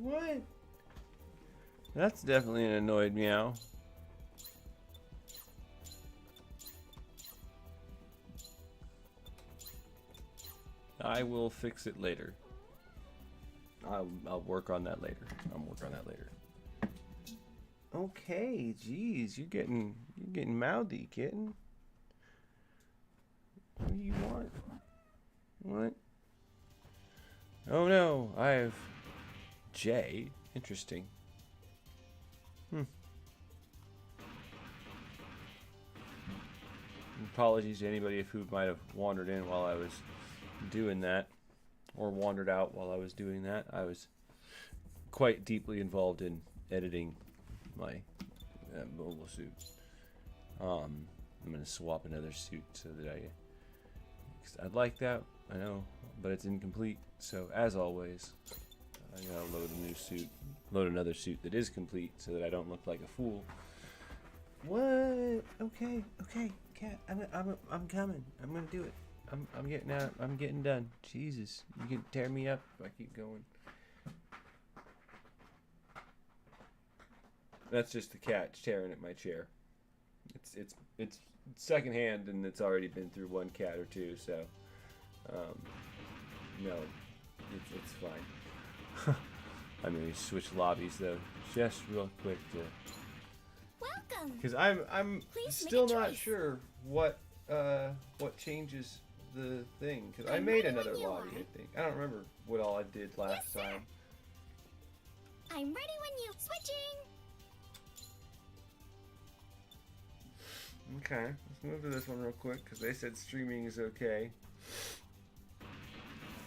What? That's definitely an annoyed meow. I will fix it later. I'll work on that later. I'll work on that later. Okay, geez, you're getting mouthy, kitten. What do you want? What? Oh no, I have J. Interesting. Apologies to anybody who might have wandered in while I was doing that, or wandered out while I was doing that. I was quite deeply involved in editing my mobile suit. I'm gonna swap another suit so that I'd like that, I know, but it's incomplete. So as always, I gotta load another suit that is complete so that I don't look like a fool. What? Okay, cat. I'm coming. I'm gonna do it. I'm getting out. I'm getting done. Jesus, you can tear me up if I keep going. That's just the cat tearing at my chair. It's secondhand, and it's already been through one cat or two. So, no, it's fine. I'm gonna switch lobbies though, just real quick to.
Welcome.
Because I'm still not sure what changes the thing. Because I made another lobby, I think. I don't remember what all I did last time.
I'm ready when you switching.
Okay, let's move to this one real quick because they said streaming is okay.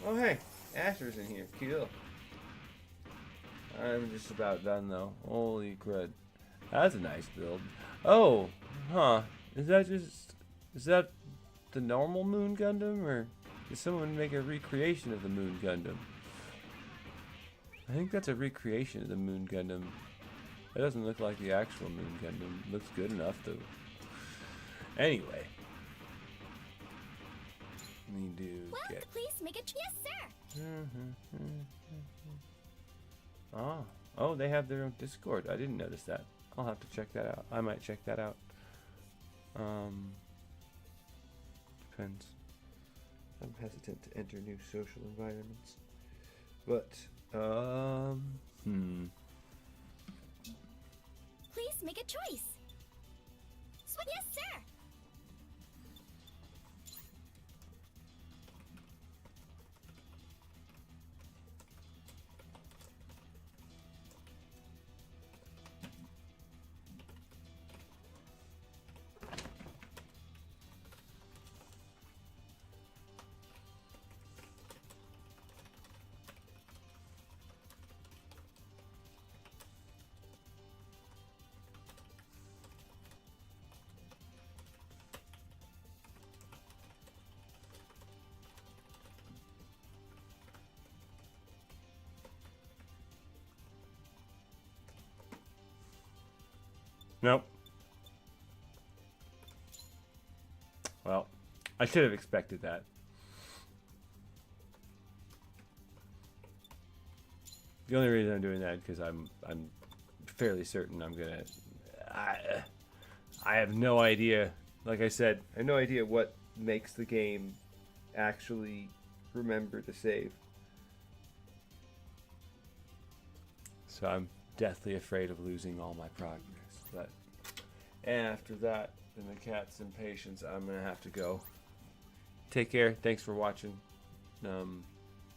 Oh hey, Asher's in here. Cool. I'm just about done though. Holy crud. That's a nice build. Oh, huh. Is that the normal Moon Gundam, or did someone make a recreation of the Moon Gundam? I think that's a recreation of the Moon Gundam. It doesn't look like the actual Moon Gundam. Looks good enough though. Anyway. We do get...
Please make it. Yes, sir.
Oh, they have their own Discord. I didn't notice that. I'll have to check that out. I might check that out. Depends. I'm hesitant to enter new social environments. But,
Please make a choice. Yes, sir.
nope. Well, I should have expected that. The only reason I'm doing that because I'm fairly certain I'm gonna. I have no idea. Like I said, I have no idea what makes the game actually remember to save. So I'm deathly afraid of losing all my progress. But after that, and the cat's impatience, I'm gonna have to go. Take care. Thanks for watching.